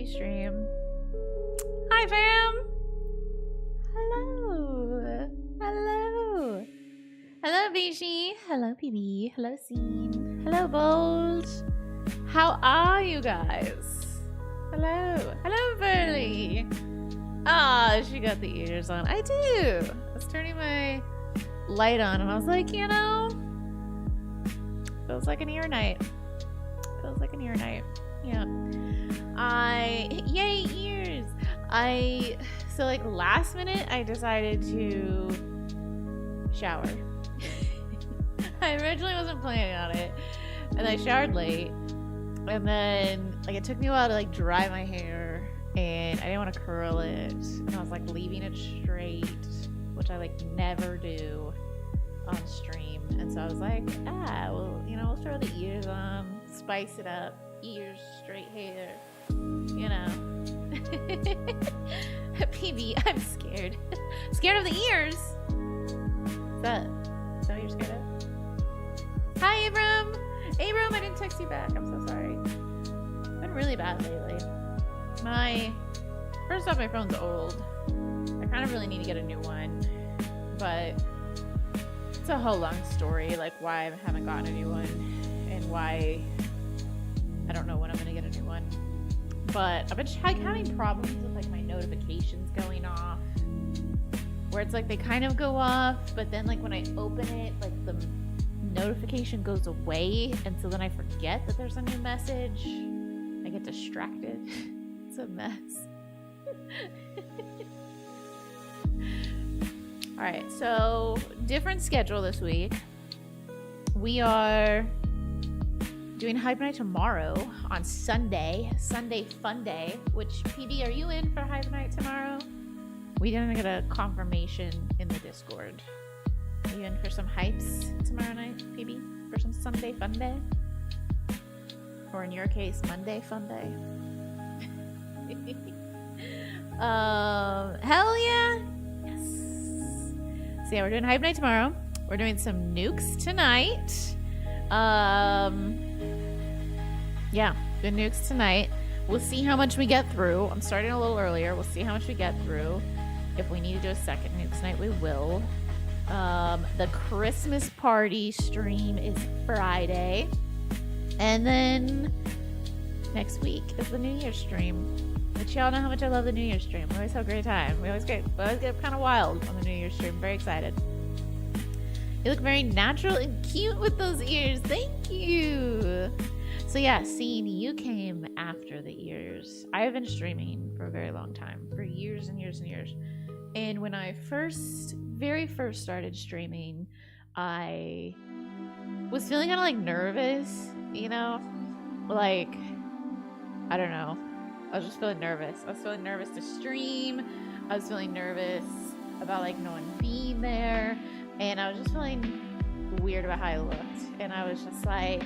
stream. Hi, fam. Hello. Hello. Hello, Bishi. Hello, PB. Hello, Scene. Hello, Bold. How are you guys? Hello. Hello, Burley. Ah, she got the ears on. I do. I was turning my light on and I was like, you know, feels like an ear night. Feels like an ear night. Yeah. Yay, ears. So like last minute, I decided to shower. I originally wasn't planning on it. And I showered late. And then like it took me a while to like dry my hair. And I didn't want to curl it. And I was like leaving it straight, which I like never do on stream. And so I was like, well, you know, we'll throw the ears on, spice it up, ears, straight hair, you know. PB, I'm scared. Scared of the ears. Is that what you're scared of? Hi, Abram. Abram, I didn't text you back. I'm so sorry. It's been really bad lately. First off, my phone's old. I kind of really need to get a new one, but it's a whole long story, like why I haven't gotten a new one and why I don't know when I'm gonna get a new one. But I've been having problems with like my notifications going off, where it's like they kind of go off, but then like when I open it, like the notification goes away, and so then I forget that there's a new message. I get distracted. It's a mess. All right, so different schedule this week. We are doing Hype Night tomorrow on Sunday Fun Day, which PB, are you in for Hype Night tomorrow? We didn't get a confirmation in the Discord. Are you in for some hypes tomorrow night, PB? For some Sunday Fun Day? Or in your case, Monday Fun Day? Hell yeah! Yes! So yeah, we're doing Hype Night tomorrow. We're doing some nukes tonight. Yeah, the nukes tonight. We'll see how much we get through. I'm starting a little earlier. We'll see how much we get through. If we need to do a second nukes night, we will. The Christmas party stream is Friday. And then next week is the New Year's stream. But y'all know how much I love the New Year's stream. We always have a great time. We always get kind of wild on the New Year's stream. Very excited. You look very natural and cute with those ears. Thank you. So yeah, Scene, you came after the ears. I have been streaming for a very long time. For years and years and years. And when I very first started streaming, I was feeling kind of like nervous, you know? Like, I don't know. I was just feeling nervous. I was feeling nervous to stream. I was feeling nervous about like no one being there. And I was just feeling weird about how I looked. And I was just like,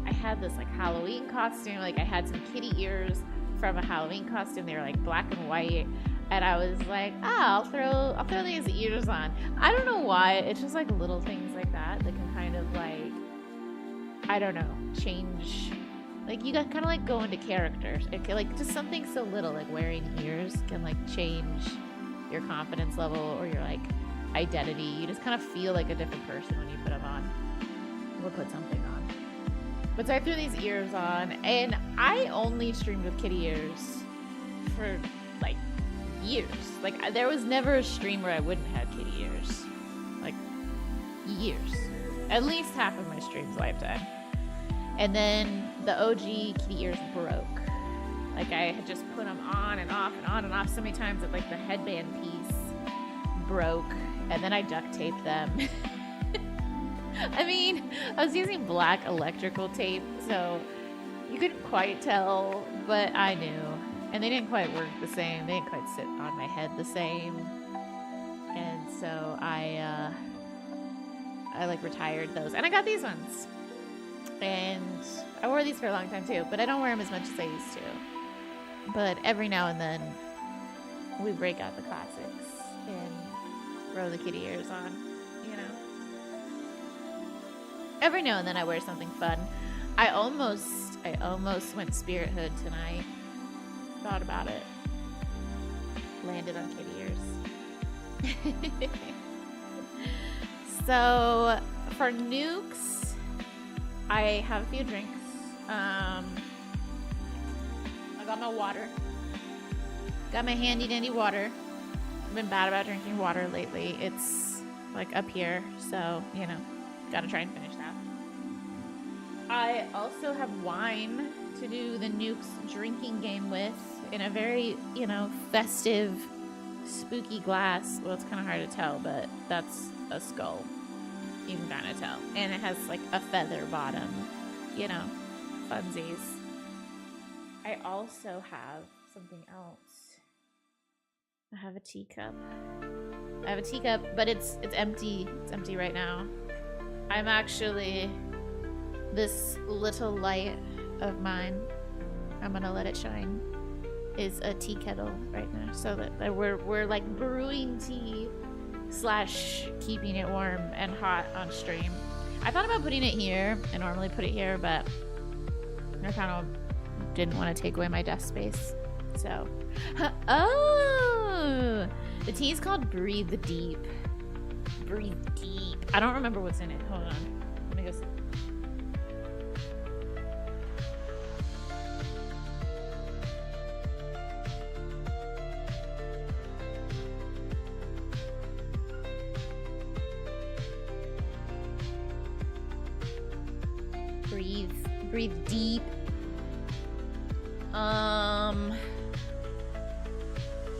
I had this like Halloween costume. Like I had some kitty ears from a Halloween costume. They were like black and white. And I was like, I'll throw these ears on. I don't know why. It's just like little things like that can kind of like, I don't know, change. Like you got kind of like go into characters. It can, like just something so little like wearing ears can like change your confidence level or your like identity. You just kind of feel like a different person when you put them on or put something on. But so I threw these ears on, and I only streamed with kitty ears for like years. Like there was never a stream where I wouldn't have kitty ears. Like years. At least half of my stream's lifetime. And then the OG kitty ears broke. Like I had just put them on and off and on and off so many times that like the headband piece broke, and then I duct taped them. I mean, I was using black electrical tape, so you couldn't quite tell, but I knew. And they didn't quite work the same. They didn't quite sit on my head the same. And so I like retired those. And I got these ones. And I wore these for a long time too, but I don't wear them as much as I used to. But every now and then we break out the classics and throw the kitty ears on, you know. Every now and then I wear something fun. I almost went Spirit Hood tonight. thought about it. Landed on kitty ears. So for nukes, I have a few drinks. I got my water. Got my handy dandy water. I've been bad about drinking water lately. It's like up here, so you know, gotta try and finish that. I also have wine to do the nukes drinking game with in a very, you know, festive, spooky glass. Well, it's kind of hard to tell, but that's a skull. You can kind of tell. And it has like a feather bottom, you know, funsies. I also have something else. I have a teacup. I have a teacup, but it's empty. It's empty right now. I'm actually, this little light of mine, I'm gonna let it shine, is a tea kettle right now. So that we're like brewing tea / keeping it warm and hot on stream. I thought about putting it here. I normally put it here, but I kind of didn't want to take away my desk space. So, oh, the tea is called Breathe Deep. Breathe Deep. I don't remember what's in it. Hold on. Let me go see. Breathe deep.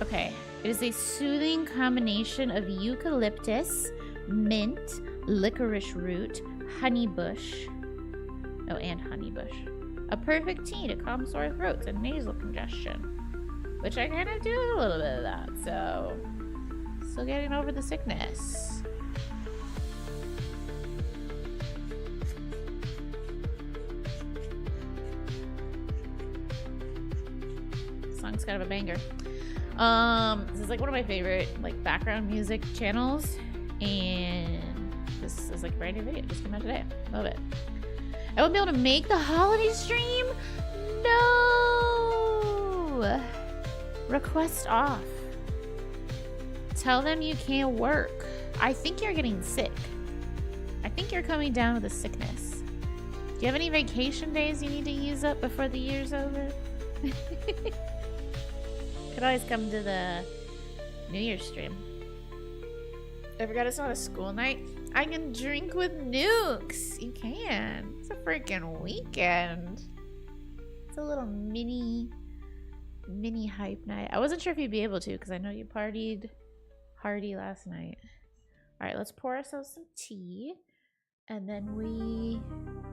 Okay. It is a soothing combination of eucalyptus, mint, licorice root, honeybush. Oh, and honeybush. A perfect tea to calm sore throats and nasal congestion. Which I kind of do a little bit of that, so still getting over the sickness. Song's kind of a banger. This is like one of my favorite like background music channels, and this is like a brand new video, just came out today. Love it. I won't be able to make the holiday stream. No. Request off. Tell them you can't work. I think you're getting sick. I think you're coming down with a sickness. Do you have any vacation days you need to use up before the year's over? Could always come to the New Year's stream. I forgot it's not a school night. I can drink with nukes. You can. It's a freaking weekend. It's a little mini hype night. I wasn't sure if you'd be able to because I know you partied hardy last night. All right, let's pour ourselves some tea and then we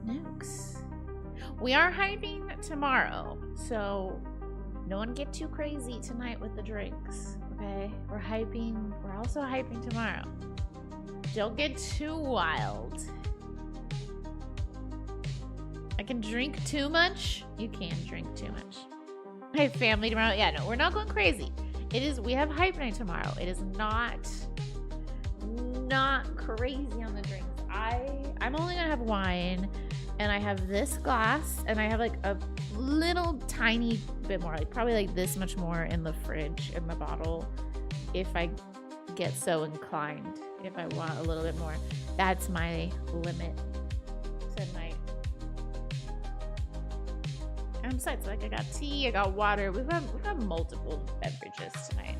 nukes. We are hyping tomorrow, so no one get too crazy tonight with the drinks, okay? We're also hyping tomorrow. Don't get too wild. I can drink too much. You can drink too much. I have family tomorrow. Yeah, no, we're not going crazy. We have hype night tomorrow. It is not crazy on the drinks. I'm only gonna have wine, and I have this glass, and I have like a little tiny bit more, like probably like this much more in the fridge in the bottle if I get so inclined, if I want a little bit more. That's my limit tonight. And besides, like I got tea, I got water. We've got multiple beverages tonight.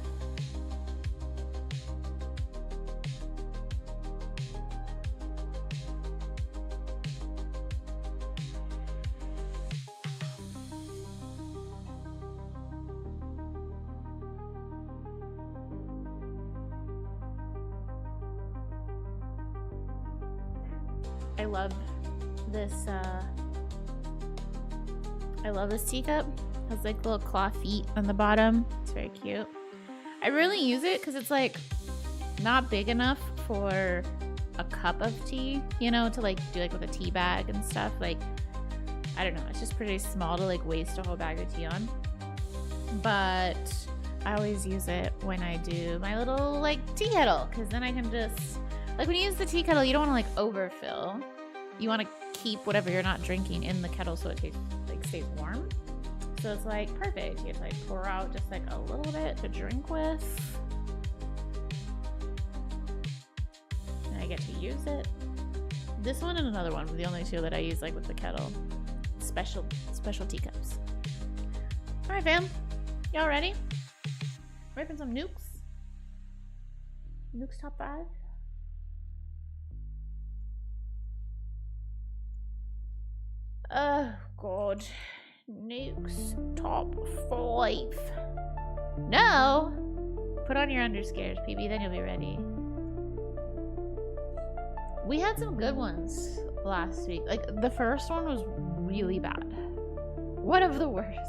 I love this teacup. It has like little claw feet on the bottom. It's very cute. I really use it because it's like not big enough for a cup of tea, you know, to like do like with a tea bag and stuff. Like, I don't know, it's just pretty small to like waste a whole bag of tea on. But I always use it when I do my little like tea kettle, because then I can just, like when you use the tea kettle, you don't want to like overfill. You want to keep whatever you're not drinking in the kettle so it stays warm. So it's like perfect. You get to like pour out just like a little bit to drink with. And I get to use it. This one and another one were the only two that I use like with the kettle. Special teacups. All right, fam. Y'all ready? Ready for some nukes? Nukes top 5? Oh, God. Nukes top 5. No! Put on your underscares, PB, then you'll be ready. We had some good ones last week. Like, the first one was really bad. One of the worst.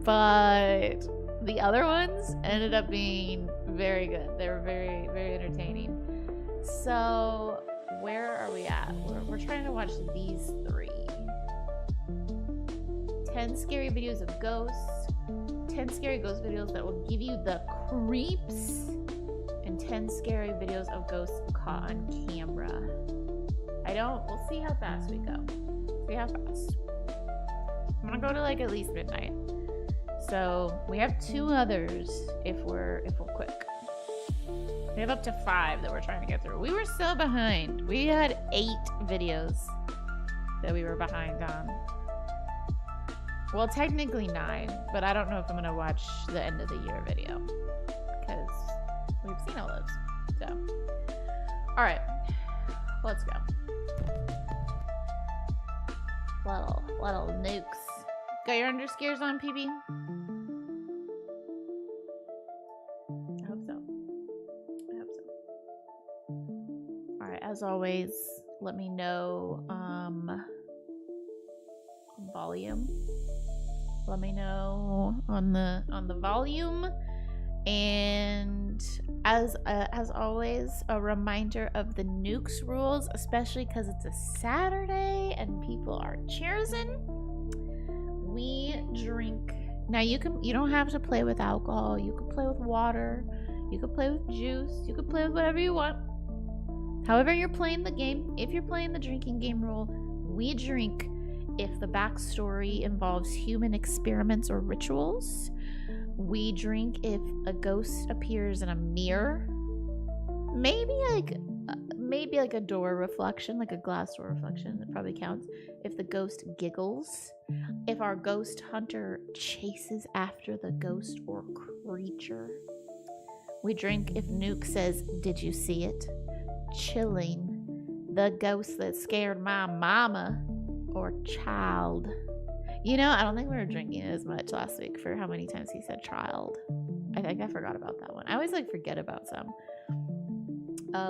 But the other ones ended up being very good. They were very, very entertaining. So, where are we at? We're trying to watch these 3. 10 scary videos of ghosts. 10 scary ghost videos that will give you the creeps. And 10 scary videos of ghosts caught on camera. We'll see how fast we go. See how fast. I'm gonna go to like at least midnight. So we have 2 others if we're quick. We have up to 5 that we're trying to get through. We were so behind. We had 8 videos that we were behind on. Well, technically 9, but I don't know if I'm gonna watch the end of the year video because we've seen all those. So, all right, let's go. Little nukes. Got your underscares on, PB? I hope so. All right, as always, let me know volume. Let me know on the volume. And as always, a reminder of the nukes rules, especially because it's a Saturday and people are cheersing. We drink. Now you don't have to play with alcohol. You can play with water. You can play with juice. You can play with whatever you want. However you're playing the game. If you're playing the drinking game rule, we drink if the backstory involves human experiments or rituals. We drink if a ghost appears in a mirror. Maybe like a door reflection, like a glass door reflection. That probably counts. If the ghost giggles. If our ghost hunter chases after the ghost or creature. We drink if Nuke says, "Did you see it?" Chilling. The ghost that scared my mama or child. You know, I don't think we were drinking as much last week for how many times he said child. I think I forgot about that one. I always forget about some.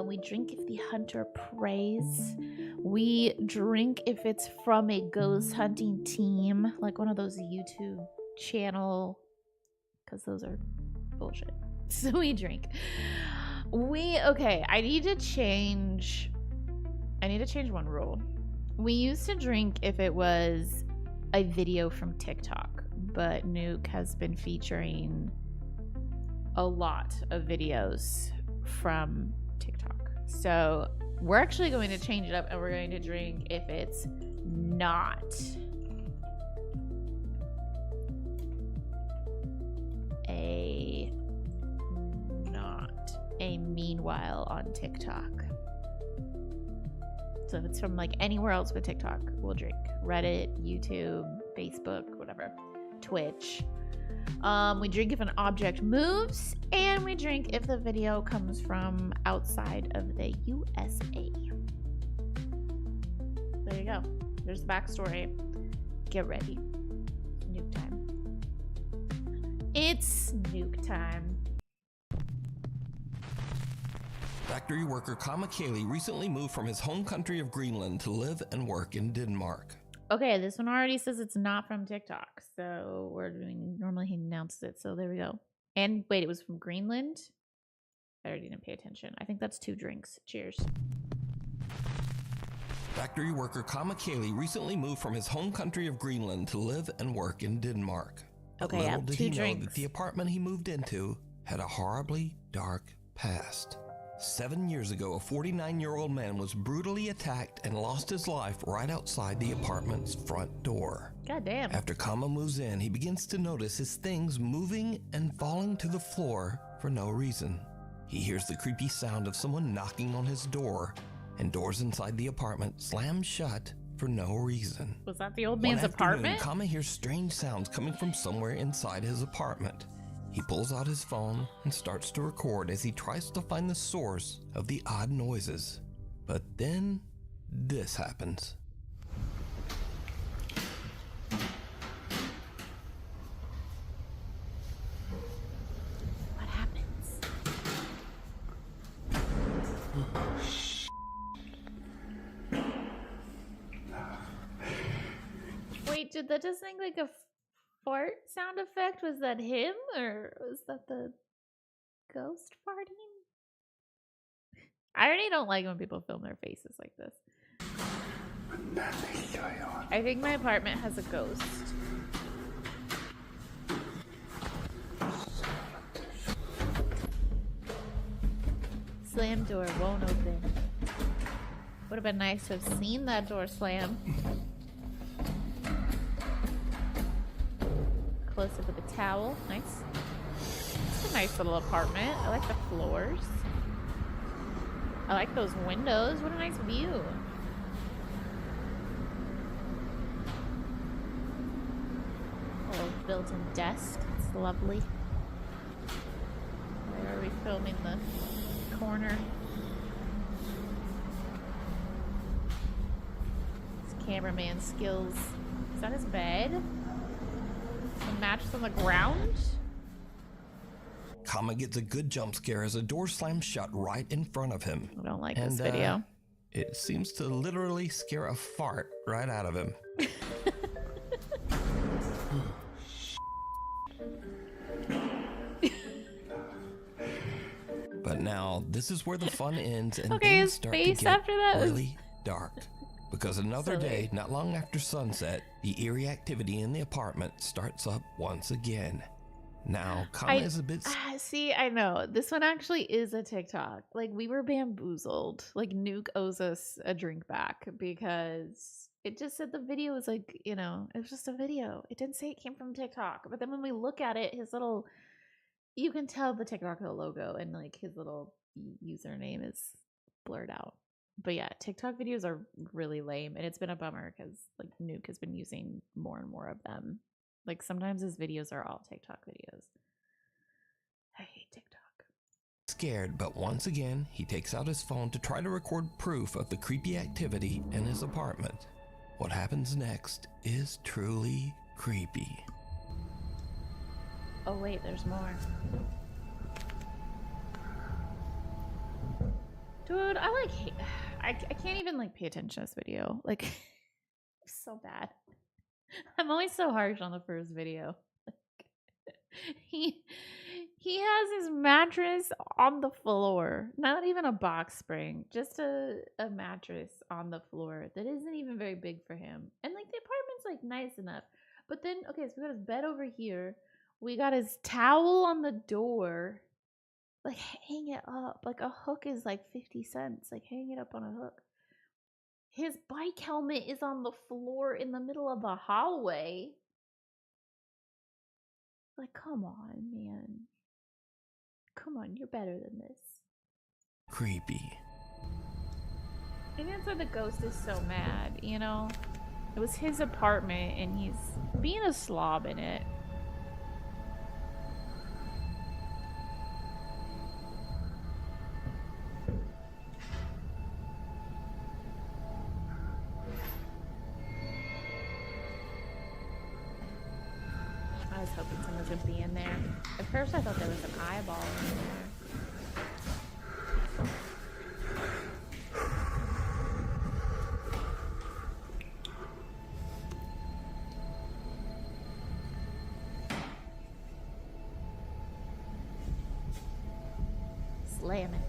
We drink if the hunter prays. We drink if it's from a ghost hunting team, like one of those YouTube channel, because those are bullshit. So we drink. I need to change one rule. We used to drink if it was a video from TikTok, but Nuke has been featuring a lot of videos from TikTok. So we're actually going to change it up and we're going to drink if it's not a meanwhile on TikTok. So if it's from anywhere else but TikTok, we'll drink. Reddit, YouTube, Facebook, whatever. Twitch. We drink if an object moves, and we drink if the video comes from outside of the USA. There you go. There's the backstory. Get ready. Nuke time. It's nuke time. Factory worker Kamakeli recently moved from his home country of Greenland to live and work in Denmark. Okay, this one already says it's not from TikTok, so normally he announces it, so there we go. And wait, it was from Greenland? I already didn't pay attention. I think that's 2 drinks. Cheers. Factory worker Kamakeli recently moved from his home country of Greenland to live and work in Denmark. But Okay, I little have did 2 he know drinks. that the apartment he moved into had a horribly dark past. 7 years ago, a 49-year-old man was brutally attacked and lost his life right outside the apartment's front door. God damn. After Kama moves in, he begins to notice his things moving and falling to the floor for no reason. He hears the creepy sound of someone knocking on his door, and doors inside the apartment slam shut for no reason. Was that the old man's apartment? Kama hears strange sounds coming from somewhere inside his apartment. He pulls out his phone and starts to record as he tries to find the source of the odd noises. But then this happens. What happens? Wait, did that just think like a fart sound effect? Was that him or was that the ghost farting? I already don't like when people film their faces like this. I think my apartment has a ghost. Slam door won't open. Would have been nice to have seen that door slam. Close up with a towel. Nice. It's a nice little apartment. I like the floors. I like those windows. What a nice view. A little built-in desk. It's lovely. Where are we filming the corner? His cameraman skills. Is that his bed? A mattress on the ground? Kama gets a good jump scare as a door slams shut right in front of him. I don't like this video. It seems to literally scare a fart right out of him. But now, this is where the fun ends and things start to get after that really dark. Because another day, not long after sunset, the eerie activity in the apartment starts up once again. Now, Kama is a bit... See, I know. This one actually is a TikTok. Like, we were bamboozled. Like, Nuke owes us a drink back because it just said the video was like, you know, it was just a video. It didn't say it came from TikTok. But then when we look at it, his little... You can tell the TikTok logo and, like, his little username is blurred out. But yeah, TikTok videos are really lame. And it's been a bummer because, like, Nuke has been using more and more of them. Like, sometimes his videos are all TikTok videos. I hate TikTok. Scared, but once again, he takes out his phone to try to record proof of the creepy activity in his apartment. What happens next is truly creepy. Oh wait, there's more. Dude, I can't even, like, pay attention to this video. Like, it's so bad. I'm always so harsh on the first video. He has his mattress on the floor. Not even a box spring. Just a mattress on the floor that isn't even very big for him. And, like, the apartment's, like, nice enough. But then, okay, so we got his bed over here. We got his towel on the door. Like, hang it up. Like, a hook is like 50 cents. Like, hang it up on a hook. His bike helmet is on the floor in the middle of a hallway. Like, come on, man. Come on, you're better than this. Creepy. And that's why the ghost is so mad, you know? It was his apartment and he's being a slob in it. I was hoping someone would be in there. At first I thought there was an eyeball in there. Slam it.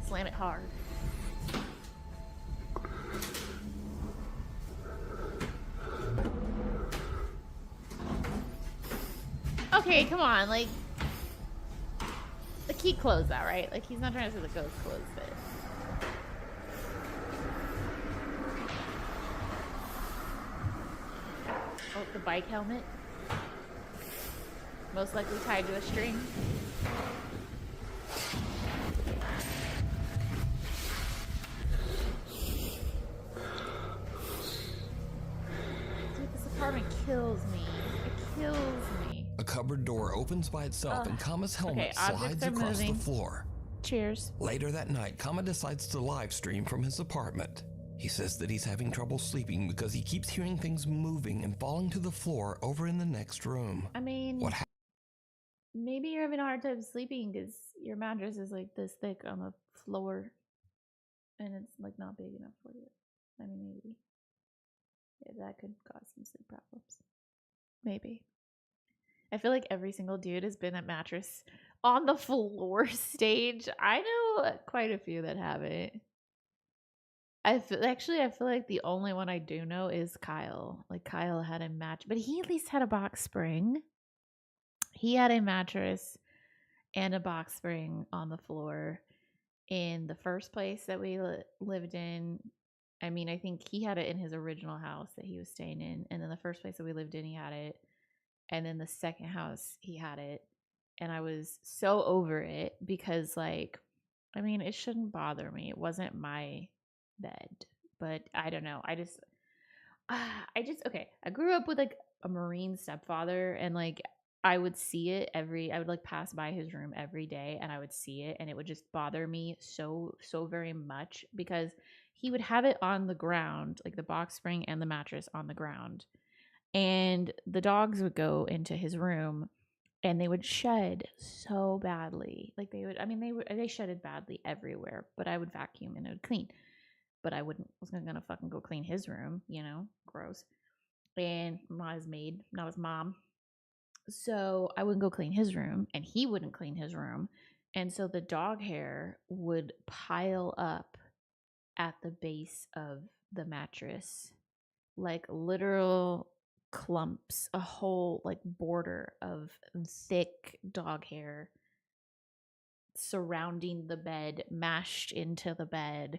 Slam it hard. Okay, come on, like key closed that, right? Like, he's not trying to say the ghost closed it. Oh, the bike helmet. Most likely tied to a string. Dude, this apartment kills me. It kills me. A cupboard door opens by itself and Kama's helmet slides across the floor. Cheers. Later that night, Kama decides to live stream from his apartment. He says that he's having trouble sleeping because he keeps hearing things moving and falling to the floor over in the next room. I mean, maybe you're having a hard time sleeping because your mattress is like this thick on the floor and it's like not big enough for you. I mean, maybe. Yeah, that could cause some sleep problems. Maybe. I feel like every single dude has been at mattress on the floor stage. I know quite a few that have it. I feel like the only one I do know is Kyle. Like, Kyle had a match, but he at least had a box spring. He had a mattress and a box spring on the floor in the first place that we lived in. I mean, I think he had it in his original house that he was staying in. And then the first place that we lived in, he had it. And then the second house, he had it. And I was so over it because, like, I mean, it shouldn't bother me. It wasn't my bed. But I don't know. Okay. I grew up with, like, a Marine stepfather. And, like, I would see it I would, like, pass by his room every day. And I would see it. And it would just bother me so very much because he would have it on the ground, like the box spring and the mattress on the ground. And the dogs would go into his room and they would shed so badly. Like they shedded badly everywhere, but I would vacuum and it would clean. But wasn't gonna fucking go clean his room, gross. And not his maid, not his mom. So I wouldn't go clean his room and he wouldn't clean his room. And so the dog hair would pile up at the base of the mattress, like literal clumps, a whole like border of thick dog hair surrounding the bed, mashed into the bed.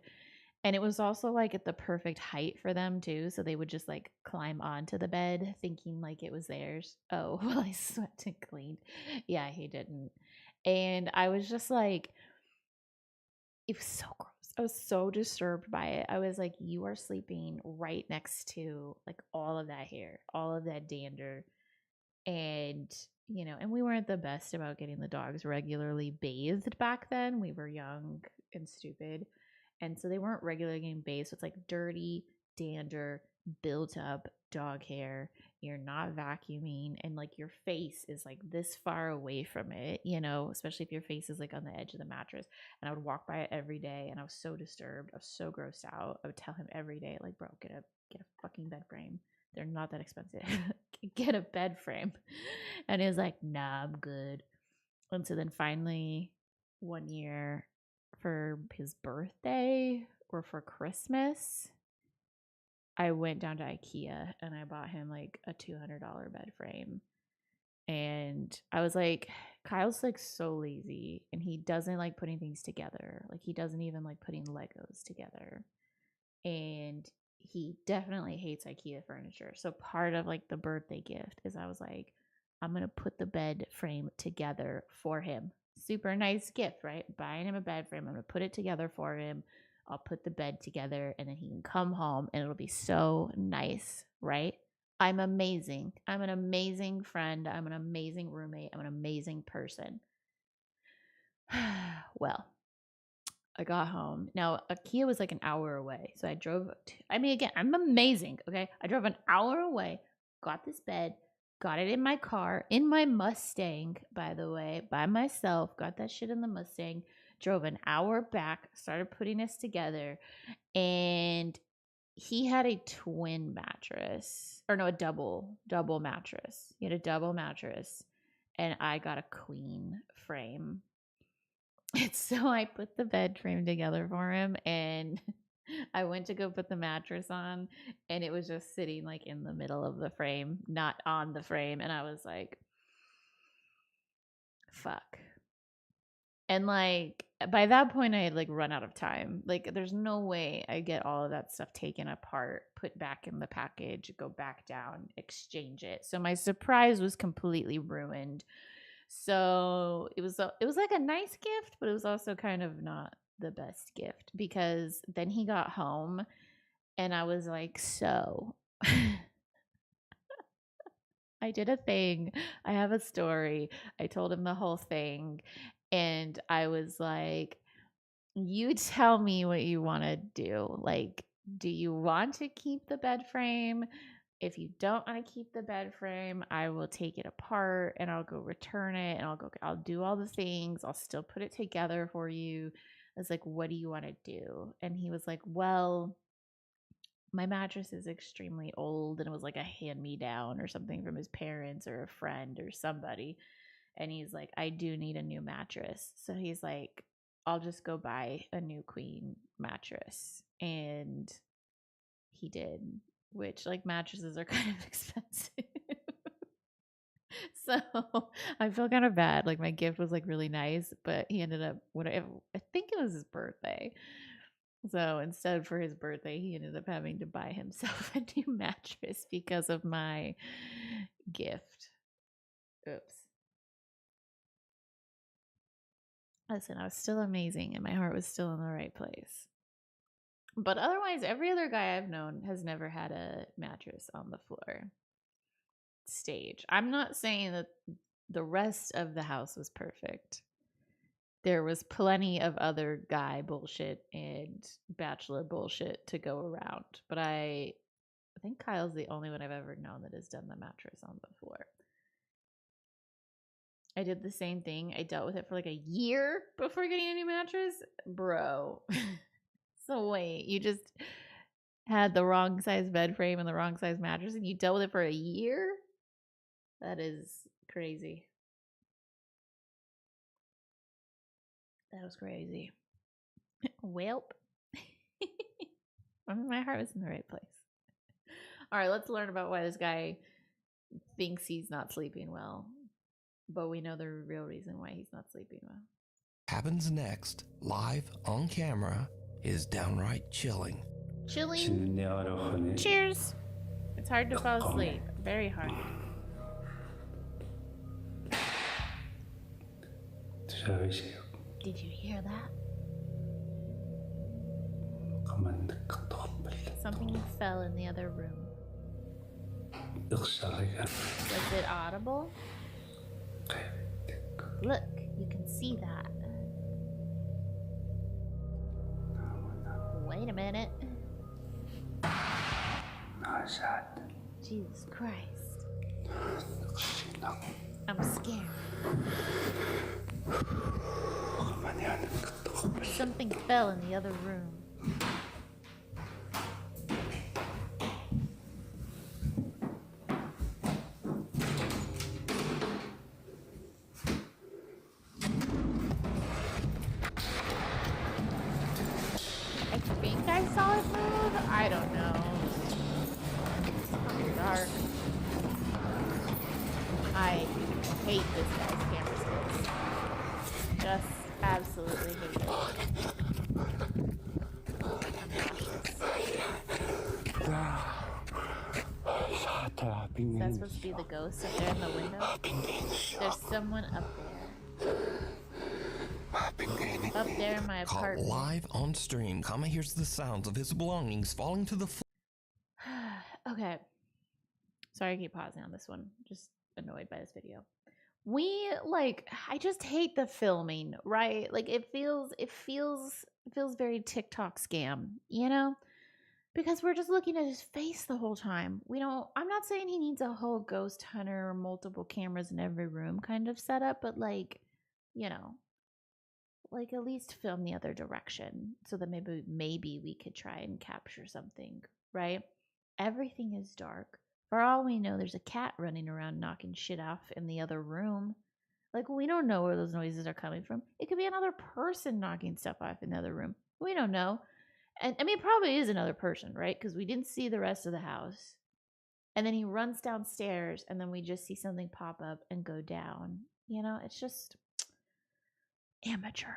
And it was also like at the perfect height for them too, so they would just like climb onto the bed thinking like it was theirs. Oh, well, I swept and cleaned. Yeah, he didn't. And I was just like, it was so gross. I was so disturbed by it. I was like, you are sleeping right next to like all of that hair, all of that dander. And, and we weren't the best about getting the dogs regularly bathed back then. We were young and stupid. And so they weren't regularly getting bathed. So it's like dirty, dander, built up dog hair. You're not vacuuming. And like your face is like this far away from it, especially if your face is like on the edge of the mattress. And I would walk by it every day and I was so disturbed. I was so grossed out. I would tell him every day, like, bro, get a fucking bed frame. They're not that expensive. Get a bed frame. And he was like, nah, I'm good. And so then finally one year for his birthday or for Christmas, I went down to IKEA and I bought him like a $200 bed frame. And I was like, Kyle's like so lazy and he doesn't like putting things together. Like he doesn't even like putting Legos together. And he definitely hates IKEA furniture. So part of like the birthday gift is I was like, I'm going to put the bed frame together for him. Super nice gift, right? Buying him a bed frame. I'm going to put it together for him. I'll put the bed together and then he can come home and it'll be so nice, right? I'm amazing. I'm an amazing friend. I'm an amazing roommate. I'm an amazing person. Well, I got home. Now, IKEA was like an hour away. So I drove. Again, I'm amazing. Okay. I drove an hour away, got this bed, got it in my car, in my Mustang, by the way, by myself, got that shit in the Mustang, drove an hour back, started putting this together. And he had a twin mattress, or no, a double mattress. He had a double mattress. And I got a queen frame. And so I put the bed frame together for him and I went to go put the mattress on and it was just sitting like in the middle of the frame, not on the frame. And I was like, fuck. And like by that point I had like run out of time. Like there's no way I get all of that stuff taken apart, put back in the package, go back down, exchange it. So my surprise was completely ruined. So it was like a nice gift, but it was also kind of not the best gift because then he got home and I was like, so I did a thing. I have a story. I told him the whole thing. And I was like, you tell me what you want to do. Like, do you want to keep the bed frame? If you don't want to keep the bed frame, I will take it apart and I'll go return it and I'll do all the things. I'll still put it together for you. I was like, what do you want to do? And he was like, well, my mattress is extremely old and it was like a hand me down or something from his parents or a friend or somebody. And he's like, I do need a new mattress. So he's like, I'll just go buy a new queen mattress. And he did, which like mattresses are kind of expensive. So I feel kind of bad. Like my gift was like really nice, but he ended up I think it was his birthday. So instead for his birthday, he ended up having to buy himself a new mattress because of my gift. Oops. Listen, I was still amazing and my heart was still in the right place. But otherwise, every other guy I've known has never had a mattress on the floor stage. I'm not saying that the rest of the house was perfect. There was plenty of other guy bullshit and bachelor bullshit to go around. But I think Kyle's the only one I've ever known that has done the mattress on the floor. I did the same thing. I dealt with it for like a year before getting a new mattress. Bro. So wait, you just had the wrong size bed frame and the wrong size mattress and you dealt with it for a year? That is crazy. That was crazy. Welp. My heart was in the right place. All right, let's learn about why this guy thinks he's not sleeping well. But we know the real reason why he's not sleeping well. Happens next, live on camera, is downright chilling. Chilling. Cheers. It's hard to fall asleep. Very hard. Did you hear that? Something fell in the other room. Was it audible? Look, you can see that. Wait a minute. Jesus Christ. I'm scared. Something fell in the other room. I think I saw it move. I don't know. It's dark. I hate this guy's camera skills. Just absolutely hate it. Is that supposed to be the ghost up there in the window? There's someone up there. Up there in my Caught apartment. live on stream, Kama hears the sounds of his belongings falling to the floor. Okay. Sorry I keep pausing on this one. Just annoyed by this video. I just hate the filming, right? Like it feels very TikTok scam, you know? Because we're just looking at his face the whole time. I'm not saying he needs a whole ghost hunter or multiple cameras in every room kind of setup, but like, you know, like at least film the other direction so that maybe we could try and capture something, right? Everything is dark. For all we know, there's a cat running around knocking shit off in the other room. Like, we don't know where those noises are coming from. It could be another person knocking stuff off in the other room. We don't know. And I mean, it probably is another person, right? Because we didn't see the rest of the house. And then he runs downstairs, and then we just see something pop up and go down. You know, it's just Amateur.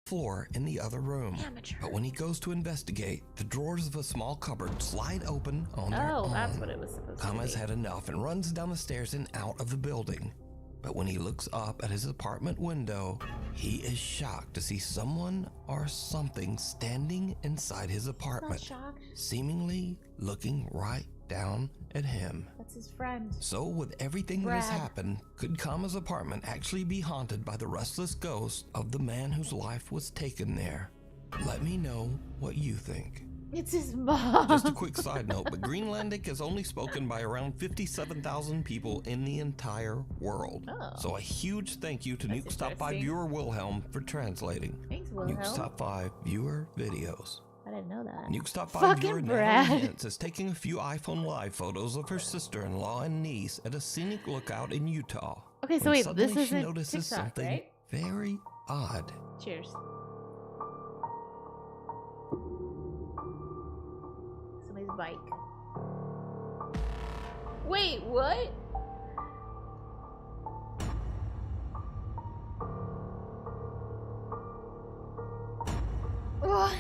Floor in the other room. Amateur. But when he goes to investigate, the drawers of a small cupboard slide open on their own. Oh, that's what it was supposed to be. Kama's had enough and runs down the stairs and out of the building. But when he looks up at his apartment window, he is shocked to see someone or something standing inside his apartment, seemingly looking right down at him. That's his friend. So with everything that has happened, could Kama's apartment actually be haunted by the restless ghost of the man whose life was taken there? Let me know what you think. It's his mom. Just a quick side note, but Greenlandic is only spoken by around 57,000 people in the entire world. Oh. So a huge thank you to That's Nuke's Top 5 viewer Wilhelm for translating. Thanks, Wilhelm. Nuke's Top 5 viewer videos. I didn't know that. Nuke's Top 5 Fucking viewer Brad. Natalie Hintz is taking a few iPhone Live photos of her sister-in-law and niece at a scenic lookout in Utah. Okay, so when wait, suddenly this she isn't notices TikTok, something right? very odd. Cheers. Somebody's bike. Wait, what? What?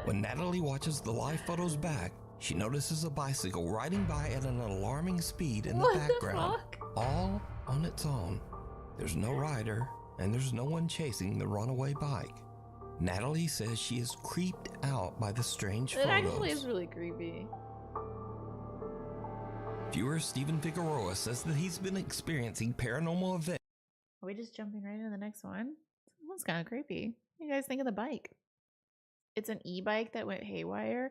When Natalie watches the live photos back, she notices a bicycle riding by at an alarming speed in the What background, the fuck? all on its own. There's no rider, and there's no one chasing the runaway bike. Natalie says she is creeped out by the strange It photos. actually is really creepy. Viewer Stephen Figueroa says that he's been experiencing paranormal events. Are we just jumping right into the next one? That one's kind of creepy. What do you guys think of the bike? It's an e-bike that went haywire.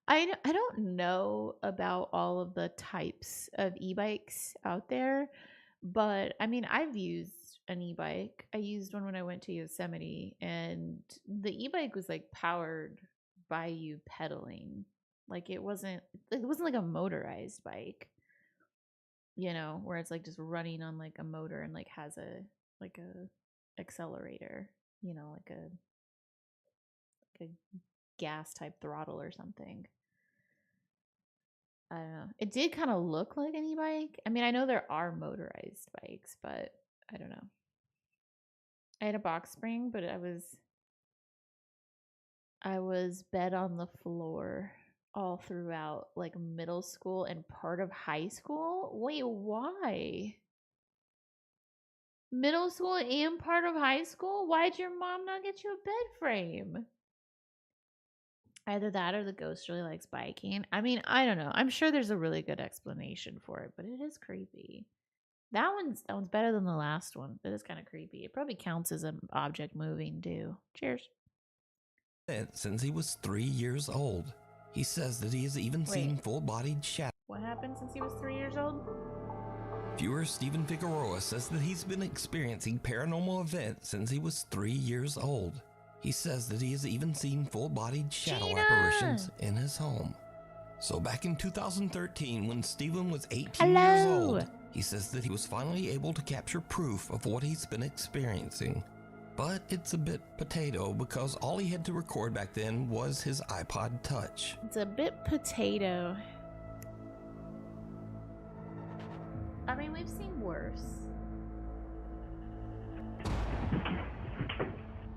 I don't know about all of the types of e-bikes out there, but I mean, I've used an e-bike. I used one when I went to Yosemite, and the e-bike was like powered by you pedaling. Like it wasn't like a motorized bike, you know, where it's like just running on like a motor and like has a accelerator, you know, like a gas type throttle or something. I don't know. It did kind of look like an e-bike. I mean, I know there are motorized bikes, but I don't know. I had a box spring, but I was bed on the floor all throughout like middle school and part of high school. Wait, why? Middle school and part of high school? Why'd your mom not get you a bed frame? Either that or the ghost really likes biking. I mean, I don't know. I'm sure there's a really good explanation for it, but it is creepy. That one's better than the last one. It is kind of creepy. It probably counts as an object moving too. Cheers. Since he was 3 years old. He says that he has even seen full-bodied shadows. What happened since he was 3 years old? Viewer Stephen Figueroa says that he's been experiencing paranormal events since he was 3 years old. He says that he has even seen full-bodied shadow apparitions in his home. So back in 2013, when Stephen was 18 years old, he says that he was finally able to capture proof of what he's been experiencing. But it's a bit potato because all he had to record back then was his iPod Touch. It's a bit potato. I mean, we've seen worse.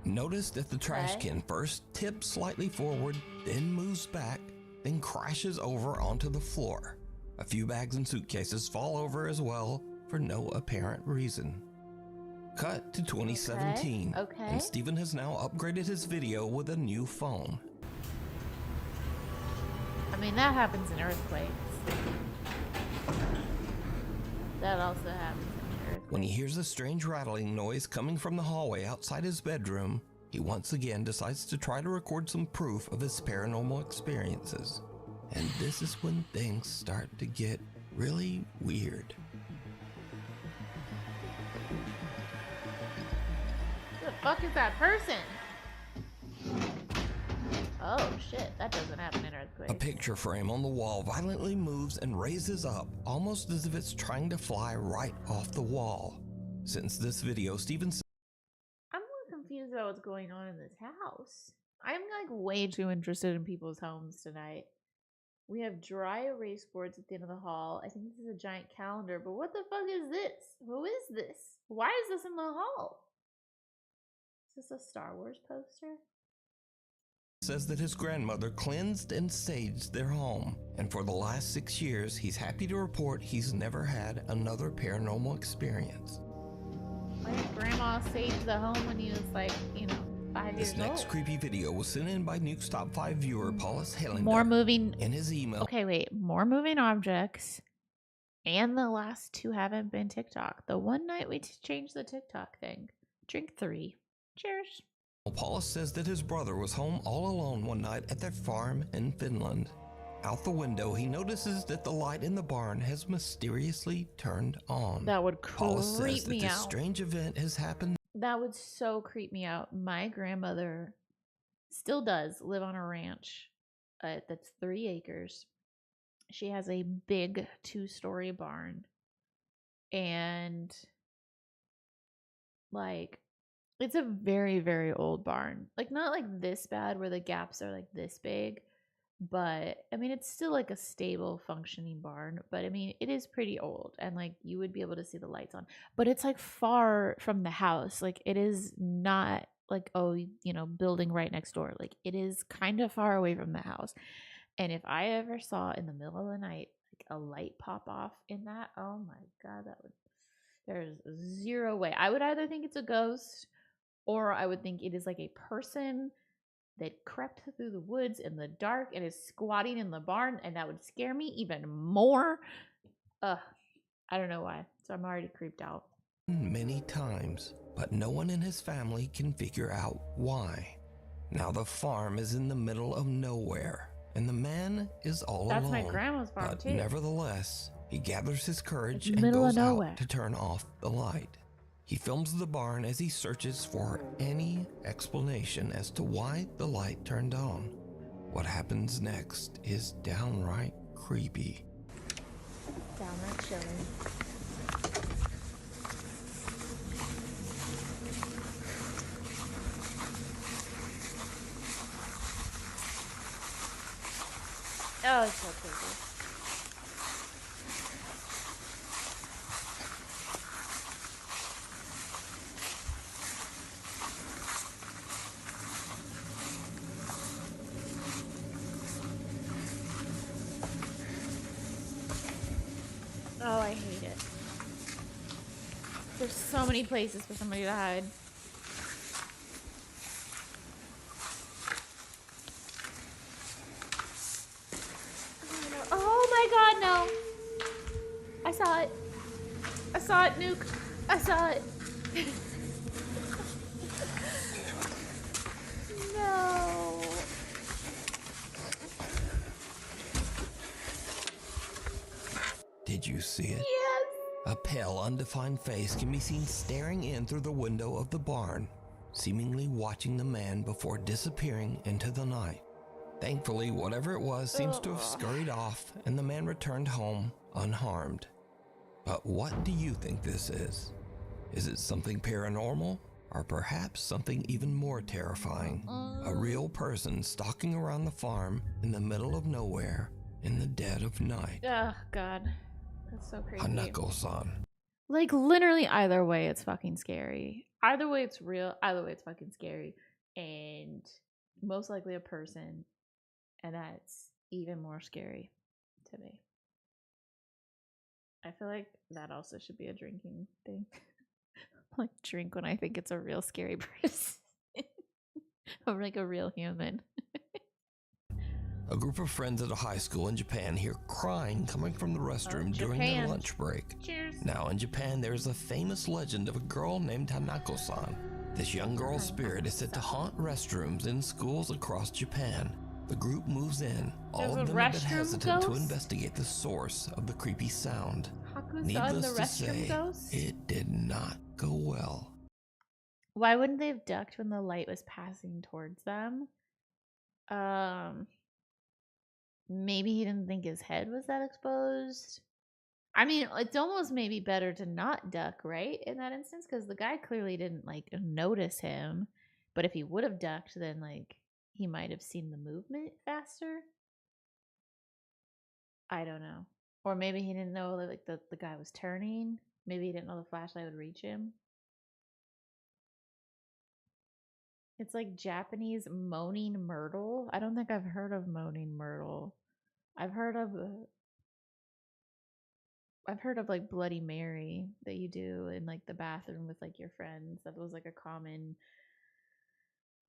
Notice that the trash can first tips slightly forward, then moves back, then crashes over onto the floor. A few bags and suitcases fall over as well for no apparent reason. Cut to 2017, and Stephen has now upgraded his video with a new phone. I mean, that happens in earthquakes. That also happens in earthquakes. When he hears a strange rattling noise coming from the hallway outside his bedroom, he once again decides to try to record some proof of his paranormal experiences. And this is when things start to get really weird. Who the fuck is that person? Oh shit, that doesn't happen in earthquakes. A picture frame on the wall violently moves and raises up, almost as if it's trying to fly right off the wall. Since this video, Stephen says, I'm more confused about what's going on in this house. I'm like way too interested in people's homes tonight. We have dry erase boards at the end of the hall. I think this is a giant calendar, but what the fuck is this? Who is this? Why is this in the hall? Is this a Star Wars poster? Says that his grandmother cleansed and saged their home, and for the last 6 years, he's happy to report he's never had another paranormal experience. My grandma saved the home when he was like, 5 years This next old. creepy video was sent in by Nuke's top 5 viewer, Paulus Hellender. More moving. In his email. Okay, wait. More moving objects. And the last 2 haven't been TikTok. The one night we changed the TikTok thing. Drink 3. Cheers. Paulus says that his brother was home all alone one night at their farm in Finland. Out the window, he notices that the light in the barn has mysteriously turned on. That would Paulus says creep that me this out. strange event has happened. That would so creep me out. My grandmother still does live on a ranch that's 3 acres. She has a big 2-story barn. And like, it's a very, very old barn. Like, not like this bad where the gaps are like this big. But I mean, it's still like a stable functioning barn. But I mean, it is pretty old. And like, you would be able to see the lights on. But it's like far from the house. Like, it is not like, building right next door. Like, it is kind of far away from the house. And if I ever saw in the middle of the night, like a light pop off in that, oh my God, there's 0 way. I would either think it's a ghost or I would think it is like a person that crept through the woods in the dark and is squatting in the barn, and that would scare me even more. I don't know why. So I'm already creeped out. Many times, but no one in his family can figure out why. Now the farm is in the middle of nowhere, and the man is all That's alone. my grandma's farm But too. nevertheless, he gathers his courage and Middle of goes out nowhere. to turn off the light. He films the barn as he searches for any explanation as to why the light turned on. What happens next is downright creepy. Downright chilling. Oh, it's so creepy. Oh, I hate it. There's so many places for somebody to hide. Oh my God, no. I saw it. I saw it, Nuke. I saw it. No. Did you see it? Yes. A pale, undefined face can be seen staring in through the window of the barn, seemingly watching the man before disappearing into the night. Thankfully, whatever it was seems to have scurried off, and the man returned home unharmed. But what do you think this is? Is it something paranormal, or perhaps something even more terrifying? A real person stalking around the farm in the middle of nowhere in the dead of night. Oh, God. That's so crazy. Hanako-san. Like, literally, either way, it's fucking scary. Either way, it's real. Either way, it's fucking scary. And most likely a person. And that's even more scary to me. I feel like that also should be a drinking thing. Like, drink when I think it's a real scary person. Or like a real human. A group of friends at a high school in Japan hear crying coming from the restroom during their Japan. lunch break. Cheers. Now in Japan, there is a famous legend of a girl named Hanako-san. This young girl's spirit is said to haunt restrooms in schools across Japan. The group moves in, all There's of a them have been restroom hesitant to ghost? investigate the source of the creepy sound. Haku's Needless the to restroom say, ghost? it did not go well. Why wouldn't they have ducked when the light was passing towards them? Maybe he didn't think his head was that exposed. I mean, it's almost maybe better to not duck, right? In that instance, because the guy clearly didn't like notice him. But if he would have ducked, then like he might have seen the movement faster. I don't know. Or maybe he didn't know that like the guy was turning. Maybe he didn't know the flashlight would reach him. It's like Japanese moaning myrtle. I don't think I've heard of moaning myrtle. I've heard of like Bloody Mary that you do in like the bathroom with like your friends. That was like a common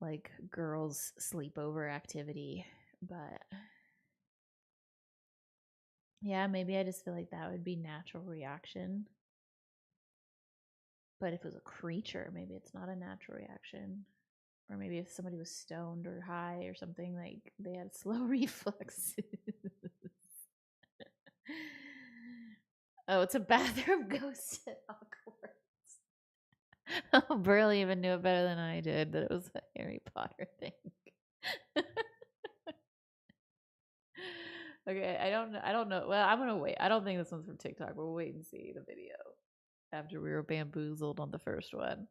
like girls sleepover activity. But yeah, maybe I just feel like that would be natural reaction. But if it was a creature, maybe it's not a natural reaction. Or maybe if somebody was stoned or high or something, like they had slow reflexes. Oh, it's a bathroom ghost at Hogwarts. Oh, Burley even knew it better than I did that it was a Harry Potter thing. Okay, I don't know. Well, I'm gonna wait. I don't think this one's from TikTok. We'll wait and see the video after we were bamboozled on the first one.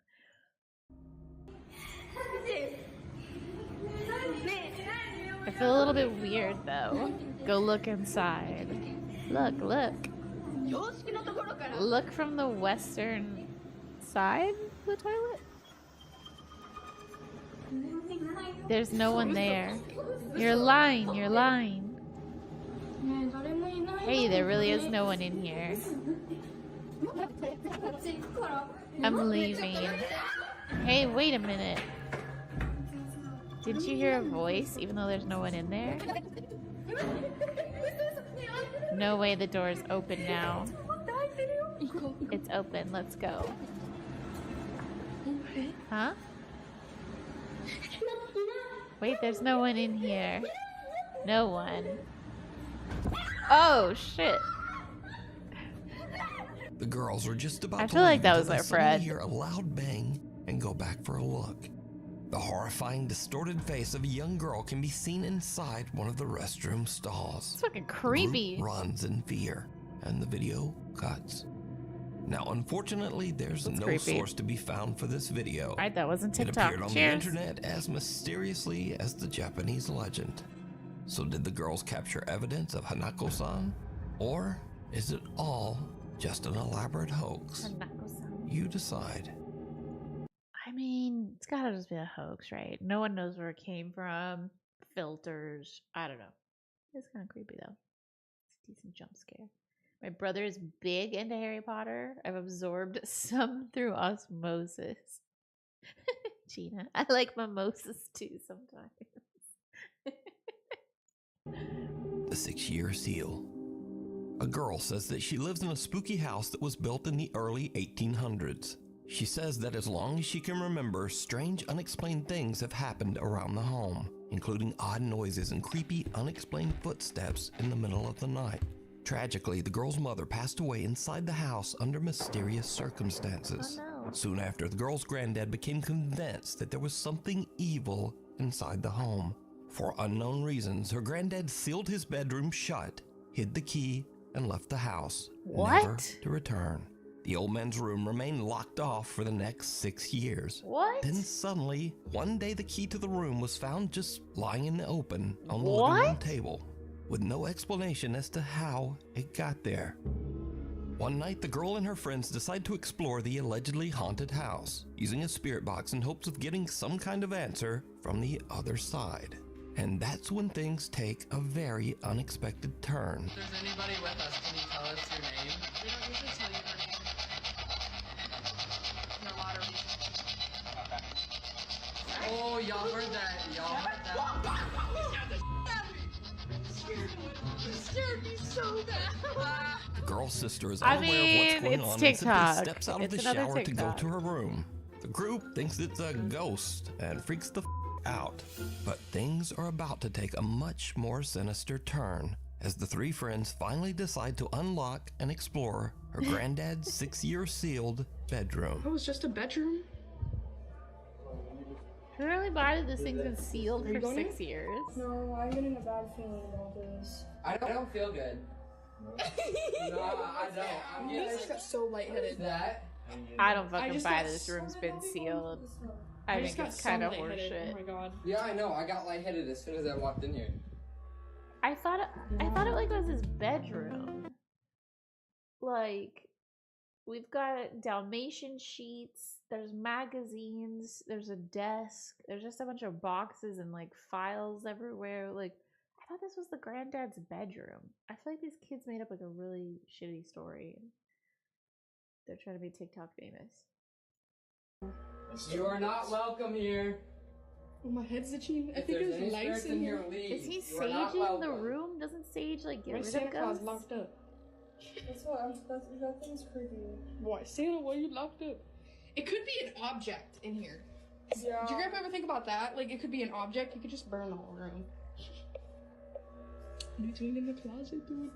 I feel a little bit weird though. Go look inside. Look. Look from the western side of the toilet. There's no one there. You're lying. Hey, there really is no one in here. I'm leaving. Hey, wait a minute. Didn't you hear a voice even though there's no one in there? No way, the door's open now. It's open, let's go. Huh? Wait, there's no one in here. No one. Oh, shit. The girls are just about I to feel like leave that until was they our suddenly friend. hear a loud bang and go back for a look. The horrifying, distorted face of a young girl can be seen inside one of the restroom stalls. It's fucking The creepy. group runs in fear, and the video cuts. Now, unfortunately, there's That's no creepy. source to be found for this video. Alright, that wasn't It TikTok. appeared on the Cheers. internet as mysteriously as the Japanese legend. So did the girls capture evidence of Hanako-san? Or is it all just an elaborate hoax? Hanako-san. You decide. I mean, it's gotta just be a hoax, right? No one knows where it came from. Filters. I don't know. It's kind of creepy though. It's a decent jump scare. My brother is big into Harry Potter. I've absorbed some through osmosis. Gina, I like mimosas too sometimes. The 6-year seal. A girl says that she lives in a spooky house that was built in the early 1800s. She says that as long as she can remember, strange, unexplained things have happened around the home, including odd noises and creepy, unexplained footsteps in the middle of the night. Tragically, the girl's mother passed away inside the house under mysterious circumstances. Oh no. Soon after, the girl's granddad became convinced that there was something evil inside the home. For unknown reasons, her granddad sealed his bedroom shut, hid the key, and left the house, never What? to return. The old man's room remained locked off for the next 6 years. What? Then suddenly, one day the key to the room was found just lying in the open on the living room What? table, with no explanation as to how it got there. One night, the girl and her friends decide to explore the allegedly haunted house, using a spirit box in hopes of getting some kind of answer from the other side. And that's when things take a very unexpected turn. If there's anybody with us, can you tell us your name? We don't usually tell you our name. For a lot of reasons. Okay. Oh, y'all heard that. Y'all heard that. It scared me so bad. The girl's sister is I unaware of mean, what's going it's on and TikTok. simply steps out of It's the another shower to go TikTok. to her room. The group thinks it's a ghost and freaks the out. But things are about to take a much more sinister turn as the three friends finally decide to unlock and explore her granddad's 6-year sealed bedroom. It was just a bedroom. Who really bothered this thing's been sealed Are you for going 6 years? No, I'm getting a bad feeling about this. I don't feel good. No, I don't. I'm I getting just got so lightheaded. that. I don't fucking just buy got this so room's been lightheaded. sealed. I just think got it's kind of so lightheaded. horseshit. Oh my god. Yeah, I know. I got lightheaded as soon as I walked in here. I thought it like was his bedroom. Like, we've got Dalmatian sheets, there's magazines, there's a desk, there's just a bunch of boxes and like files everywhere. Like, I thought this was the granddad's bedroom. I feel like these kids made up like a really shitty story. They're trying to be TikTok famous. You are not welcome here. Oh, my head's itching. I If think there's there's any lights spirits in here. leave. Is he You are not saging the welcome. room? Doesn't Sage like get My rid Santa of Claus ghosts? locked up. That's what that thing's creepy. Why, Santa? Why are you locked up? It could be an object in here. Yeah. Did your grandpa ever think about that? Like, it could be an object. You could just burn the whole room. What are you doing in the closet, dude?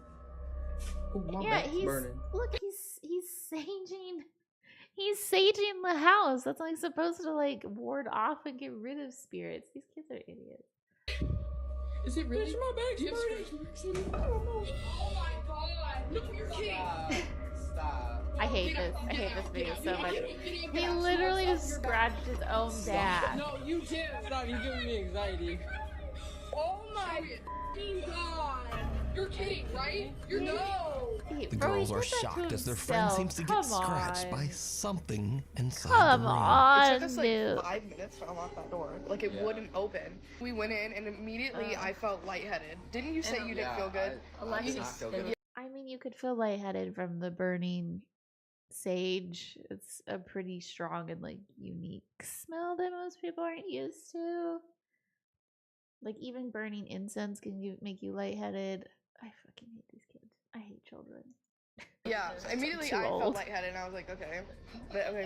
Oh, my Yeah, back's he's burning. look, he's saging. He's saging the house. That's like supposed to like ward off and get rid of spirits. These kids are idiots. Is it really? Bitch, my back's Do you have burning. scratch marks in it? I don't know. Oh my god! No, you're kidding! Stop. I hate Get this. out, I get hate this out, video get so out, much. get out, get out, He get out. literally Stop, just you're scratched his own dad. No, you can't stop. You're giving me anxiety. Oh my f***ing god! You're kidding, right? You're no! The girls are shocked as their friend seems to get scratched by something inside Come the room. It on, took us like dude. 5 minutes to unlock that door. Like, it wouldn't open. We went in and immediately I felt lightheaded. Didn't you say you didn't feel good? I did not feel good. I mean, you could feel lightheaded from the burning sage. It's a pretty strong and like unique smell that most people aren't used to. Like even burning incense can make you lightheaded. I fucking hate these kids. I hate children. Yeah, immediately too I old. felt lightheaded and I was like, okay,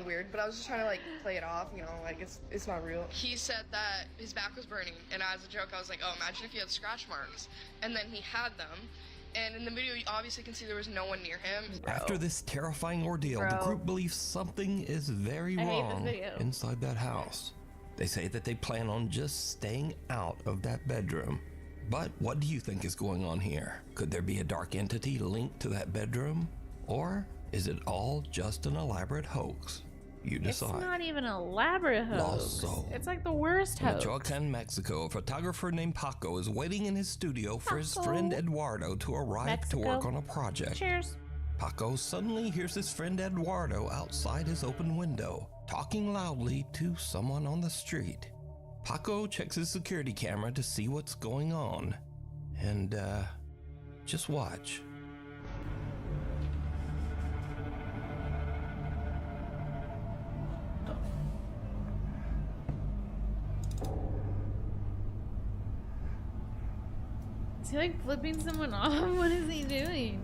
weird. But I was just trying to like play it off, you know, like it's not real. He said that his back was burning, and as a joke, I was like, oh, imagine if he had scratch marks. And then he had them, and in the video, you obviously can see there was no one near him. After this terrifying ordeal, the Bro. group believes something is very I hate this wrong video. inside that house. They say that they plan on just staying out of that bedroom. But what do you think is going on here? Could there be a dark entity linked to that bedroom? Or is it all just an elaborate hoax? You It's decide. not even an elaborate Lost hoax. soul. It's like the worst In hoax. Michoacan, Mexico, a photographer named Paco is waiting in his studio for his Paco. friend Eduardo to arrive Mexico. to work on a project. Cheers. Paco suddenly hears his friend Eduardo outside his open window, talking loudly to someone on the street. Paco checks his security camera to see what's going on. And, just watch. Is he like flipping someone off? What is he doing?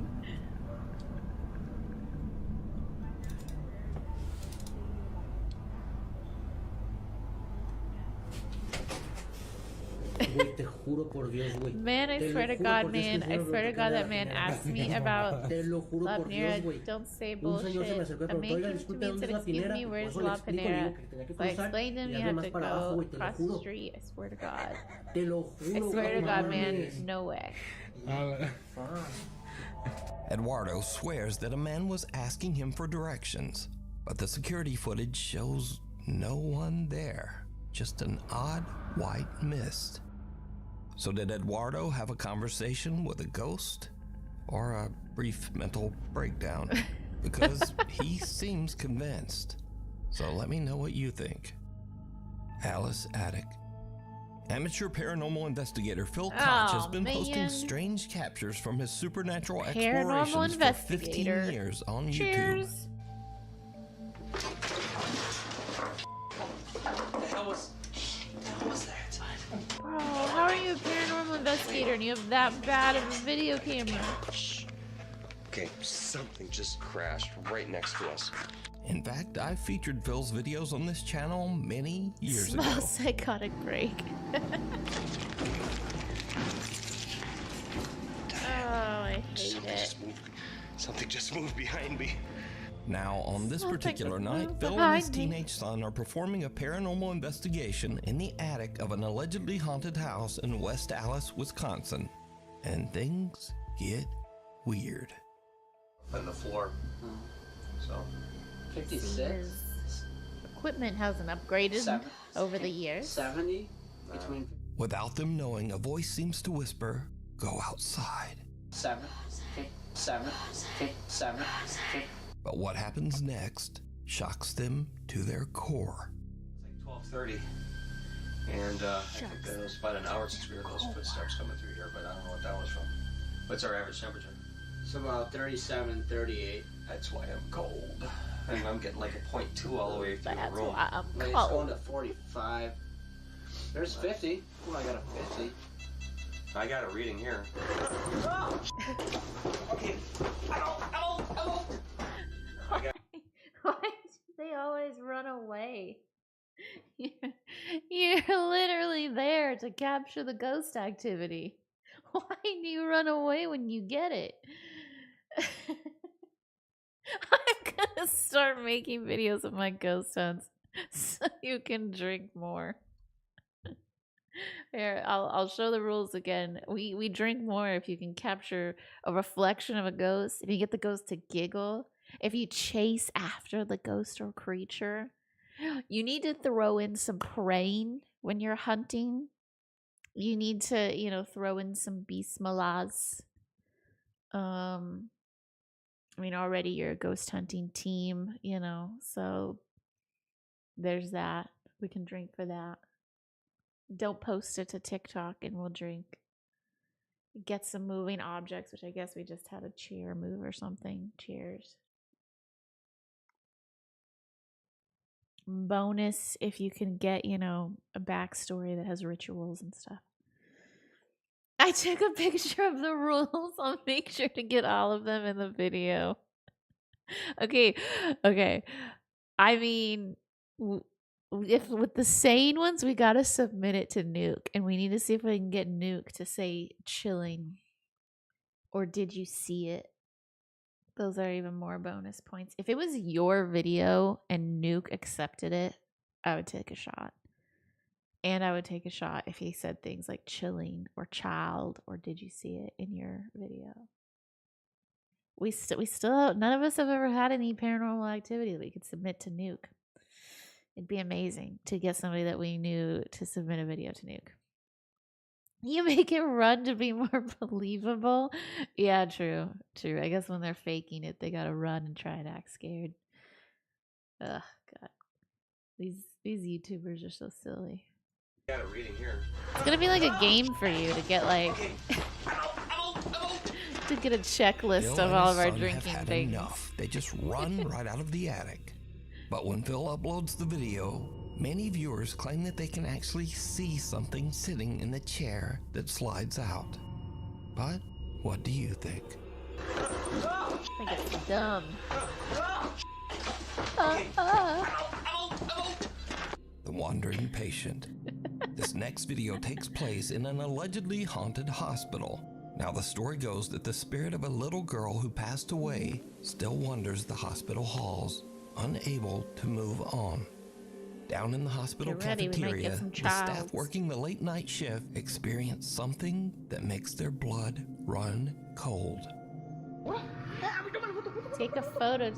Güey, te juro por Dios, güey. Man, I Te lo swear to juro God, porque es que man. eso I es lo swear to que God, cada that man generación. asked me about Te lo juro La por Dios, Panera. güey. Don't say Un señor se me bullshit. acercó y A preguntó, man oiga, came to disculpe, me and ¿dónde said, es la excuse Pinera? me, Por where's eso le La explico, le Panera? digo que tenía que So I cruzar explained to him y you darle have más to para abajo, go güey, te lo across the juro. street. I swear to God. Te lo I juro, swear to no God, man. mames. No way. Eduardo swears that a man was asking him for directions, but the security footage shows no one there, just an odd white mist. So did Eduardo have a conversation with a ghost or a brief mental breakdown? Because he seems convinced. So let me know what you think. Alice Attic. Amateur paranormal investigator Phil Koch has been posting man. strange captures from his supernatural Paranormal explorations for 15 investigator. years on YouTube. Cheers. Bro, how are you a paranormal investigator and you have that bad of a video camera? Okay, something just crashed right next to us. In fact, I featured Phil's videos on this channel many years Small ago. psychotic break. Oh, I hate it. Something just moved behind me. Now, on this Something particular just night, moved Phil and his behind me. teenage son are performing a paranormal investigation in the attic of an allegedly haunted house in West Allis, Wisconsin. And things get weird. On the floor. So. 56? His equipment hasn't upgraded over the years. 70? Between Without them knowing, a voice seems to whisper, go outside. 7, 7, 7. But what happens next shocks them to their core. It's like 12:30, and I think that it was about an hour since we heard those footsteps coming through here, but I don't know what that was from. What's our average temperature? It's about 37, 38. That's why I'm cold. And I'm getting like a 0.2 all the way through the That's room. why I'm Like, it's going cold. to 45. There's 50. Oh, I got a 50. I got a reading here. Okay. Why do they always run away? You're literally there to capture the ghost activity. Why do you run away when you get it? I'm gonna start making videos of my ghost hunts so you can drink more. Here, I'll show the rules again. We drink more if you can capture a reflection of a ghost, if you get the ghost to giggle, if you chase after the ghost or creature. You need to throw in some praying when you're hunting. You need to, throw in some bismillahs. I mean, already you're a ghost hunting team, so there's that. We can drink for that. Don't post it to TikTok and we'll drink. Get some moving objects, which I guess we just had a chair move or something. Cheers. Bonus if you can get, a backstory that has rituals and stuff. I took a picture of the rules. I'll make sure to get all of them in the video. Okay. I mean, if with the sane ones, we gotta submit it to Nuke, and we need to see if we can get Nuke to say chilling. Or did you see it? Those are even more bonus points. If it was your video and Nuke accepted it, I would take a shot. And I would take a shot if he said things like chilling or child or did you see it in your video. We still none of us have ever had any paranormal activity that we could submit to Nuke. It'd be amazing to get somebody that we knew to submit a video to Nuke. You make it run to be more believable. Yeah, true. I guess when they're faking it, they gotta run and try and act scared. Ugh, God. These YouTubers are so silly. Got a reading here. It's gonna be like a game for you to get like to get a checklist Phil of and all his of our son drinking have had things. enough. They just run right out of the attic. But when Phil uploads the video, many viewers claim that they can actually see something sitting in the chair that slides out. But what do you think? I think it's dumb. The Wandering Patient. This next video takes place in an allegedly haunted hospital. Now the story goes that the spirit of a little girl who passed away still wanders the hospital halls, unable to move on. Down in the hospital Get ready, we might cafeteria, get some the staff childs. working the late night shift experience something that makes their blood run cold. Take a photo.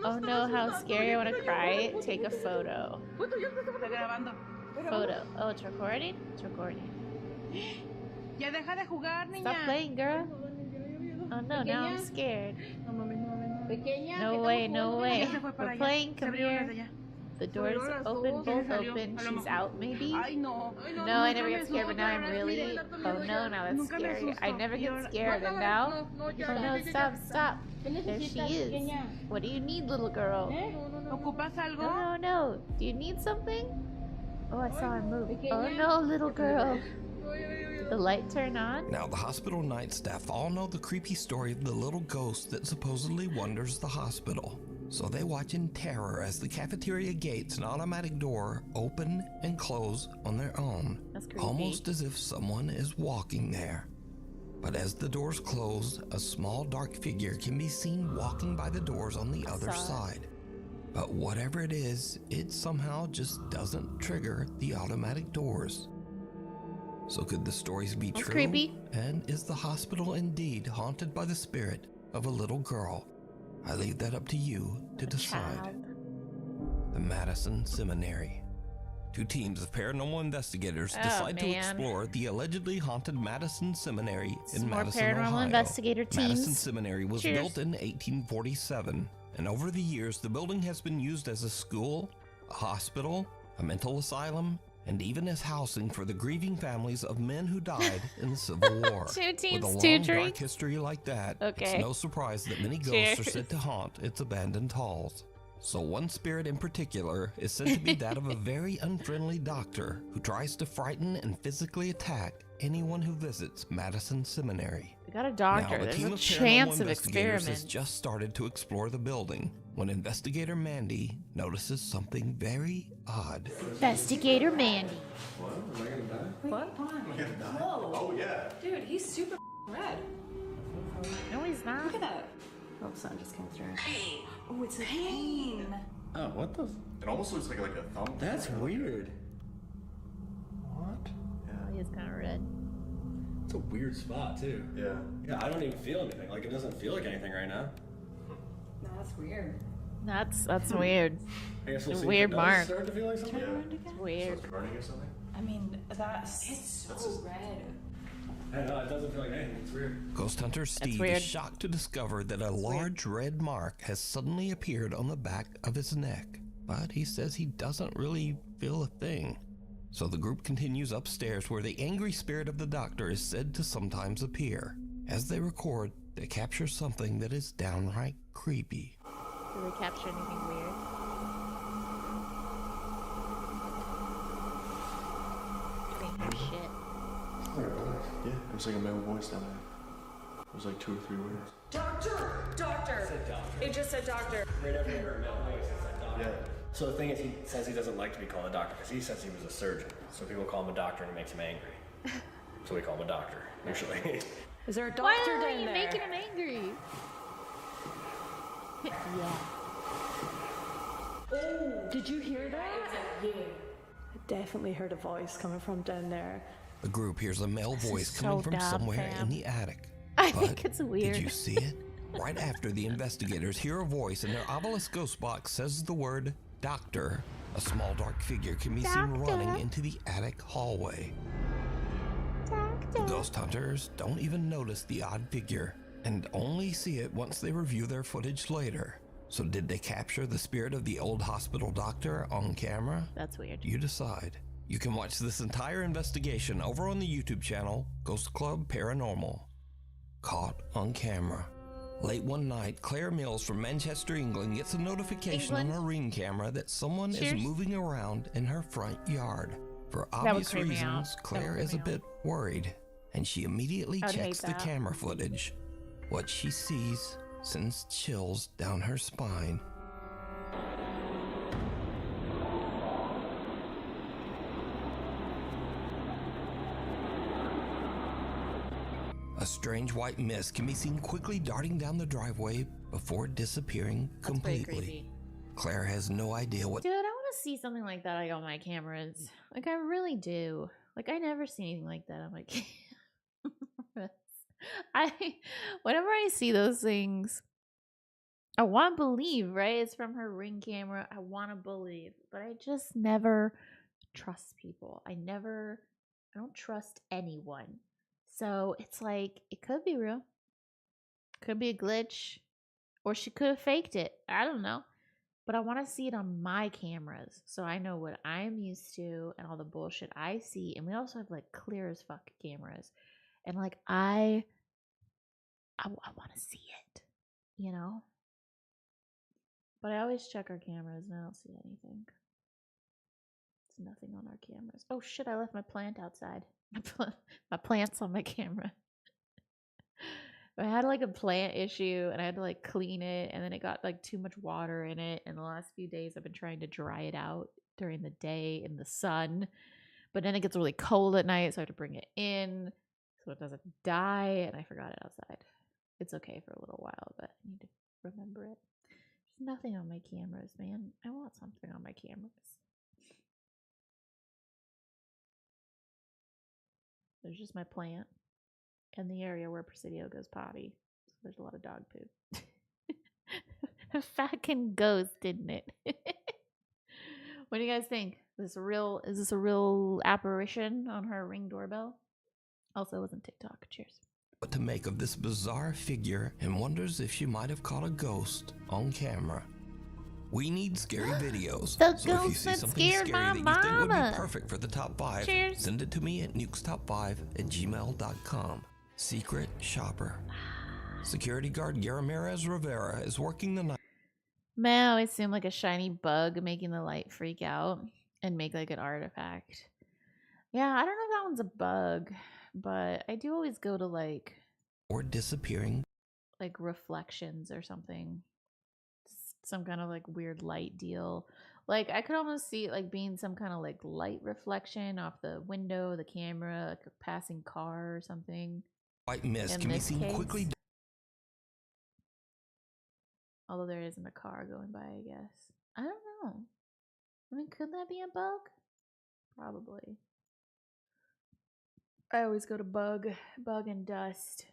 Oh no, how scary, I want to cry. Take a photo. Photo. Oh, it's recording? It's recording. Ya deja de jugar, niña. Stop playing, girl. Oh no, now I'm scared. No way. Ya se fue para We're allá. playing, Se come abrieron here. las de allá. The door's open, both open. She's out, maybe? Ay, no. No, I never get scared, but now I'm really... Oh no, now that's scary. I never get scared, and now... Oh no, stop. There she is. What do you need, little girl? ¿Ocupas algo? No. Do you need something? Oh, I saw her move. Oh no, little girl. Did the light turn on? Now the hospital night staff all know the creepy story of the little ghost that supposedly wanders the hospital. So they watch in terror as the cafeteria gates and automatic door open and close on their own, That's creepy. almost as if someone is walking there. But as the doors close, a small dark figure can be seen walking by the doors on the other side. But whatever it is, it somehow just doesn't trigger the automatic doors. So could the stories be That's true? creepy. And is the hospital indeed haunted by the spirit of a little girl? I leave that up to you to decide. Child. The Madison Seminary. Two teams of paranormal investigators Oh, decide to man. explore the allegedly haunted Madison Seminary in Some more Madison, paranormal Ohio. investigator Madison teams. Seminary was Cheers. built in 1847, and over the years, the building has been used as a school, a hospital, a mental asylum, and even as housing for the grieving families of men who died in the Civil War. Two teams, With a two long, dark drinks. history like that, Okay. it's no surprise that many ghosts are Cheers. said to haunt its abandoned halls. So one spirit in particular is said to be that of a very unfriendly doctor who tries to frighten and physically attack anyone who visits Madison Seminary. We got a doctor. Now, the There's team a of chance paranormal of investigators has experiment. just started to explore the building when investigator Mandy notices something very odd. Investigator Mandy. What? Oh, yeah. Dude, he's super red. No, he's not. Look at that. Oh, sun just came through. Oh, it's a pain. Oh, what the? It almost looks like a thumb. That's weird. What? Oh, he's kind of red. It's a weird spot too. Yeah. Yeah, I don't even feel anything. Like it doesn't feel like anything right now. No, that's weird. That's weird. I guess It's a see if weird it does mark. Start to feel like something. It's weird. It's burning or something? I mean, it's so red. I know it doesn't feel like anything. It's weird. Ghost hunter Steve weird. is shocked to discover that a large red mark has suddenly appeared on the back of his neck, but he says he doesn't really feel a thing. So the group continues upstairs where the angry spirit of the doctor is said to sometimes appear. As they record, they capture something that is downright creepy. Do they capture anything weird? I didn't hear shit. Yeah, it was like a male voice down there. It was like 2 or 3 words. Doctor! Doctor! It just said doctor. Right after you heard male voice, it said doctor. Yeah. So the thing is, he says he doesn't like to be called a doctor because he says he was a surgeon. So people call him a doctor and it makes him angry. So we call him a doctor, usually. Is there a doctor Why down are you there? making him angry? Yeah. Did you hear that? I definitely heard a voice coming from down there. The group hears a male This voice is coming so from dumb, somewhere fam. in the attic. I But think it's weird. Did you see it? Right after the investigators hear a voice and their obelisk ghost box says the word doctor, a small dark figure can be seen Doctor. running into the attic hallway. The ghost hunters don't even notice the odd figure and only see it once they review their footage later. So did they capture the spirit of the old hospital doctor on camera? That's weird. You decide. You can watch this entire investigation over on the YouTube channel, Ghost Club Paranormal. Caught on camera. Late one night, Claire Mills from Manchester, England gets a notification on her Ring camera that someone Cheers. is moving around in her front yard. For That would obvious creep me out. reasons, That Claire would is a creep me bit worried, and she immediately I would hate checks the that. camera footage. What she sees sends chills down her spine. A strange white mist can be seen quickly darting down the driveway before disappearing That's pretty completely. creepy. Claire has no idea what Dude, I want to see something like that like on my cameras. Like I really do. Like I never see anything like that on my cameras. Whenever I see those things, I want to believe, right? It's from her Ring camera. I want to believe, but I just never trust people. I don't trust anyone. So it's like it could be real. Could be a glitch, or she could have faked it. I don't know. But I want to see it on my cameras so I know what I'm used to and all the bullshit I see. And we also have like clear as fuck cameras. And like I want to see it, you know? But I always check our cameras and I don't see anything. There's nothing on our cameras. Oh shit, I left my plant outside. My plant's on my camera. I had like a plant issue and I had to like clean it, and then it got like too much water in it. And the last few days I've been trying to dry it out during the day in the sun, but then it gets really cold at night, so I have to bring it in so it doesn't die. And I forgot it outside. It's okay for a little while, but I need to remember it. There's nothing on my cameras, man. I want something on my cameras. There's just my plant and the area where Presidio goes potty. So there's a lot of dog poop. A fucking ghost, didn't it? What do you guys think? Is this a real apparition on her Ring doorbell? Also, it wasn't TikTok. Cheers. What to make of this bizarre figure and wonders if she might have caught a ghost on camera. We need scary videos. The so if you ghost see that something scared scary my that you think would mama. be perfect for the top 5, Cheers. send it to me at nukestop5@gmail.com. Secret shopper. Security guard Yaramirez Rivera is working the night. Man, I always seem like a shiny bug making the light freak out and make like an artifact. Yeah, I don't know if that one's a bug, but I do always go to like Or disappearing. like reflections or something. Some kind of like weird light deal. Like I could almost see it like being some kind of like light reflection off the window, the camera, like a passing car or something. White mist In can be this seen case. quickly. Although there isn't a car going by, I guess. I don't know. I mean, could that be a bug? Probably. I always go to bug and dust.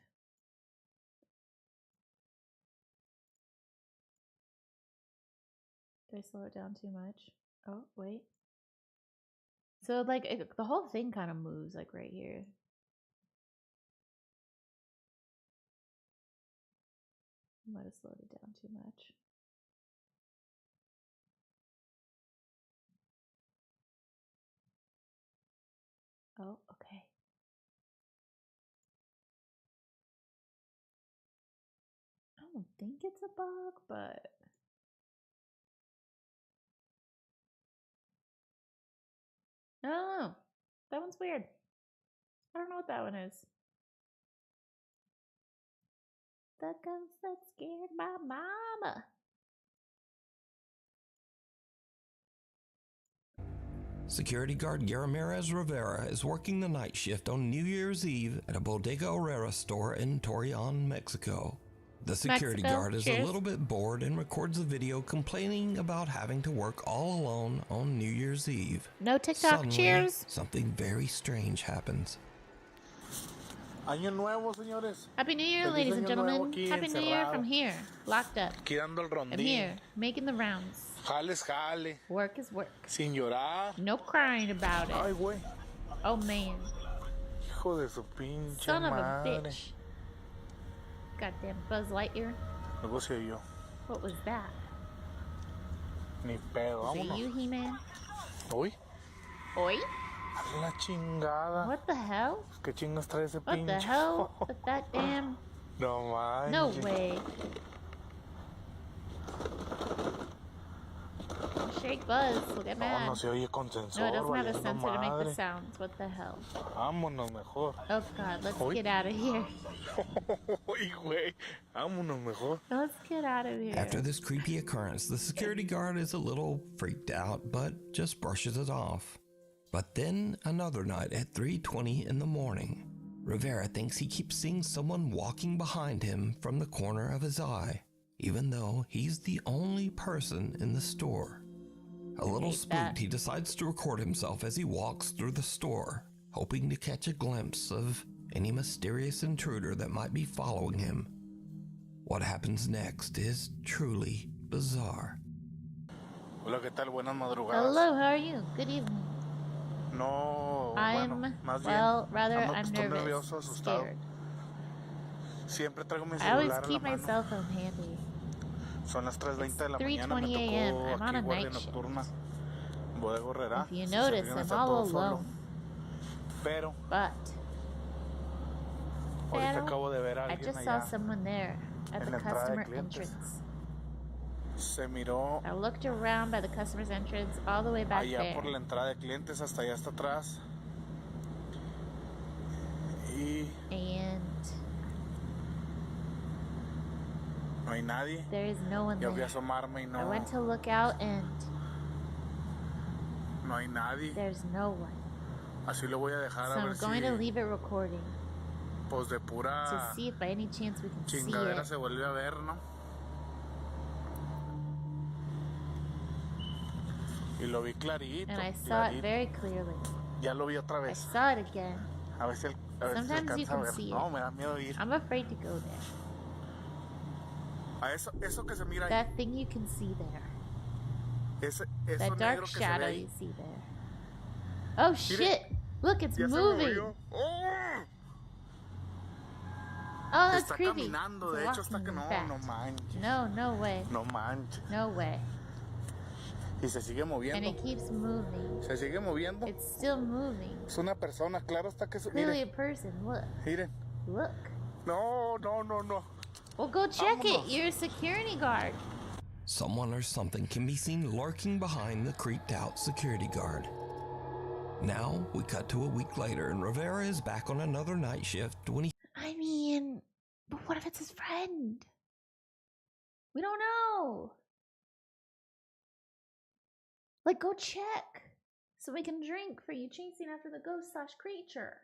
Did I slow it down too much? Oh, wait. So, like, the whole thing kind of moves, like, right here. Might have slowed it down too much. Oh, okay. I don't think it's a bug, but I don't know. That one's weird. I don't know what that one is. The ghost that scared my mama. Security guard Yaramirez Rivera is working the night shift on New Year's Eve at a Bodega Herrera store in Torreon, Mexico. The security guard is a little bit bored and records a video complaining about having to work all alone on New Year's Eve. No TikTok, Suddenly, cheers. something very strange happens. Año Nuevo, señores. Happy New Year, Feliz ladies and Año Nuevo gentlemen. aquí, Happy New Year encerrado. from here, locked up. Aquí dando el I'm rondín. here, making the rounds. Jales, jale. Work is work. Sin llorar. No crying about it. Ay, güey. Oh, man. Hijo de su pinche Son of a madre. bitch. Goddamn Buzz Lightyear. Negocio yo. What was that? Ni pedo, Is it vámonos. you, He-Man? Uy. Oi? A la chingada. What the hell? ¿Qué chingas trae ese What pinche? the hell? With that damn... No manches. No way. Shake Buzz, we'll get mad. No, no se oye con sensor. No, it doesn't have a valiendo sensor to make madre. the sounds. What the hell? Vámonos mejor. Oh God, let's Oi. get out of here. Uy, güey. Vámonos mejor. Let's get out of here. After this creepy occurrence, the security guard is a little freaked out, but just brushes it off. But then another night at 3:20 in the morning, Rivera thinks he keeps seeing someone walking behind him from the corner of his eye, even though he's the only person in the store. A little hate spooked, that. he decides to record himself as he walks through the store, hoping to catch a glimpse of any mysterious intruder that might be following him. What happens next is truly bizarre. Hola, ¿qué tal? Buenas madrugadas. Hello, how are you? Good evening. No, I'm, bueno, más well, bien, rather, ando I'm estoy nervous, nervioso, asustado. scared. Siempre traigo mi I always celular en la keep my mano. cell phone handy. Son las 3:20 de la It's mañana, me 3:20 tocó a.m. I'm on aquí a guardia night shift. nocturna. Bodega Herrera. If you Si se notice, fijan, I'm está all todo solo. alone. Pero But, ahorita acabo de ver a I alguien just saw allá. someone there at en the la entrada de customer clientes. entrance. Se miró I looked around by the customer's entrance all the way back allá there. por la entrada de clientes, hasta allá hasta atrás. Y And no hay nadie. there is no one Yo fui a there. asomarme y I no, went to look out and no hay nadie. there's no one. Así lo voy a dejar So a I'm ver going si to leave it recording pues de to pura see if by any chance we can see chingadera it. se vuelve a ver, ¿no? Y lo vi clarito. And I saw it clarito. very clearly. Ya lo vi otra I vez. saw it again. A ver si, a ver si se Sometimes you alcanza a can ver. see No, it. me da miedo ir. I'm afraid to go there. A eso que se mira ahí. That thing you can see there. Eso That negro dark que se ve shadow ahí. you see there. Oh shit! Look, it's Ya se moving. movió. ¡Oh! Oh, that's Está creepy. caminando, It's de hecho está que walking no, fast. no manches. No way. No manches. No way. Y se sigue And moviendo. it keeps moving. Se sigue moviendo. It's still moving. Es una persona, claro está que es. Clearly a Miren, person. Look. miren. Look. No. Well, go check Vámonos. it. You're a security guard. Someone or something can be seen lurking behind the creeped out security guard. Now, we cut to a week later, and Rivera is back on another night shift when he. I mean, but what if it's his friend? We don't know. Like, go check so we can drink for you chasing after the ghost/creature.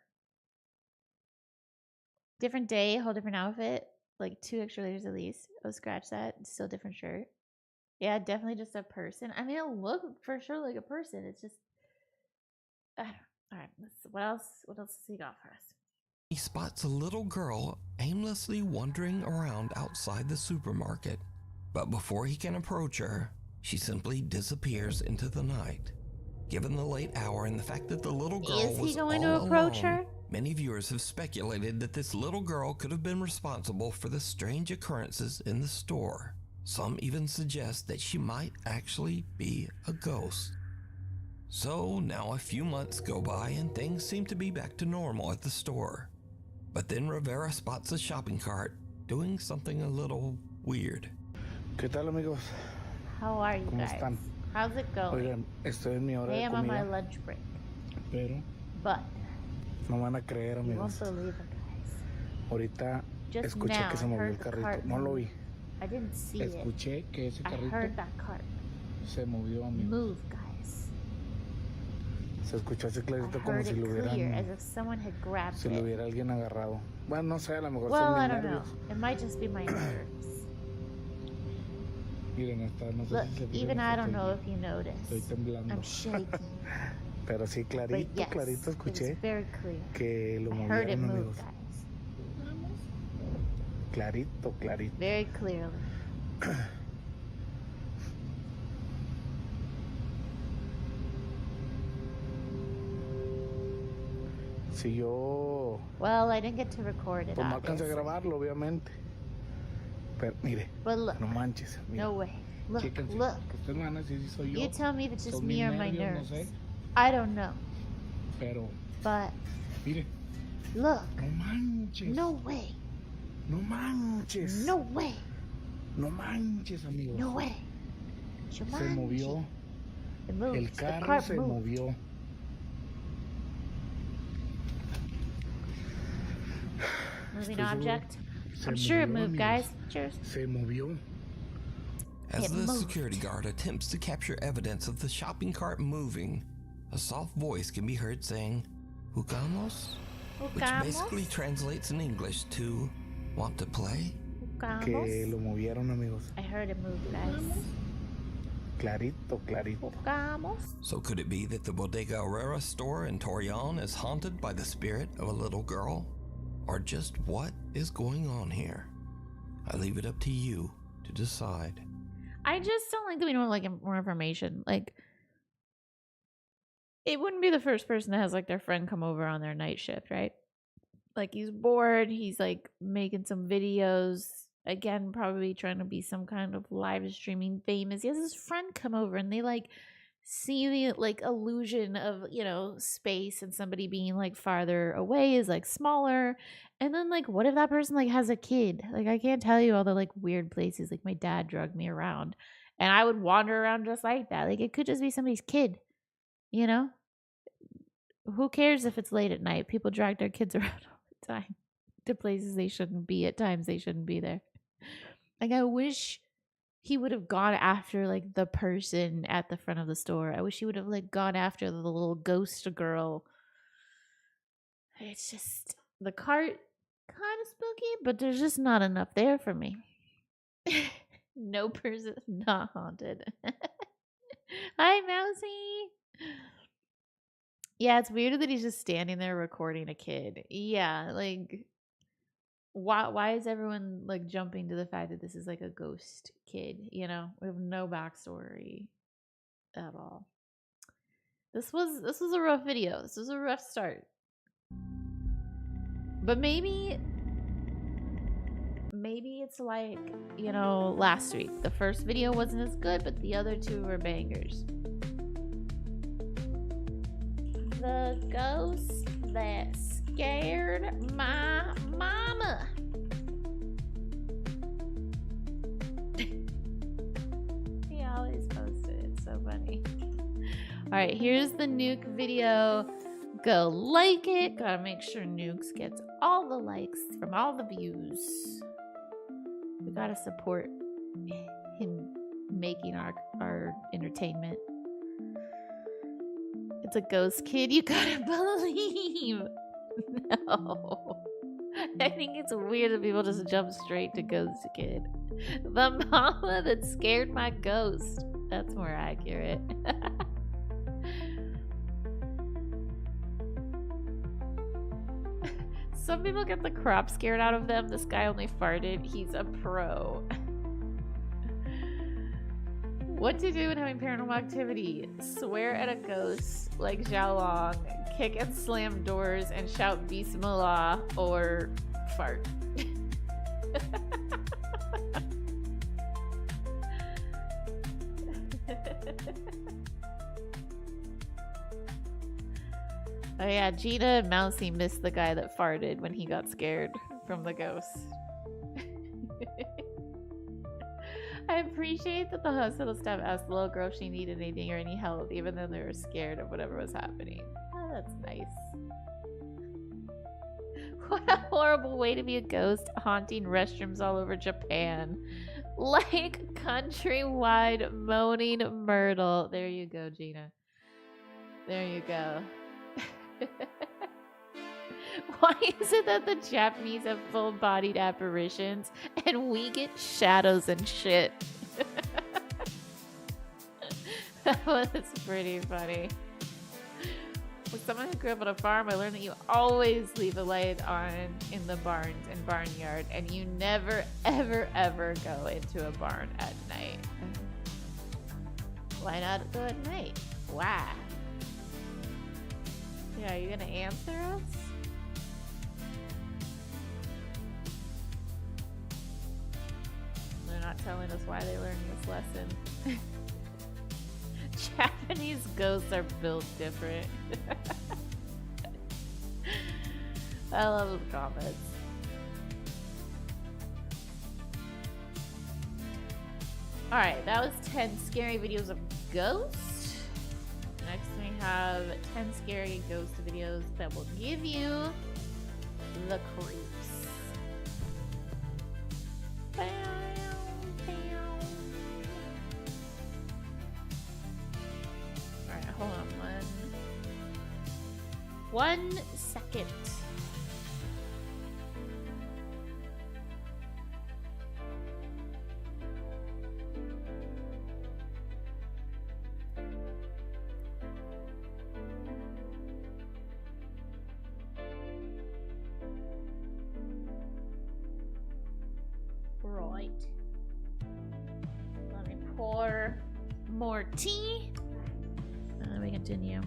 Different day, whole different outfit. Like 2 extra layers at least. Oh, scratch that. Still different shirt. Yeah, definitely just a person. I mean, it looked for sure like a person. It's just. All right. What else? What else does he got for us? He spots a little girl aimlessly wandering around outside the supermarket. But before he can approach her, she simply disappears into the night. Given the late hour and the fact that the little girl Is he was going all to approach alone, her? many viewers have speculated that this little girl could have been responsible for the strange occurrences in the store. Some even suggest that she might actually be a ghost. So now a few months go by and things seem to be back to normal at the store. But then Rivera spots a shopping cart doing something a little weird. ¿Qué tal, amigos? How are you ¿Cómo guys? están? How's it going? Oigan, estoy en mi hora I de am on my comida, lunch break. pero But no van a creer, you won't amigos. believe it, guys. Ahorita Just escuché now, que se I movió heard el the carrito. cart No lo move. vi. I didn't see it. Escuché que ese I carrito heard that cart se movió, amigos. move, guys. Se escuchó así I clarito como heard si it lo clear, as hubieran, if someone had grabbed si lo it. hubiera alguien agarrado. Bueno, no sé, a lo mejor Well, son I mis don't know. nervios. It might just be my nerves. Miren, hasta no sé Look, si se fijan, even I don't estoy- know if you noticed. Estoy temblando. I'm shaking. Pero sí, But clarito, yes, clarito it was escuché very clear. que lo I heard it movieron, move, amigos. guys. Clarito, clarito. Very clearly. Si yo Well, I didn't get to record it, pues no alcancé a obviously. grabarlo, obviamente. Pero mire, But look, no manches. Mira, no way. Look, chéquense. look. Ustedes me van a decir si soy yo. You tell me if it's just Son me mis or my nervios, no nerves. sé. I don't know. Pero, But mire, look, no manches. no way. No manches. No way. No manches, amigos. No way. Se Jumanji. movió. It moved. El The carro cart se moved. movió. Moving Estoy seguro. object. Se I'm sure it movió, moved, amigos. guys. Cheers. Se movió. As It the moved. security guard attempts to capture evidence of the shopping cart moving, a soft voice can be heard saying, "Jugamos?" Which basically translates in English to, "Want to play?" Que Jugamos. lo movieron, amigos. I heard it move, guys. Clarito, clarito. Jugamos. So could it be that the Bodega Herrera store in Torreon is haunted by the spirit of a little girl? Or just what is going on here? I leave it up to you to decide. I just don't like that we don't like more information. Like, it wouldn't be the first person that has like their friend come over on their night shift, right? Like, he's bored. He's like making some videos. Again, probably trying to be some kind of live streaming famous. He has his friend come over and they like see the like illusion of, you know, space, and somebody being like farther away is like smaller. And then like, what if that person like has a kid? Like, I can't tell you all the like weird places like my dad drugged me around, and I would wander around just like that. Like, it could just be somebody's kid, you know? Who cares if it's late at night? People drag their kids around all the time to places they shouldn't be at times they shouldn't be there. Like, I wish he would have gone after like the person at the front of the store. I wish he would have like gone after the little ghost girl. It's just the cart kind of spooky, but there's just not enough there for me. No person not haunted. Hi, Mousy. Yeah, it's weird that he's just standing there recording a kid. Yeah, like why is everyone like jumping to the fact that this is like a ghost kid, you know? We have no backstory at all. This was a rough video. This was a rough start. But maybe it's like, you know, last week. The first video wasn't as good, but the other two were bangers. The ghost that scared my mama. He always posted it. So funny. Alright, here's the Nuke video. Go like it. Gotta make sure Nukes gets all the likes from all the views. We gotta support him making our entertainment. It's a ghost kid, you gotta believe. No. I think it's weird that people just jump straight to ghost kid. The mama that scared my ghost. That's more accurate. Some people get the crap scared out of them. This guy only farted. He's a pro. What to do when having paranormal activity? Swear at a ghost like Xiaolong, kick and slam doors, and shout Bismillah, or fart. Oh yeah, Gina and Mousy missed the guy that farted when he got scared from the ghost. I appreciate that the hospital staff asked the little girl if she needed anything or any help, even though they were scared of whatever was happening. Oh, that's nice. What a horrible way to be a ghost, haunting restrooms all over Japan. Like countrywide moaning myrtle. There you go, Gina. There you go. Why is it that the Japanese have full-bodied apparitions and we get shadows and shit? That was pretty funny. With someone who grew up on a farm, I learned that you always leave a light on in the barns and barnyard, and you never, ever, ever go into a barn at night. Why not go at night? Why? Yeah, are you gonna answer us? They're not telling us why they learned this lesson. Japanese ghosts are built different. I love the comments. Alright, that was 10 scary videos of ghosts. Next we have 10 scary ghost videos that will give you the creeps. Alright, hold on 1 second. Right. Let me pour more tea. And then we continue.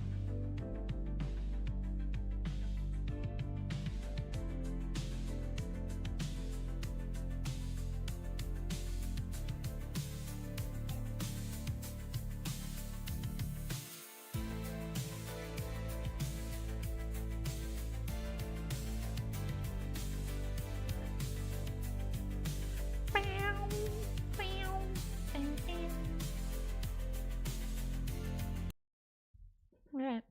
Alright.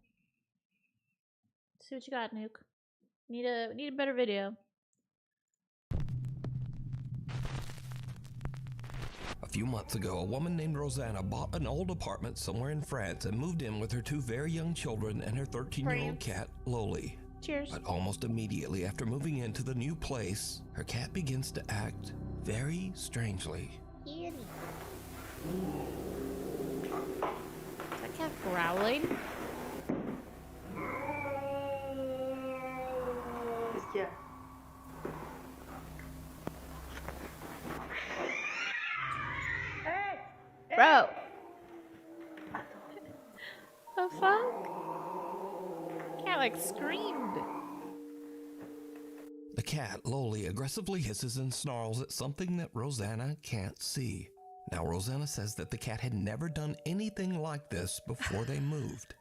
See what you got, Nuke. Need a better video. A few months ago, a woman named Rosanna bought an old apartment somewhere in France and moved in with her 2 very young children and her 13-year-old cat, Loli. Cheers. But almost immediately after moving into the new place, her cat begins to act very strangely. Is that cat growling? Yeah. Bro. The fuck? like screamed. The cat, Loli, aggressively hisses and snarls at something that Rosanna can't see. Now, Rosanna says that the cat had never done anything like this before they moved.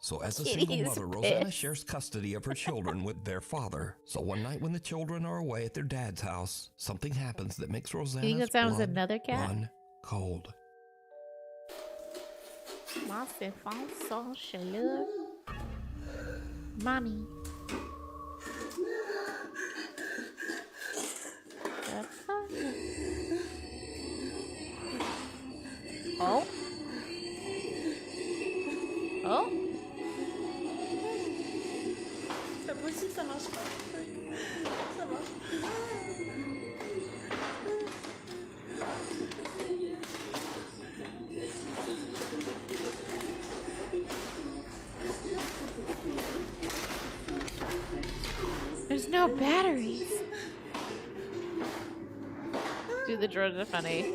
So as a single Kitty's mother, Rosanna pissed. shares custody of her children with their father. So one night when the children are away at their dad's house, something happens that makes Rosanna's that was blood another cat? run cold. Moi, c'est François Chaleur. Mommy. Oh? Oh? C'est pas possible, ça marche pas. Ça marche. There's no batteries. Dude, the drones are funny.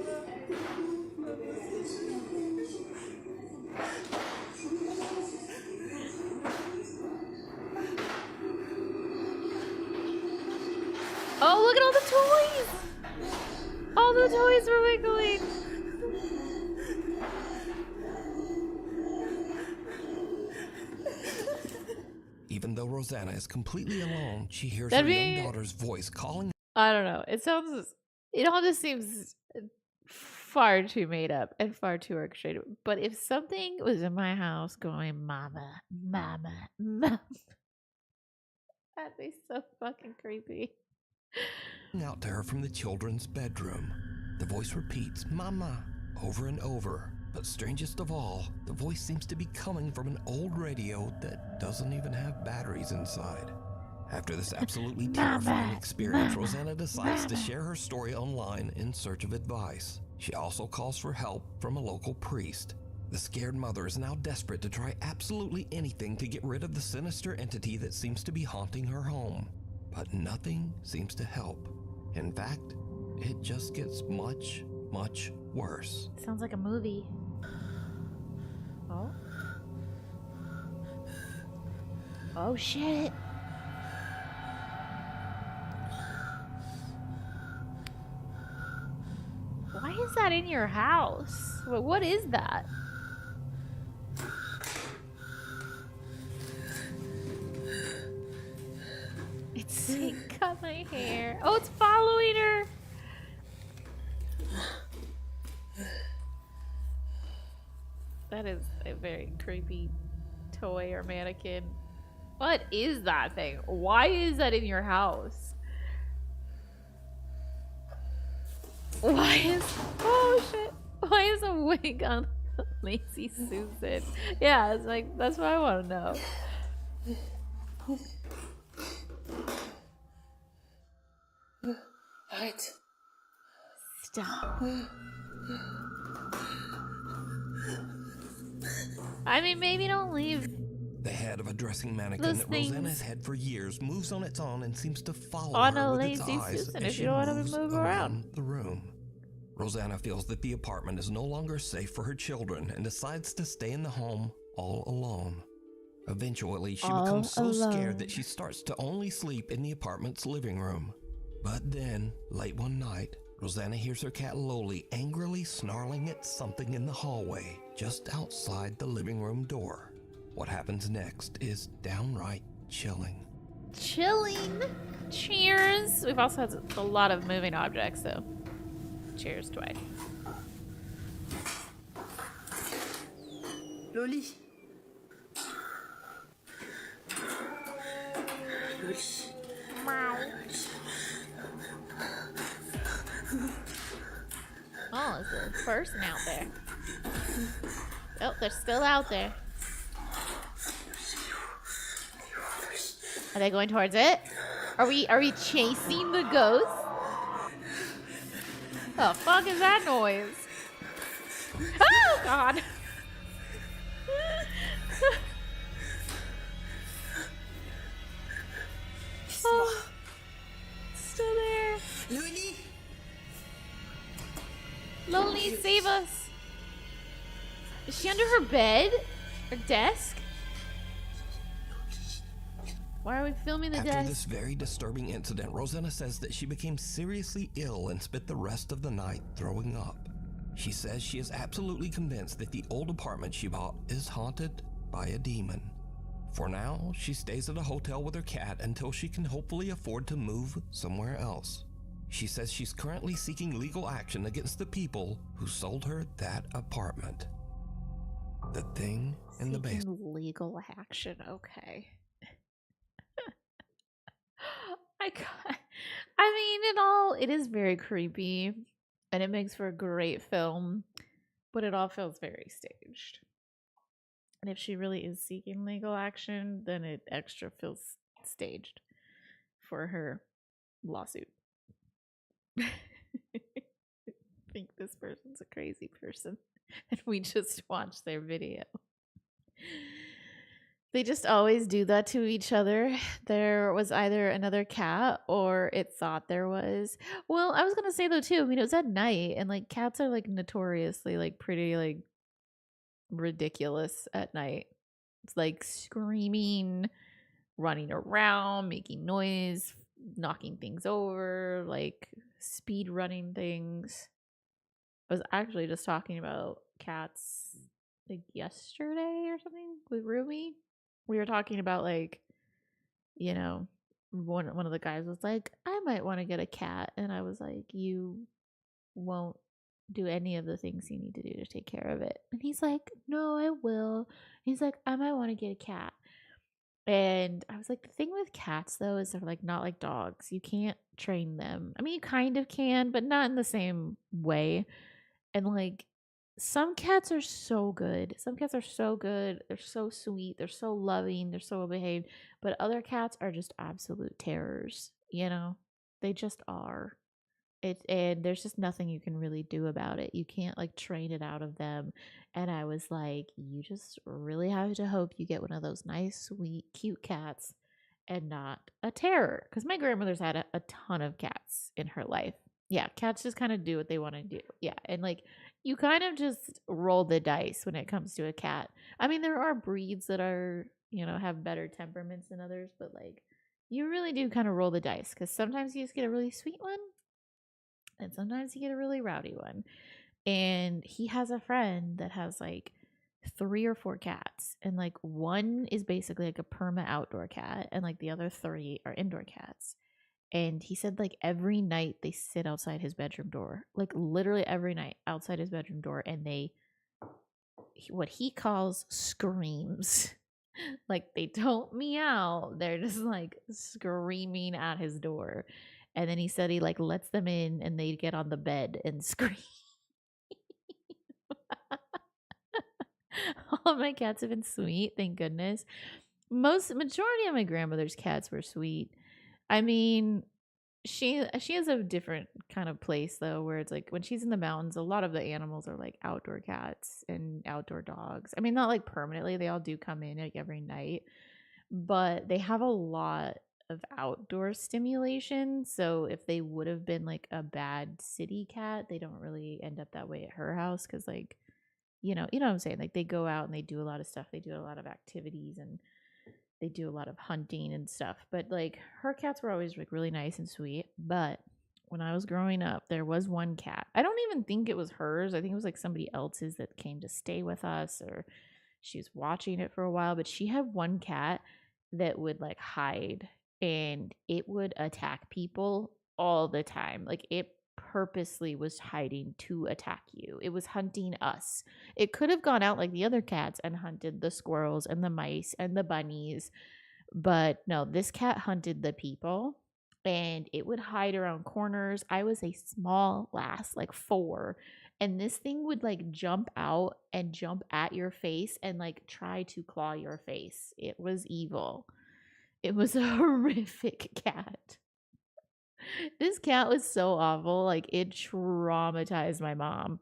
Oh, look at all the toys! All the toys were wiggling. Even though Rosanna is completely alone, she hears That'd her be- young daughter's voice calling. I don't know. It all just seems far too made up and far too orchestrated. But if something was in my house going, mama, mama, mama, that'd be so fucking creepy. out to her from the children's bedroom. The voice repeats, Mama, over and over. But strangest of all, the voice seems to be coming from an old radio that doesn't even have batteries inside. After this absolutely terrifying experience, Rosanna decides to share her story online in search of advice. She also calls for help from a local priest. The scared mother is now desperate to try absolutely anything to get rid of the sinister entity that seems to be haunting her home. But nothing seems to help. In fact, it just gets much, much worse. Sounds like a movie. Oh. Oh shit. Why is that in your house? What is that? It cut my hair. Oh, it's following her. That is a very creepy toy or mannequin. What is that thing? Why is that in your house? Why is... Oh, shit. Why is a wig on Lazy Susan? Yeah, it's like, that's what I want to know. Arrête. Stop. I mean, maybe don't leave. The head of a dressing mannequin Those that Rosanna has things had for years moves on its own and seems to follow on her a with its Lazy eyes Susan as if she you don't want to moves move around. the room. Rosanna feels that the apartment is no longer safe for her children and decides to stay in the home all alone. Eventually, she becomes so scared that she starts to only sleep in the apartment's living room. But then, late one night, Rosanna hears her cat Loli angrily snarling at something in the hallway just outside the living room door. What happens next is downright chilling. Chilling. Cheers. We've also had a lot of moving objects, so cheers twice. Loli. Oh, is there a person out there? Oh, they're still out there. Are they going towards it? Are we chasing the ghost? The fuck is that noise? Oh god. Oh, still there. Loli. Lonely, save us. Is she under her bed? Her desk? Why are we filming the After desk? this very disturbing incident, Rosanna says that she became seriously ill and spent the rest of the night throwing up. She says she is absolutely convinced that the old apartment she bought is haunted by a demon. For now, she stays at a hotel with her cat until she can hopefully afford to move somewhere else. She says she's currently seeking legal action against the people who sold her that apartment. The thing in the basement. Legal action, okay. It is very creepy, and it makes for a great film, but it all feels very staged. And if she really is seeking legal action, then it extra feels staged for her lawsuit. I think this person's a crazy person, and we just watched their video. They just always do that to each other. There was either another cat or it thought there was. Well, I was going to say though too, it was at night and like cats are like notoriously like pretty like ridiculous at night. It's like screaming, running around, making noise, knocking things over, like speed running things. I was actually just talking about cats like yesterday or something with Ruby. We were talking about like, one of the guys was like, I might want to get a cat, and I was like, you won't do any of the things you need to do to take care of it. And he's like, no, I will. He's like, I might want to get a cat. And I was like, the thing with cats though is they're like not like dogs. You can't train them. I mean, you kind of can, but not in the same way. And like some cats are so good. Some cats are so good. They're so sweet. They're so loving. They're so well behaved. But other cats are just absolute terrors. They just are. And there's just nothing you can really do about it. You can't like train it out of them. And I was like, you just really have to hope you get one of those nice, sweet, cute cats and not a terror. Because my grandmother's had a ton of cats in her life. Yeah, cats just kind of do what they want to do. Yeah, and like you kind of just roll the dice when it comes to a cat. I mean, there are breeds that are, have better temperaments than others, but like you really do kind of roll the dice because sometimes you just get a really sweet one and sometimes you get a really rowdy one. And he has a friend that has like 3 or 4 cats, and like one is basically like a perma outdoor cat, and like the other 3 are indoor cats. And he said like every night they sit outside his bedroom door, like literally every night outside his bedroom door, and what he calls screams. Like they don't meow, they're just like screaming at his door. And then he said he like lets them in and they get on the bed and scream. All my cats have been sweet, thank goodness. Majority of my grandmother's cats were sweet. I mean, she has a different kind of place though, where it's like when she's in the mountains, a lot of the animals are like outdoor cats and outdoor dogs. I mean, not like permanently, they all do come in like every night, but they have a lot of outdoor stimulation. So if they would have been like a bad city cat, they don't really end up that way at her house because like, you know what I'm saying? Like they go out and they do a lot of stuff. They do a lot of activities and they do a lot of hunting and stuff. But like her cats were always like really nice and sweet. But when I was growing up, there was one cat. I don't even think it was hers. I think it was like somebody else's that came to stay with us, or she was watching it for a while. But she had one cat that would like hide and it would attack people all the time. Like it purposely was hiding to attack you. It was hunting us. It could have gone out like the other cats and hunted the squirrels and the mice and the bunnies, but no, this cat hunted the people and it would hide around corners. I was a small lass, like 4, and this thing would like jump out and jump at your face and like try to claw your face. It was evil. It was a horrific cat. This cat was so awful. Like it traumatized my mom.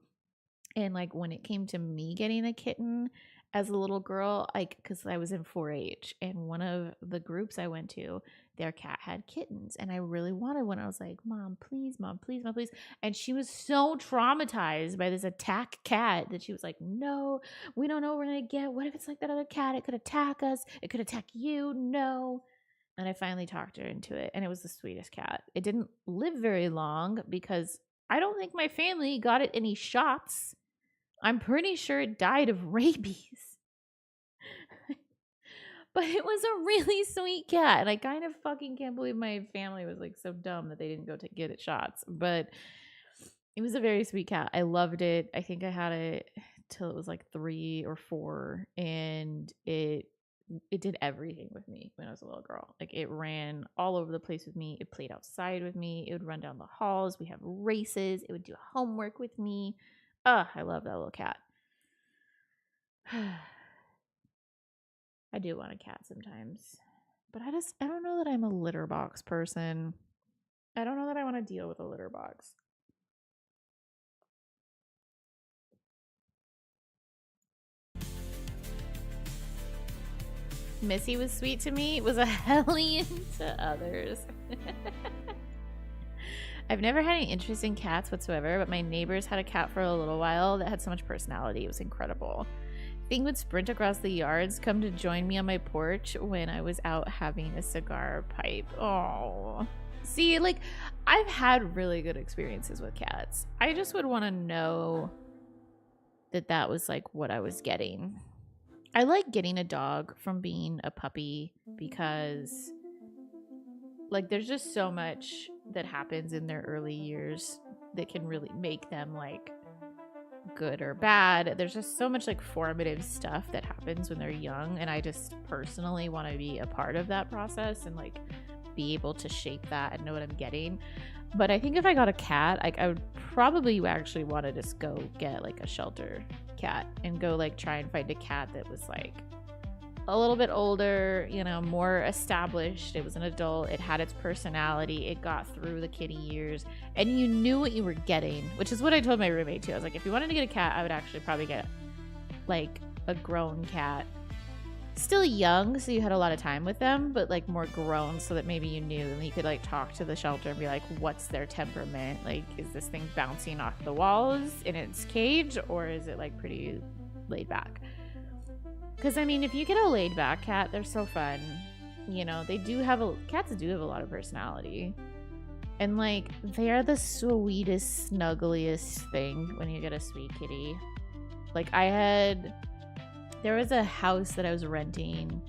And like when it came to me getting a kitten as a little girl, like because I was in 4-H and one of the groups I went to, their cat had kittens and I really wanted one. I was like, Mom, please, Mom, please, Mom, please. And she was so traumatized by this attack cat that she was like, no, we don't know what we're gonna get. What if it's like that other cat? It could attack us. It could attack you. No. And I finally talked her into it, and it was the sweetest cat. It didn't live very long because I don't think my family got it any shots. I'm pretty sure it died of rabies. But it was a really sweet cat, and I kind of fucking can't believe my family was like so dumb that they didn't go to get it shots. But it was a very sweet cat. I loved it. I think I had it till it was like 3 or 4, and it did everything with me when I was a little girl. Like it ran all over the place with me. It played outside with me. It would run down the halls. We have races. It would do homework with me. I love that little cat. I do want a cat sometimes. But I don't know that I'm a litter box person. I don't know that I want to deal with a litter box. Missy was sweet to me, was a hellion to others. I've never had any interest in cats whatsoever, but my neighbors had a cat for a little while that had so much personality. It was incredible. Thing would sprint across the yards, come to join me on my porch when I was out having a cigar pipe. Oh. See, like, I've had really good experiences with cats. I just would want to know that was like what I was getting. I like getting a dog from being a puppy because like there's just so much that happens in their early years that can really make them like good or bad. There's just so much like formative stuff that happens when they're young, and I just personally want to be a part of that process and like be able to shape that and know what I'm getting. But I think if I got a cat, like I would probably actually want to just go get like a shelter cat and go like try and find a cat that was like a little bit older, you know, more established. It was an adult. It had its personality. It got through the kitty years, and you knew what you were getting, which is what I told my roommate too. I was like, if you wanted to get a cat, I would actually probably get like a grown cat. Still young, so you had a lot of time with them, but like more grown so that maybe you knew and you could like talk to the shelter and be like, what's their temperament? Like, is this thing bouncing off the walls in its cage, or is it like pretty laid back? Because I mean, if you get a laid back cat, they're so fun. You know, cats do have a lot of personality. And like, they're the sweetest, snuggliest thing when you get a sweet kitty. Like there was a house that I was renting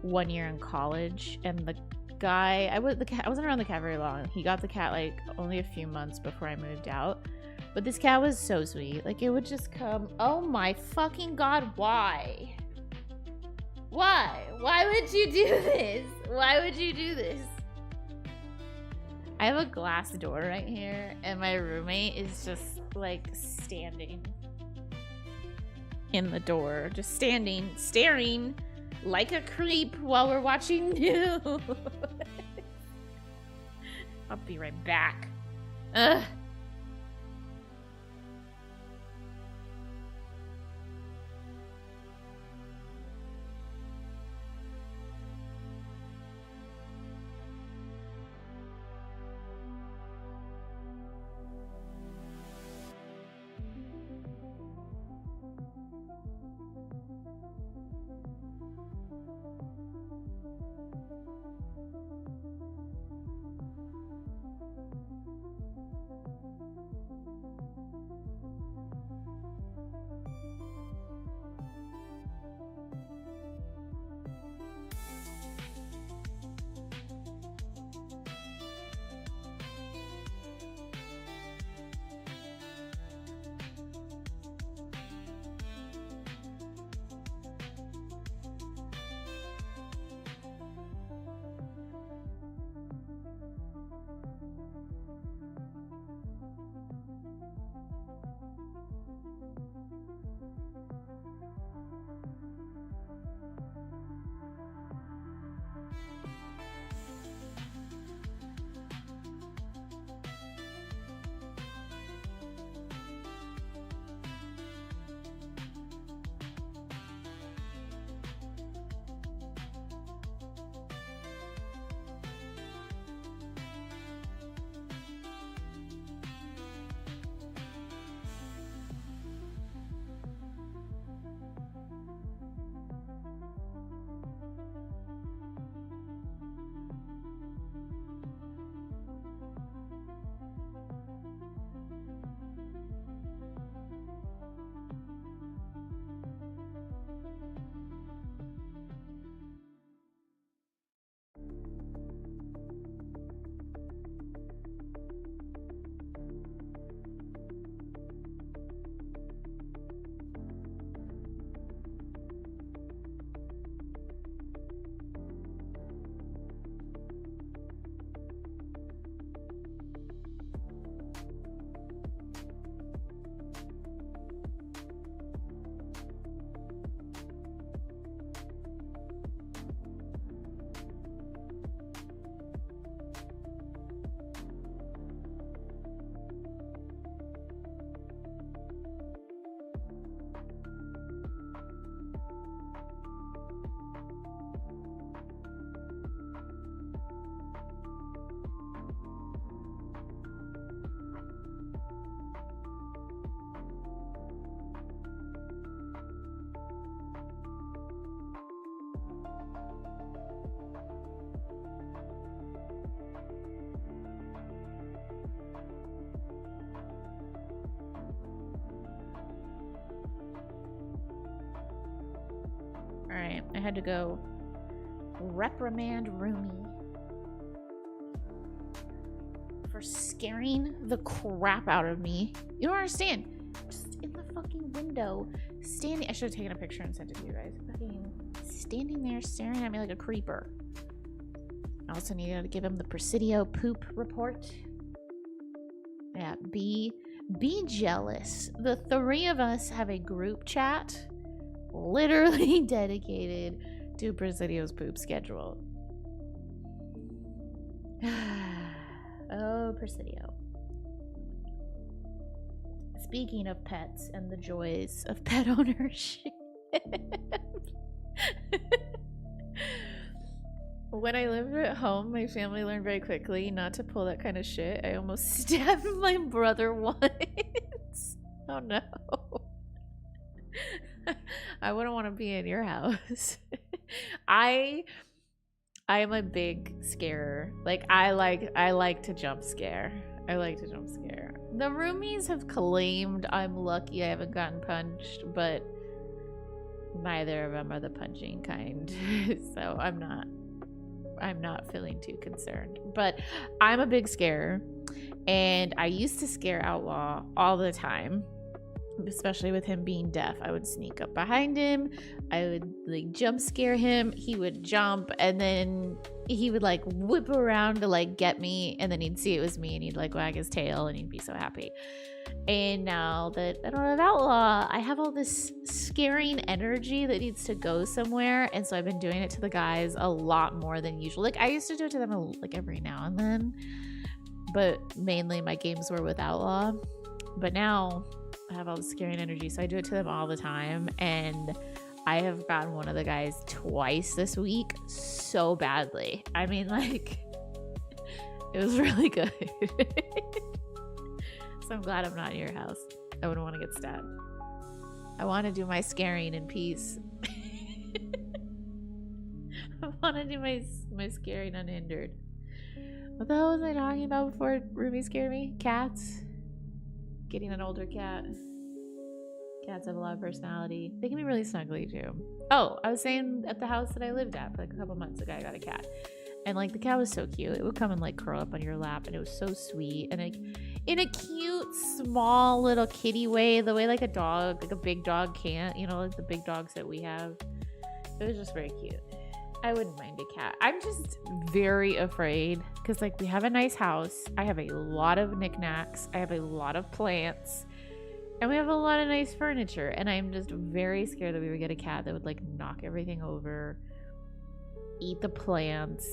one year in college, and the guy, I wasn't around the cat very long. He got the cat like only a few months before I moved out. But this cat was so sweet. Like it would just come. Oh my fucking God, why? Why? Why would you do this? Why would you do this? I have a glass door right here, and my roommate is just like standing in the door, just standing, staring like a creep while we're watching news. I'll be right back. Ugh. had to go reprimand Rumi for scaring the crap out of me. You don't understand. Just in the fucking window, standing. I should have taken a picture and sent it to you guys. Fucking standing there staring at me like a creeper. I also needed to give him the Presidio poop report. Yeah, be jealous. The three of us have a group chat literally dedicated to Presidio's poop schedule. Oh, Presidio. Speaking of pets and the joys of pet ownership. When I lived at home, my family learned very quickly not to pull that kind of shit. I almost stabbed my brother once. Oh no. I wouldn't want to be in your house. I am a big scarer. Like I like to jump scare. I like to jump scare. The roomies have claimed I'm lucky I haven't gotten punched, but neither of them are the punching kind. So I'm not feeling too concerned. But I'm a big scarer, and I used to scare Outlaw all the time, especially with him being deaf. I would sneak up behind him, I would like jump scare him, he would jump, and then he would like whip around to like get me, and then he'd see it was me and he'd like wag his tail and he'd be so happy. And now that I don't have Outlaw, I have all this scaring energy that needs to go somewhere, and so I've been doing it to the guys a lot more than usual. Like I used to do it to them like every now and then, but mainly my games were with Outlaw. But now I have all the scaring energy, so I do it to them all the time, and I have gotten one of the guys twice this week so badly. I mean, like, it was really good. So I'm glad I'm not in your house. I wouldn't want to get stabbed. I want to do my scaring in peace. I want to do my scaring unhindered. What the hell was I talking about before Ruby scared me? Cats. Getting an older cat. Cats have a lot of personality. They can be really snuggly too. Oh, I was saying at the house that I lived at like a couple months ago, I got a cat. And like the cat was so cute. It would come and like curl up on your lap, and it was so sweet. And like in a cute, small little kitty way, the way like a dog, like a big dog can't, you know, like the big dogs that we have. It was just very cute. I wouldn't mind a cat. I'm just very afraid because like we have a nice house. I have a lot of knickknacks. I have a lot of plants. And we have a lot of nice furniture. And I'm just very scared that we would get a cat that would like knock everything over, eat the plants,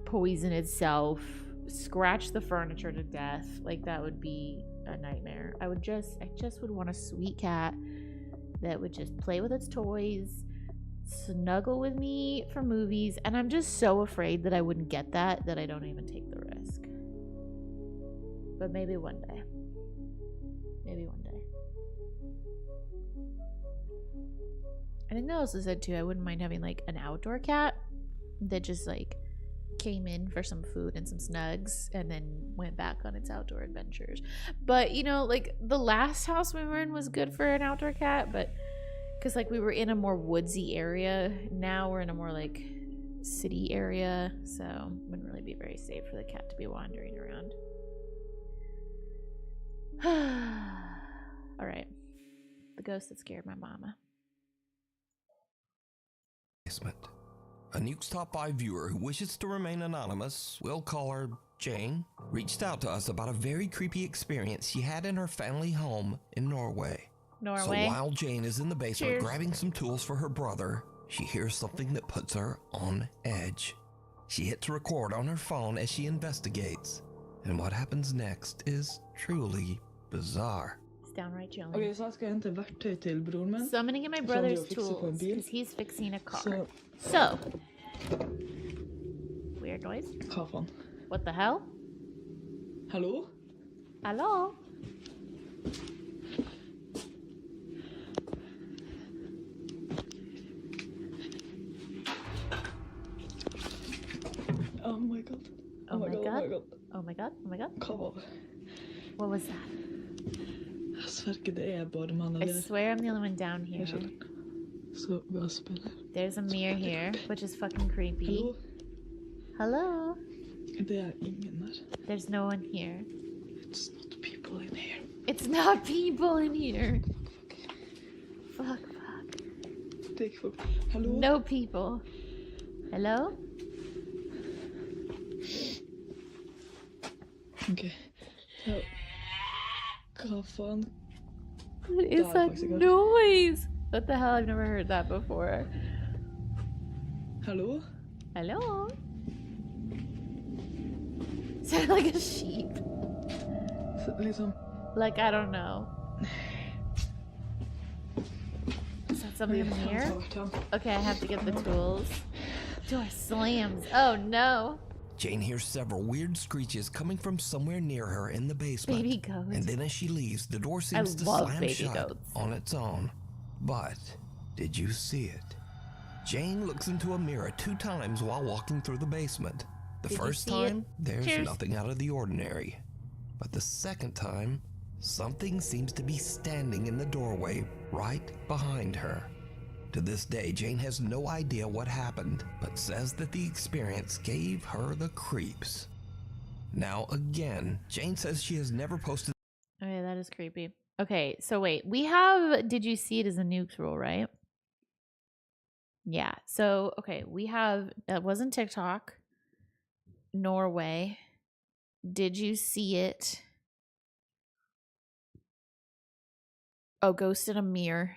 poison itself, scratch the furniture to death. Like that would be a nightmare. I just would want a sweet cat that would just play with its toys, snuggle with me for movies, and I'm just so afraid that I wouldn't get that I don't even take the risk. But maybe one day. Maybe one day. I think they also said too, I wouldn't mind having like an outdoor cat that just like came in for some food and some snugs and then went back on its outdoor adventures. But you know, like the last house we were in was good for an outdoor cat, but because like we were in a more woodsy area. Now we're in a more like city area, so it wouldn't really be very safe for the cat to be wandering around. All right, the ghost that scared my mama. A Nuke's Top 5 viewer who wishes to remain anonymous, we'll call her Jane, reached out to us about a very creepy experience she had in her family home in Norway. So while Jane is in the basement grabbing some tools for her brother, she hears something that puts her on edge. She hits record on her phone as she investigates, and what happens next is truly bizarre. It's downright chilling. Okay, så ska jag hämta verktyg till bror min. So I'm gonna get my brother's tools because he's fixing a car. So weird noise. Kaffan. What the hell? Hallå? Hallå? Oh my god. Oh my god. Oh my god. Oh my god. Hva? What was that? Jeg sverger det bare mannen I swear I'm the only one down here. Så bara spelar. There's a mirror here, which is fucking creepy. Hallå? Hello? Det är ingen där. There's no one here. It's not people in here. It's not people in here. Fuck. Det gick fort. Hallå? No people. Hello? Okej. Ja. Vad fan? What is that noise? What the hell? I've never heard that before. Hallå? Hello? Sounded like a sheep. Så, liksom. Like, I don't know. Is that something in here? Okay, I have to get the tools. Door slams. Oh no. Jane hears several weird screeches coming from somewhere near her in the basement. Baby goats. And then as she leaves, the door seems to love slam baby shut goats. on its own. But did you see it? Jane looks into a mirror 2 times while walking through the basement. The Did you first see it? time, there's Cheers. nothing out of the ordinary. But the second time, something seems to be standing in the doorway right behind her. To this day, Jane has no idea what happened, but says that the experience gave her the creeps. Now again, Jane says she has never posted. Okay, that is creepy. Okay, so wait. We have did you see it as a Nuke's rule, right? Yeah. So, okay, we have that wasn't TikTok. Norway. Did you see it? Oh, ghost in a mirror.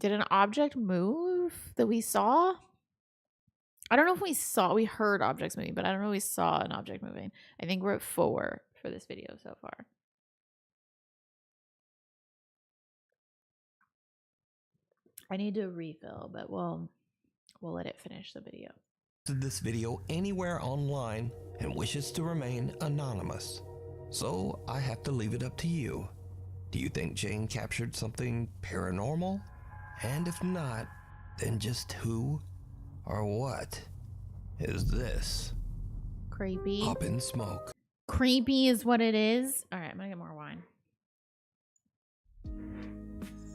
Did an object move that we saw? I don't know if we heard objects moving, but I don't know if we saw an object moving. I think we're at 4 for this video so far. I need to refill, but we'll let it finish the video. This video anywhere online and wishes to remain anonymous. So I have to leave it up to you. Do you think Jane captured something paranormal? And if not, then just who or what is this? Creepy. Up in smoke. Creepy is what it is. All right, I'm gonna get more wine.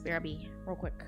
BRB, real quick.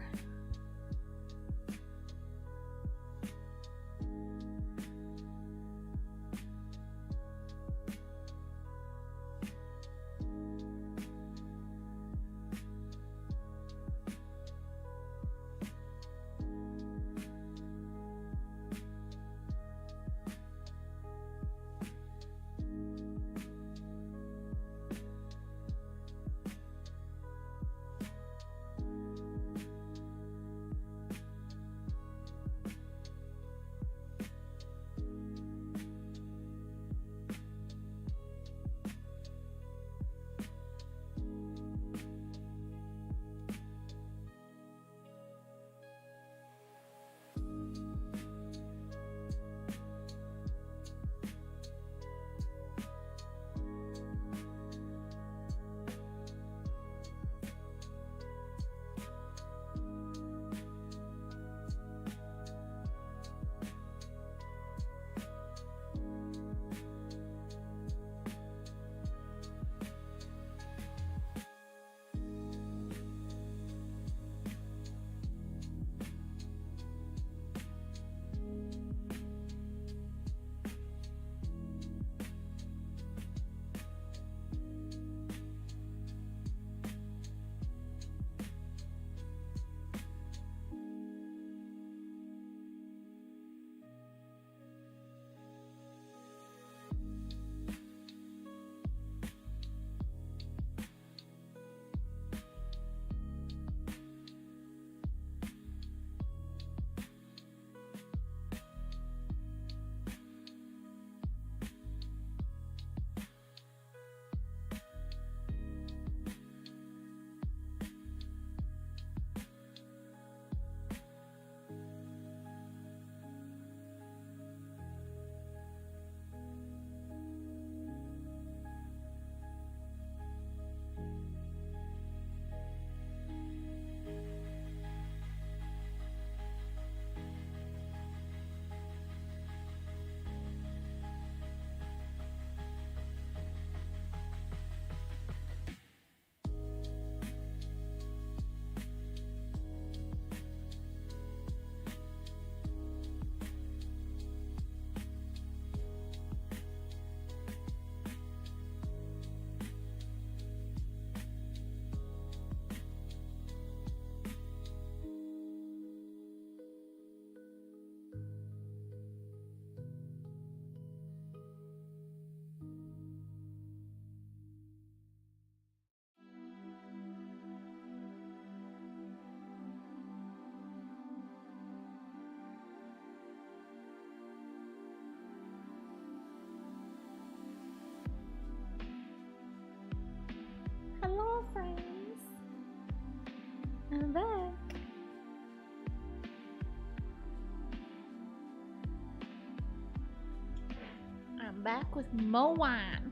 back with more wine.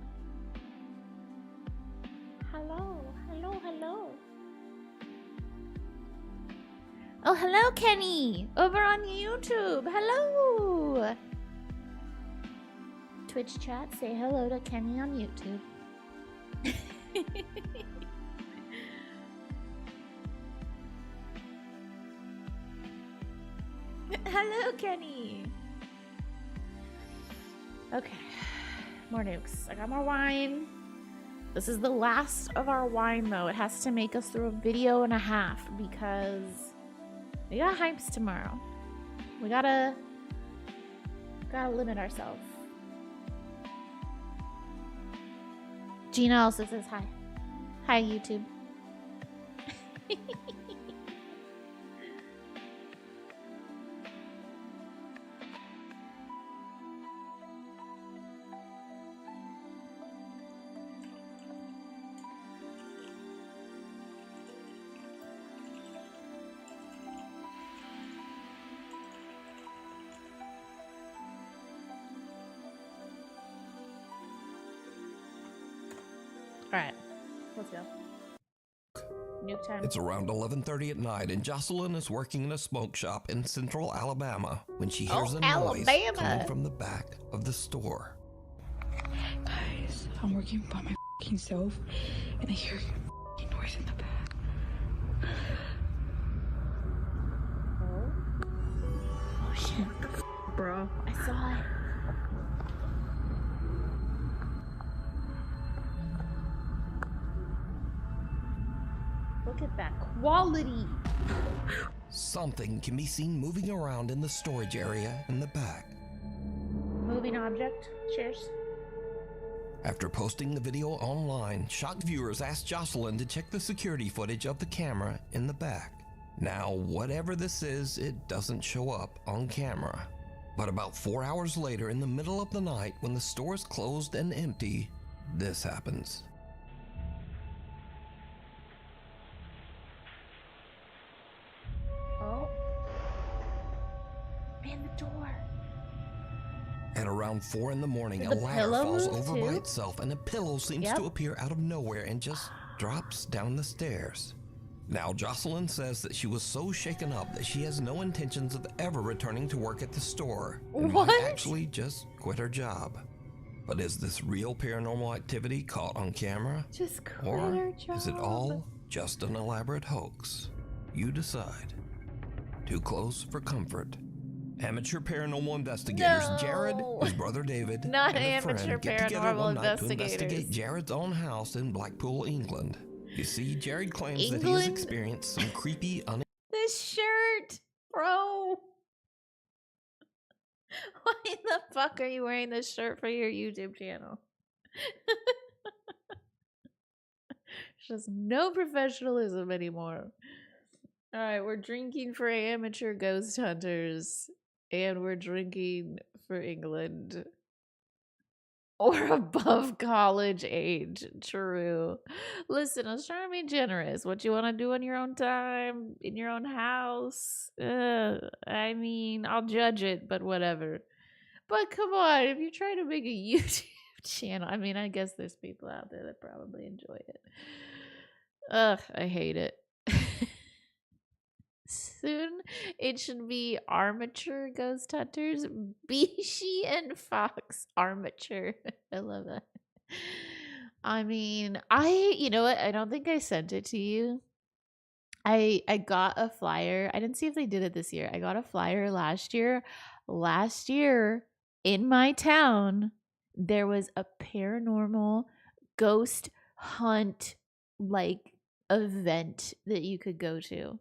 Hello, hello, hello. Oh, hello, Kenny. Over on YouTube. Hello. Twitch chat, say hello to Kenny on YouTube. Hello, Kenny. Okay, more nukes. I got more wine. This is the last of our wine, though. It has to make us through a video and a half because we got hypes tomorrow. We gotta limit ourselves. Gina also says hi. Hi, YouTube. Alright, let's go. Nuke time. It's around 11:30 at night, and Jocelyn is working in a smoke shop in central Alabama when she hears a noise coming from the back of the store. Guys, I'm working by my f***ing self, and I hear f***ing noise in the back. Oh shit. What the f***, bro? I saw it. Look at that quality. Something can be seen moving around in the storage area in the back. Moving object. Cheers. After posting the video online, shocked viewers asked Jocelyn to check the security footage of the camera in the back. Now, whatever this is, it doesn't show up on camera. But about 4 hours later, in the middle of the night, when the store is closed and empty, this happens. Oh. Man, the door. At around 4 in the morning, Did a the ladder pillow falls move over by too? itself, and a pillow seems Yep. to appear out of nowhere and just drops down the stairs. Now, Jocelyn says that she was so shaken up that she has no intentions of ever returning to work at the store and might What? actually just quit her job. But is this real paranormal activity caught on camera? Just quit Or her job. is it all just an elaborate hoax? You decide. Too close for comfort. Amateur paranormal investigators Jared, his brother David, Not and a amateur friend get together one paranormal night to investigators. investigate Jared's own house in Blackpool, England. You see, Jared claims that he has England? experienced some creepy, This shirt, bro. Why the fuck are you wearing this shirt for your YouTube channel? There's just no professionalism anymore. All right, we're drinking for amateur ghost hunters, and we're drinking for England. Or above college age. True. Listen, I was trying to be generous. What you want to do in your own time, in your own house? I mean, I'll judge it, but whatever. But come on, if you're trying to make a YouTube channel, I mean, I guess there's people out there that probably enjoy it. Ugh, I hate it. Soon it should be armature ghost hunters, Bishi and Fox armature. I love that. I mean, you know what? I don't think I sent it to you. I got a flyer. I didn't see if they did it this year. I got a flyer last year. Last year in my town, there was a paranormal ghost hunt like event that you could go to.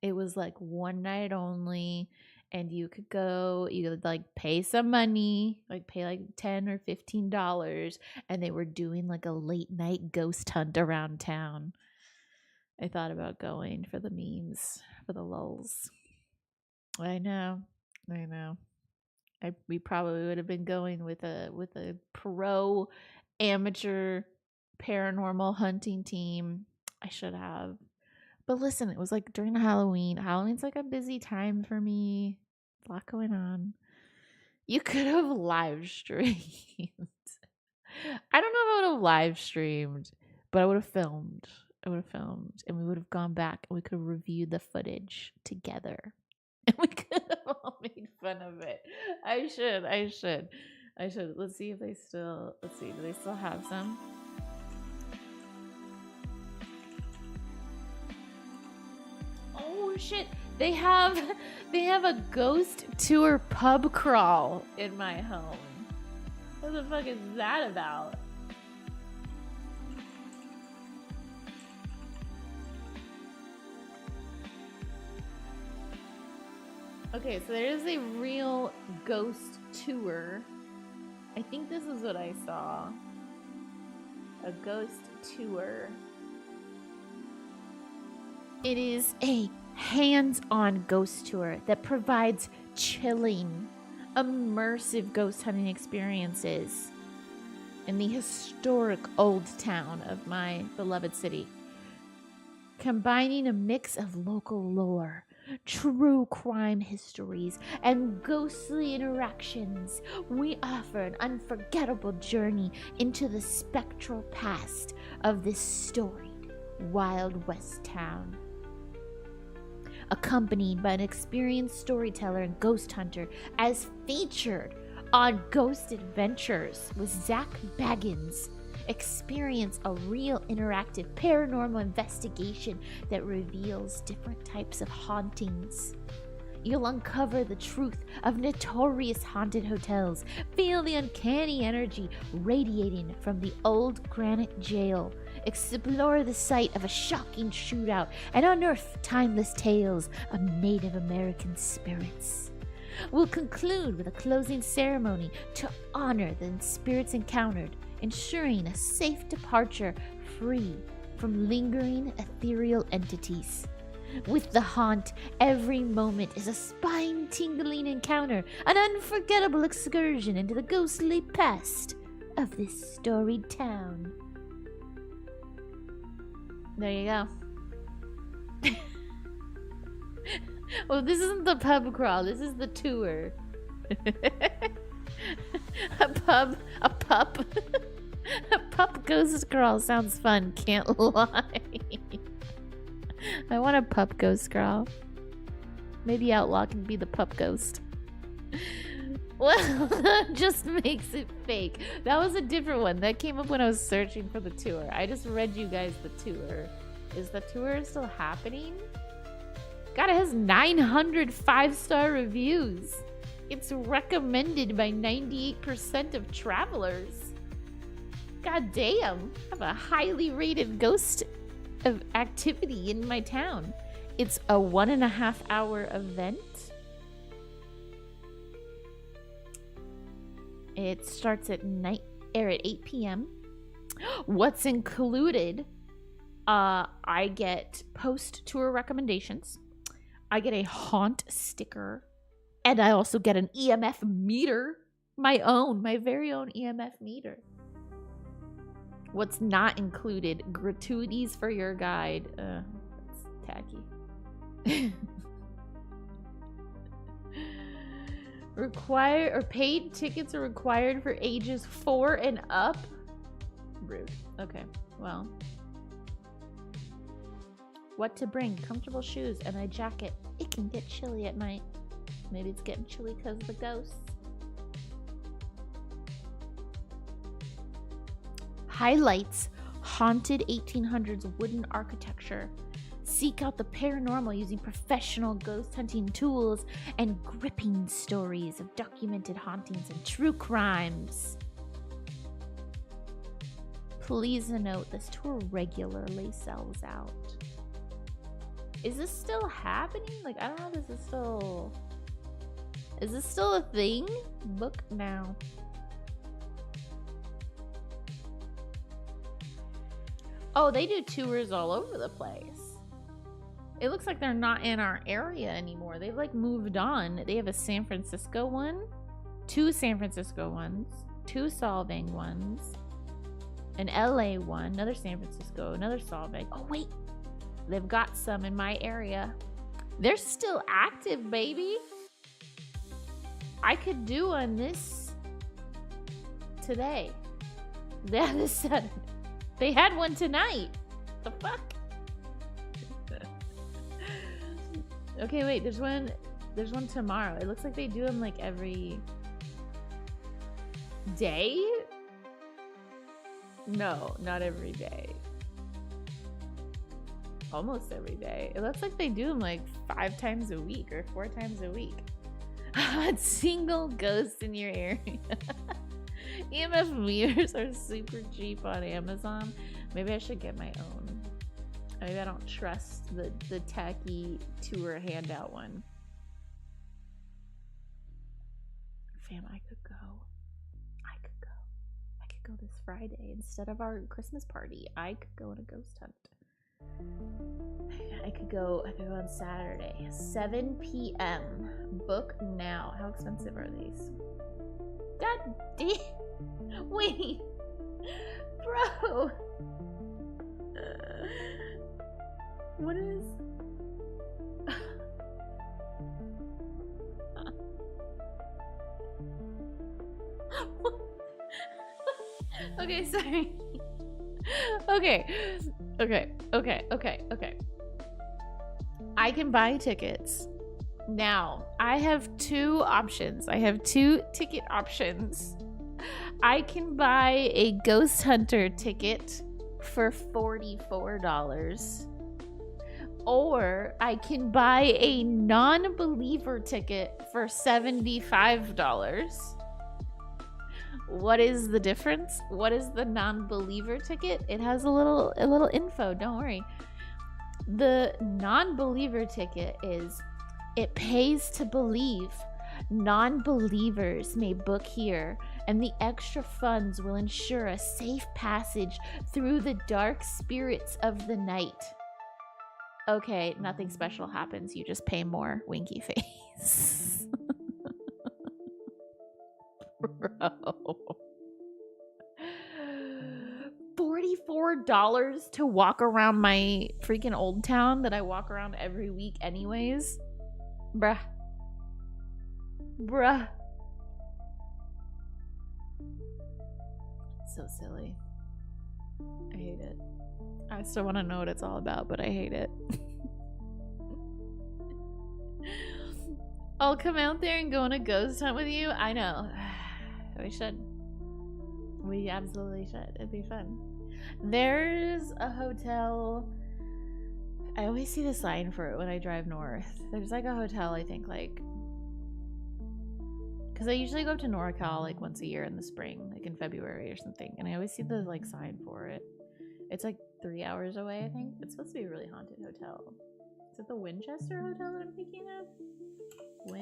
It was like one night only, and you could go, you could like pay some money, like pay like $10 or $15, and they were doing like a late night ghost hunt around town. I thought about going for the memes, for the lulz. I know. We probably would have been going with a pro amateur paranormal hunting team. I should have. But listen, it was like during Halloween. Halloween's like a busy time for me. A lot going on. You could have live streamed. I don't know if I would have live streamed, but I would have filmed. And we would have gone back and we could have reviewed the footage together. And we could have all made fun of it. I should. Let's see if they still, do they still have some? Oh shit. They have a ghost tour pub crawl in my home. What the fuck is that about? Okay, so there is a real ghost tour. I think this is what I saw. A ghost tour. It is a hands-on ghost tour that provides chilling, immersive ghost hunting experiences in the historic old town of my beloved city, combining a mix of local lore, true crime histories, and ghostly interactions. We offer an unforgettable journey into the spectral past of this storied Wild West town. Accompanied by an experienced storyteller and ghost hunter, as featured on Ghost Adventures with Zach Baggins. Experience a real interactive paranormal investigation that reveals different types of hauntings. You'll uncover the truth of notorious haunted hotels, feel the uncanny energy radiating from the old granite jail, explore the site of a shocking shootout, and unearth timeless tales of Native American spirits. We'll conclude with a closing ceremony to honor the spirits encountered, ensuring a safe departure free from lingering ethereal entities. With the haunt, every moment is a spine-tingling encounter, an unforgettable excursion into the ghostly past of this storied town. There you go. Well, this isn't the pub crawl, this is the tour. A pup ghost crawl sounds fun, can't lie. I want a pup ghost crawl. Maybe Outlaw can be the pup ghost. Well, that just makes it fake. That was a different one. That came up when I was searching for the tour. I just read you guys the tour. Is the tour still happening? God, it has 900 5-star reviews. It's recommended by 98% of travelers. God damn. I have a highly rated ghost of activity in my town. It's a 1.5 hour event. It starts at 8 p.m. What's included? I get post-tour recommendations. I get a haunt sticker. And I also get an EMF meter. My very own EMF meter. What's not included? Gratuities for your guide. That's tacky. Paid tickets are required for ages 4 and up. Rude. Okay, well. What to bring? Comfortable shoes and a jacket. It can get chilly at night. Maybe it's getting chilly because of the ghosts. Highlights haunted 1800s wooden architecture. Seek out the paranormal using professional ghost hunting tools and gripping stories of documented hauntings and true crimes. Please note, this tour regularly sells out. Is this still happening? Like, I don't know if this is still... Is this still a thing? Book now. Oh, they do tours all over the place. It looks like they're not in our area anymore. They've like moved on. They have a San Francisco one, 2 San Francisco ones, 2 Solvang ones, an LA one, another San Francisco, another Solvang. Oh wait, they've got some in my area. They're still active, baby. I could do one this today. Yeah, this Saturday. They had one tonight. The fuck? Okay, wait. There's one tomorrow. It looks like they do them like every day. No, not every day. Almost every day. It looks like they do them like 5 times a week or 4 times a week. A single ghost in your area. EMF meters are super cheap on Amazon. Maybe I should get my own. Maybe I don't trust the tacky tour handout one. Fam, I could go. I could go this Friday instead of our Christmas party. I could go on a ghost hunt. I could go on Saturday, 7 p.m. Book now. How expensive are these? God damn. Wait. Bro. What is... Okay, sorry. Okay. I can buy tickets. Now, I have 2 options. I have 2 ticket options. I can buy a Ghost Hunter ticket for $44. Or I can buy a non-believer ticket for $75. What is the difference? What is the non-believer ticket? It has a little info, don't worry. The non-believer ticket is, it pays to believe. Non-believers may book here, and the extra funds will ensure a safe passage through the dark spirits of the night. Okay, nothing special happens. You just pay more. Winky face. Bro. $44 to walk around my freaking old town that I walk around every week anyways? Bruh. So silly. I hate it. I still want to know what it's all about, but I hate it. I'll come out there and go on a ghost hunt with you. I know. We should. We absolutely should. It'd be fun. There's a hotel. I always see the sign for it when I drive north. There's like a hotel, I think, like, because I usually go up to NorCal like once a year in the spring, like in February or something, and I always see the like sign for it. It's like 3 hours away, I think. It's supposed to be a really haunted hotel. Is it the Winchester Hotel that I'm thinking of? I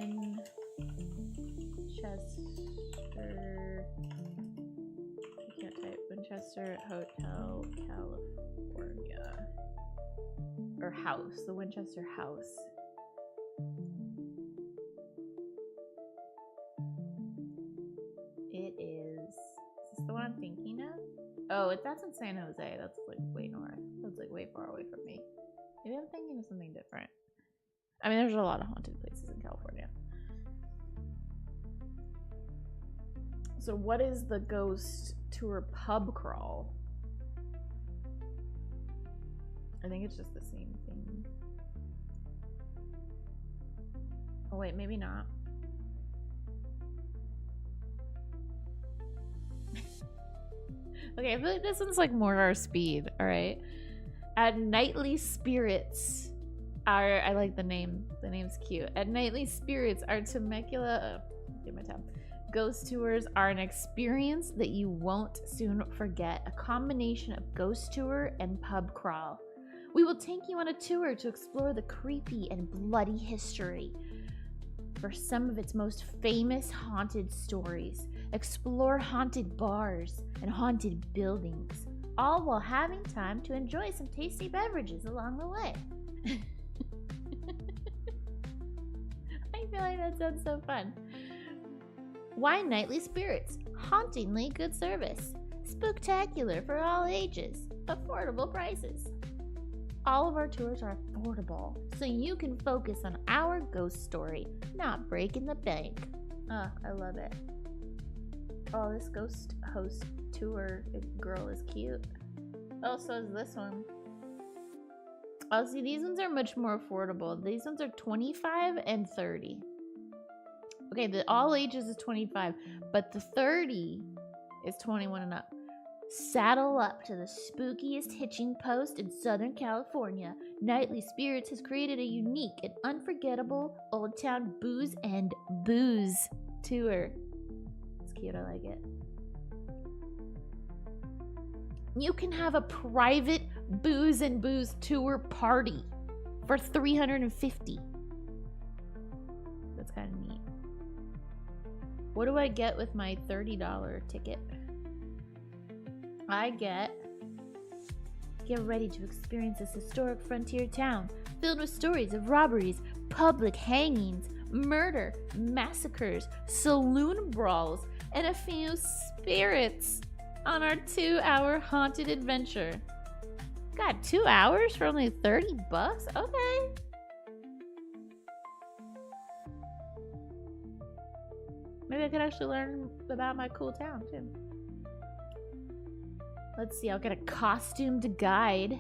can't type. Winchester Hotel, California. Or House. The Winchester House. It is... Is this the one I'm thinking of? Oh, that's in San Jose. That's like way north. That's like way far away from me. Maybe I'm thinking of something different. I mean, there's a lot of haunted places in California. So what is the ghost tour pub crawl? I think it's just the same thing. Oh wait, maybe not. Okay, I feel like this one's like more our speed, alright? At Nightly Spirits are, I like the name. The name's cute. At Nightly Spirits, our Temecula, get my tab. Ghost tours are an experience that you won't soon forget. A combination of ghost tour and pub crawl. We will take you on a tour to explore the creepy and bloody history for some of its most famous haunted stories. Explore haunted bars and haunted buildings, all while having time to enjoy some tasty beverages along the way. I feel like that sounds so fun. Why Nightly Spirits? Hauntingly good service. Spooktacular for all ages. Affordable prices. All of our tours are affordable, so you can focus on our ghost story, not breaking the bank. Oh, I love it. Oh, this ghost host tour girl is cute. Oh, so is this one. Oh, see, these ones are much more affordable. These ones are 25 and 30. Okay, the all ages is 25, but the 30 is 21 and up. Saddle up to the spookiest hitching post in Southern California. Nightly Spirits has created a unique and unforgettable Old Town booze and booze tour. It's cute, I like it. You can have a private booze and booze tour party for $350. That's kind of neat. What do I get with my $30 ticket? I get ready to experience this historic frontier town filled with stories of robberies, public hangings, murder, massacres, saloon brawls, and a few spirits on our 2-hour haunted adventure. God, 2 hours for only $30? Okay. Maybe I could actually learn about my cool town too. Let's see, I'll get a costumed guide.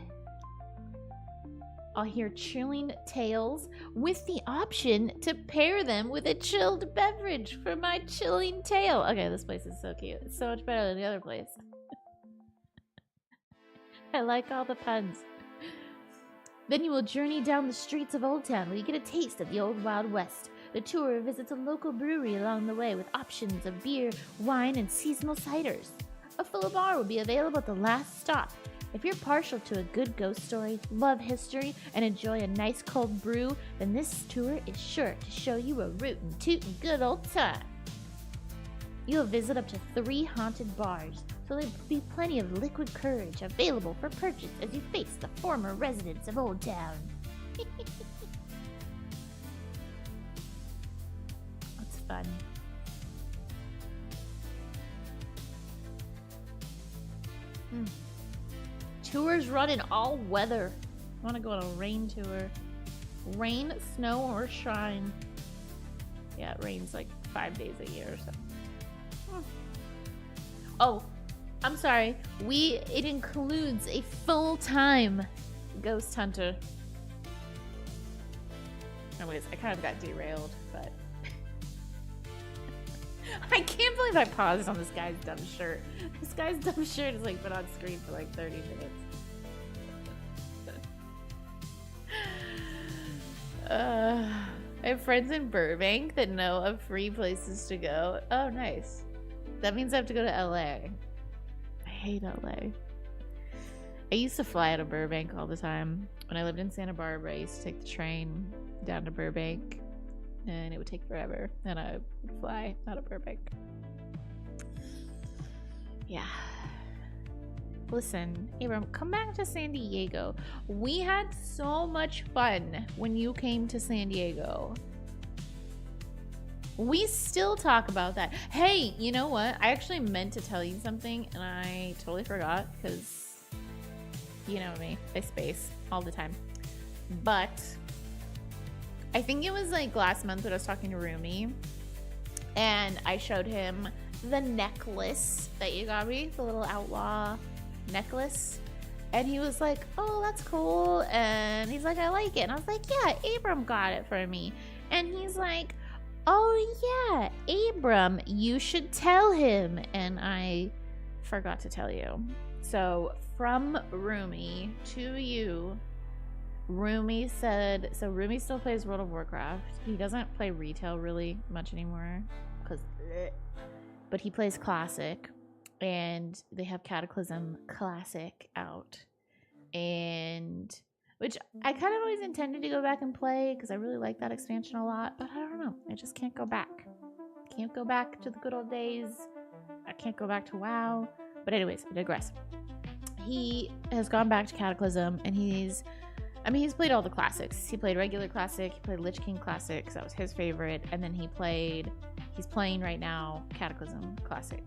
I'll hear chilling tales with the option to pair them with a chilled beverage for my chilling tale. Okay, this place is so cute. It's so much better than the other place. I like all the puns. Then you will journey down the streets of Old Town where you get a taste of the old Wild West. The tour visits a local brewery along the way with options of beer, wine, and seasonal ciders. A full bar will be available at the last stop. If you're partial to a good ghost story, love history, and enjoy a nice cold brew, then this tour is sure to show you a rootin' tootin' good old time. You'll visit up to 3 haunted bars, so there'll be plenty of liquid courage available for purchase as you face the former residents of Old Town. That's fun. Tours run in all weather. I want to go on a rain tour. Rain, snow, or shine. Yeah, it rains like 5 days a year or so. Oh, I'm sorry. It includes a full-time ghost hunter. Anyways, I kind of got derailed, but I can't believe I paused on this guy's dumb shirt. This guy's dumb shirt has like been on screen for like 30 minutes. I have friends in Burbank that know of free places to go. Oh, nice. That means I have to go to LA. I hate LA. I used to fly out of Burbank all the time. When I lived in Santa Barbara, I used to take the train down to Burbank, and it would take forever, and I would fly out of Burbank. Yeah. Listen, Abram, come back to San Diego. We had so much fun when you came to San Diego. We still talk about that. Hey, you know what? I actually meant to tell you something, and I totally forgot because you know me. I space all the time. But I think it was like last month when I was talking to Rumi, and I showed him the necklace that you got me, the little outlaw necklace, and he was like, oh, that's cool, and he's like, I like it, and I was like, yeah, Abram got it for me, and he's like, oh yeah, Abram, you should tell him, and I forgot to tell you. So from Rumi to you, Rumi said, so Rumi still plays World of Warcraft. He doesn't play retail really much anymore, but he plays Classic, and they have Cataclysm Classic out, and which I kind of always intended to go back and play because I really like that expansion a lot, but I don't know, I just can't go back. Can't go back to the good old days. I can't go back to WoW. But anyways, I digress. He has gone back to Cataclysm, and he's played all the classics. He played regular Classic, he played Lich King Classic, because that was his favorite, and then he's playing right now Cataclysm Classic.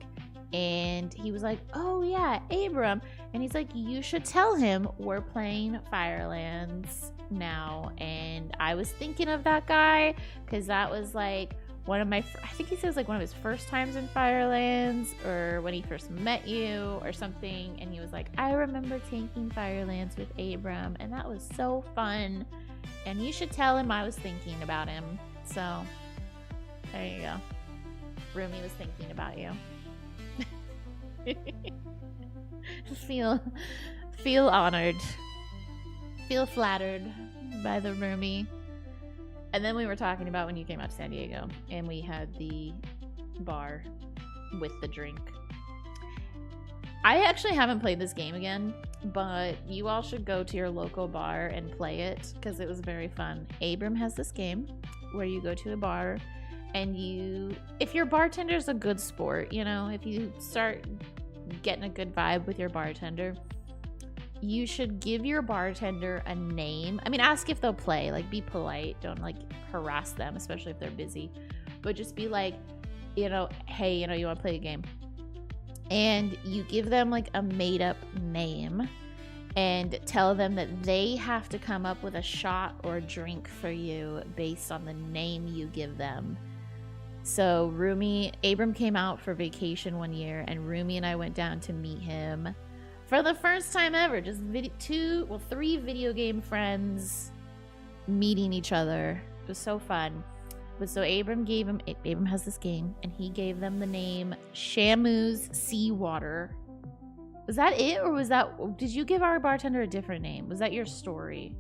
And he was like, oh yeah, Abram. And he's like, you should tell him we're playing Firelands now. And I was thinking of that guy, because that was like I think he says like one of his first times in Firelands, or when he first met you or something, and he was like, I remember taking Firelands with Abram and that was so fun, and you should tell him I was thinking about him. So there you go. Rumi was thinking about you. Feel honored, feel flattered by the Rumi. And then we were talking about when you came out to San Diego and we had the bar with the drink. I actually haven't played this game again, but you all should go to your local bar and play it because it was very fun. Abram has this game where you go to a bar and if your bartender's a good sport, you know, if you start getting a good vibe with your bartender, you should give your bartender a name. I mean, ask if they'll play. Like, be polite. Don't, like, harass them, especially if they're busy. But just be like, you know, hey, you know, you want to play a game. And you give them, like, a made-up name and tell them that they have to come up with a shot or a drink for you based on the name you give them. So, Abram came out for vacation one year, and Rumi and I went down to meet him. For the first time ever, just 3 video game friends meeting each other. It was so fun. But so Abram has this game, and he gave them the name Shamu's Seawater. Was that it, or did you give our bartender a different name? Was that your story?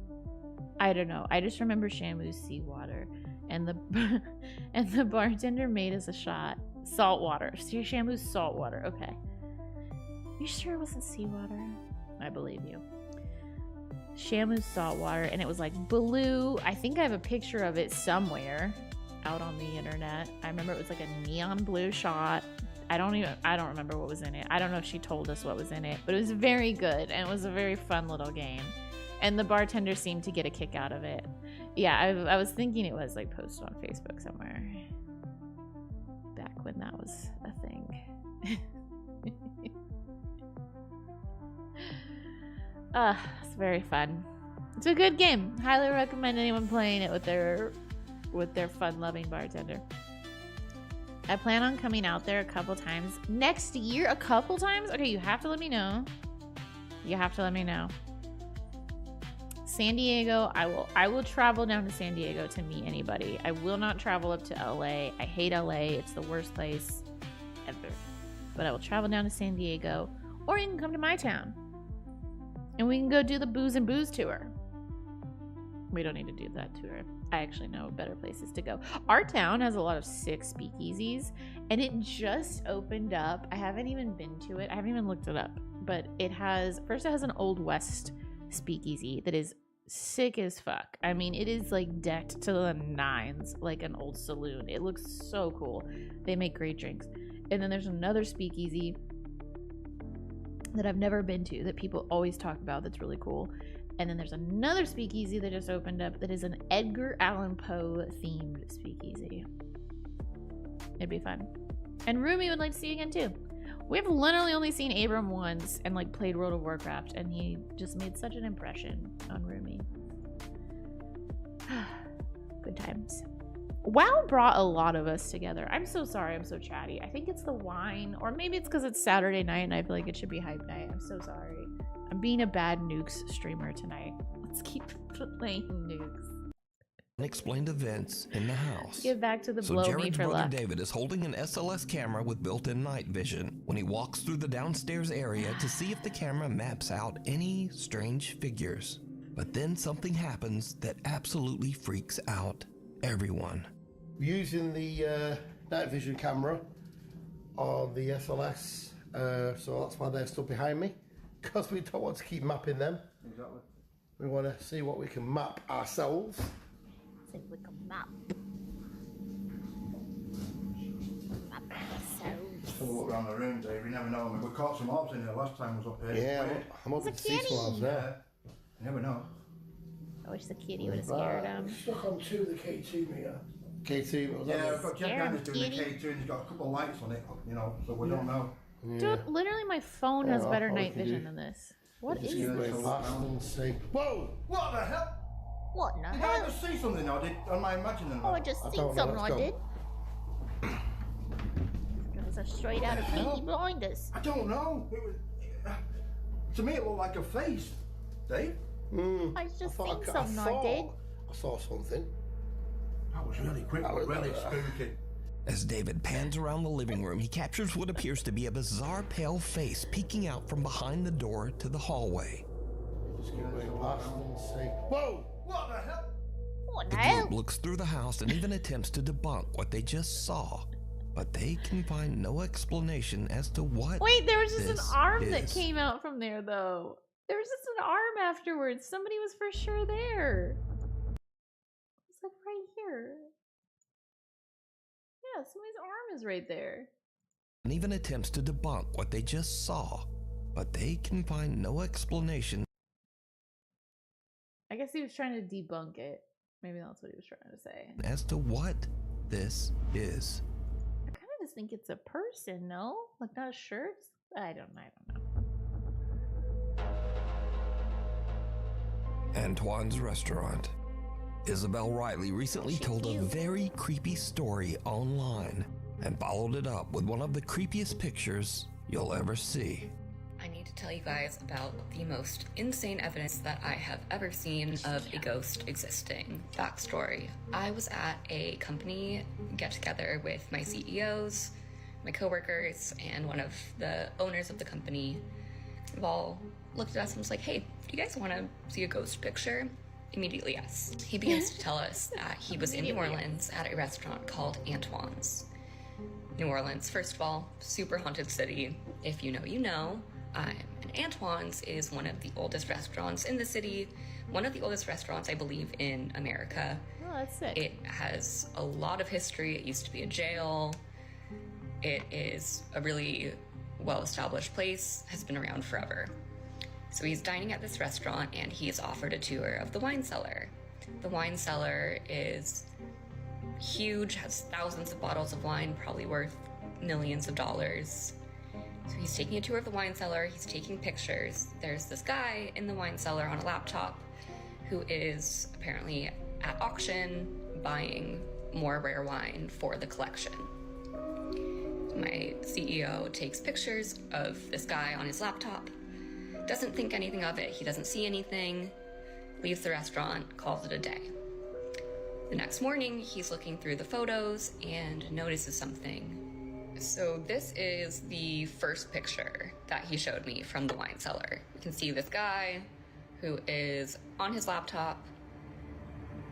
I don't know. I just remember Shamu's Seawater, and the bartender made us a shot. Saltwater. Shamu's Saltwater. Okay. You sure it wasn't seawater? I believe you. Shamu's saltwater, and it was like blue. I think I have a picture of it somewhere out on the internet. I remember it was like a neon blue shot. I don't remember what was in it. I don't know if she told us what was in it, but it was very good, and it was a very fun little game. And the bartender seemed to get a kick out of it. Yeah, I was thinking it was like posted on Facebook somewhere. Back when that was a thing. It's very fun. It's a good game. Highly recommend anyone playing it with their fun-loving bartender. I plan on coming out there a couple times next year. A couple times? Okay, you have to let me know. San Diego, I will travel down to San Diego to meet anybody. I will not travel up to LA. I hate LA. It's the worst place ever. But I will travel down to San Diego, or you can come to my town. And we can go do the Booze and Booze tour. We don't need to do that tour. I actually know better places to go. Our town has a lot of sick speakeasies, and it just opened up. I haven't even been to it. I haven't even looked it up. But it has an Old West speakeasy that is sick as fuck. I mean, it is like decked to the nines, like an old saloon. It looks so cool. They make great drinks. And then there's another speakeasy that I've never been to that people always talk about that's really cool. And then there's another speakeasy that just opened up that is an Edgar Allan Poe themed speakeasy. It'd be fun. And Rumi would like to see you again too. We've literally only seen Abram once and like played World of Warcraft, and he just made such an impression on Rumi. Good times. WoW brought a lot of us together. I'm so sorry I'm so chatty. I think it's the wine, or maybe it's because it's Saturday night and I feel like it should be hype night. I'm so sorry. I'm being a bad Nukes streamer tonight. Let's keep playing Nukes. Unexplained events in the house. Get back to the blow Jared's me for brother luck. David is holding an SLS camera with built-in night vision when he walks through the downstairs area to see if the camera maps out any strange figures. But then something happens that absolutely freaks out everyone. We're using the night vision camera on the SLS, so that's why they're still behind me, because we don't want to keep mapping them. Exactly. We want to see what we can map ourselves. See if we can map. Have a look around the room, Dave. You never know. We caught some orbs in there last time I was up here. Yeah, I'm hoping to see some orbs there. You never know. I wish the kitty would have scared him. Stuck on two of the K2 meter. K2, what was Yeah, that? I've got Jeff Dennis doing the K2 and he's got a couple of lights on it, you know, so we don't know. Dude, literally my phone has better night vision than this. What is this? Whoa! What the hell? What in the Did hell? I just see something or am I imagining that? Oh, I just seen something I did. a straight out of Peaky Blinders. I don't know. To me, it looked like a face. Dave? I just seen something I did. I saw something. That was really quick, but really spooky. As David pans around the living room, he captures what appears to be a bizarre pale face peeking out from behind the door to the hallway. Just get way past and say, whoa! What the hell? What The the hell? group looks through the house and even attempts to debunk what they just saw, but they can find no explanation as to what. Wait, there was just an this arm is. that came out from there, though. There was just an arm afterwards. Somebody was for sure there. It's like right here. Yeah, somebody's arm is right there. And even attempts to debunk what they just saw, but they can find no explanation. I guess he was trying to debunk it. Maybe that's what he was trying to say. As to what this is. I kind of just think it's a person, no? Like not a shirt? I don't know. Antoine's Restaurant. Isabel Riley recently told a very creepy story online and followed it up with one of the creepiest pictures you'll ever see. I need to tell you guys about the most insane evidence that I have ever seen of a ghost existing. Backstory. I was at a company get-together with my CEOs, my coworkers, and one of the owners of the company. We've all looked at us and was like, hey, do you guys want to see a ghost picture? Immediately, yes. He begins to tell us that he was in New Orleans at a restaurant called Antoine's. New Orleans, first of all, super haunted city. If you know, you know. And Antoine's is one of the oldest restaurants in the city, one of the oldest restaurants, I believe, in America. Oh, that's sick. It has a lot of history. It used to be a jail. It is a really well-established place, has been around forever. So he's dining at this restaurant and he is offered a tour of the wine cellar. The wine cellar is huge, has thousands of bottles of wine, probably worth millions of dollars. So he's taking a tour of the wine cellar, he's taking pictures. There's this guy in the wine cellar on a laptop who is apparently at auction buying more rare wine for the collection. My CEO takes pictures of this guy on his laptop, doesn't think anything of it, he doesn't see anything, leaves the restaurant, calls it a day. The next morning, he's looking through the photos and notices something. So this is the first picture that he showed me from the wine cellar. You can see this guy who is on his laptop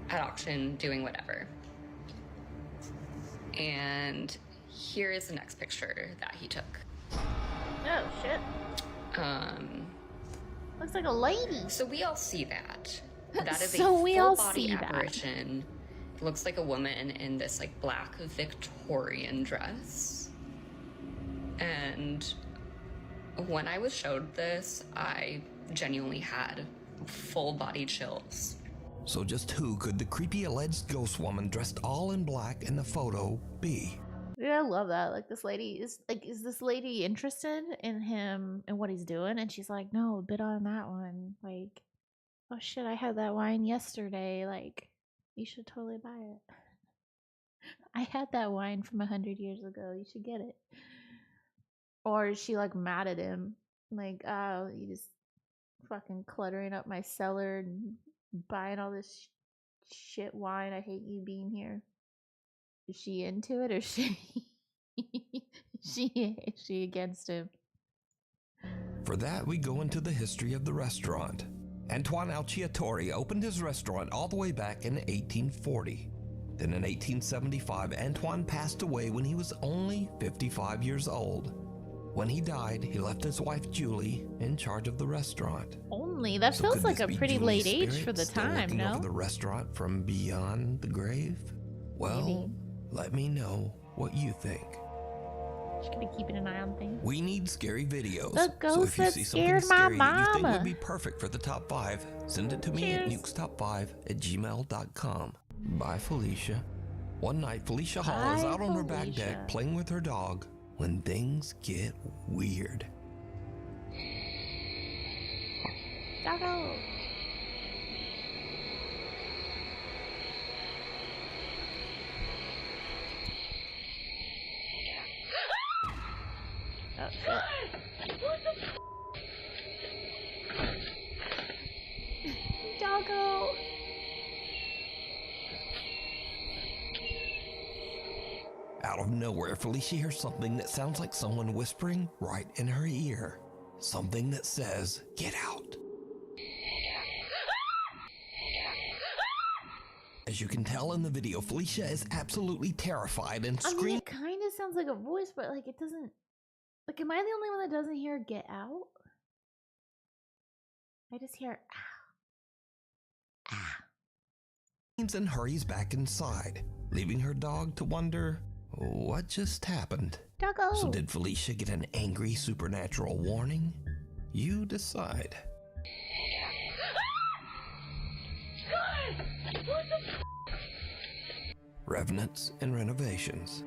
at auction doing whatever. And here is the next picture that he took. Oh, shit. Looks like a lady. So we all see that. That is So a we all full-body see that. apparition. It looks like a woman in this like black Victorian dress. And when I was showed this, I genuinely had full-body chills. So just who could the creepy alleged ghost woman dressed all in black in the photo be? Yeah, I love that. Like this lady is this lady interested in him and what he's doing? And she's like, no, bid on that one. Like, oh shit, I had that wine yesterday. Like, you should totally buy it. I had that wine from 100 years ago. You should get it. Or is she like mad at him? Like, oh, you just fucking cluttering up my cellar and buying all this shit wine. I hate you being here. Is she into it or is she against him? For that, we go into the history of the restaurant. Antoine Alciatore opened his restaurant all the way back in 1840. Then in 1875, Antoine passed away when he was only 55 years old. When he died, he left his wife Julie in charge of the restaurant. Only? That So feels could like this a be pretty Julie's late age spirit for the still time, looking no? over the restaurant from beyond the grave? Well, Maybe. let me know what you think. She could be keeping an eye on things. We need scary videos. The So ghost if you that see something scared my scary that you think mama. would be perfect for the top 5, send it to me at nukestop5@gmail.com. Bye, Felicia. One night, Felicia Hall is Bye, out on her back Felicia. deck playing with her dog when things get weird. Doggo. Doggo! Out of nowhere, Felicia hears something that sounds like someone whispering right in her ear. Something that says, "Get out." As you can tell in the video, Felicia is absolutely terrified and I mean, screams. it kind of sounds like a voice, but like it doesn't. Like, am I the only one that doesn't hear "get out"? I just hear And hurries back inside, leaving her dog to wonder what just happened. Doggo! So did Felicia get an angry supernatural warning? You decide. Revenants and renovations.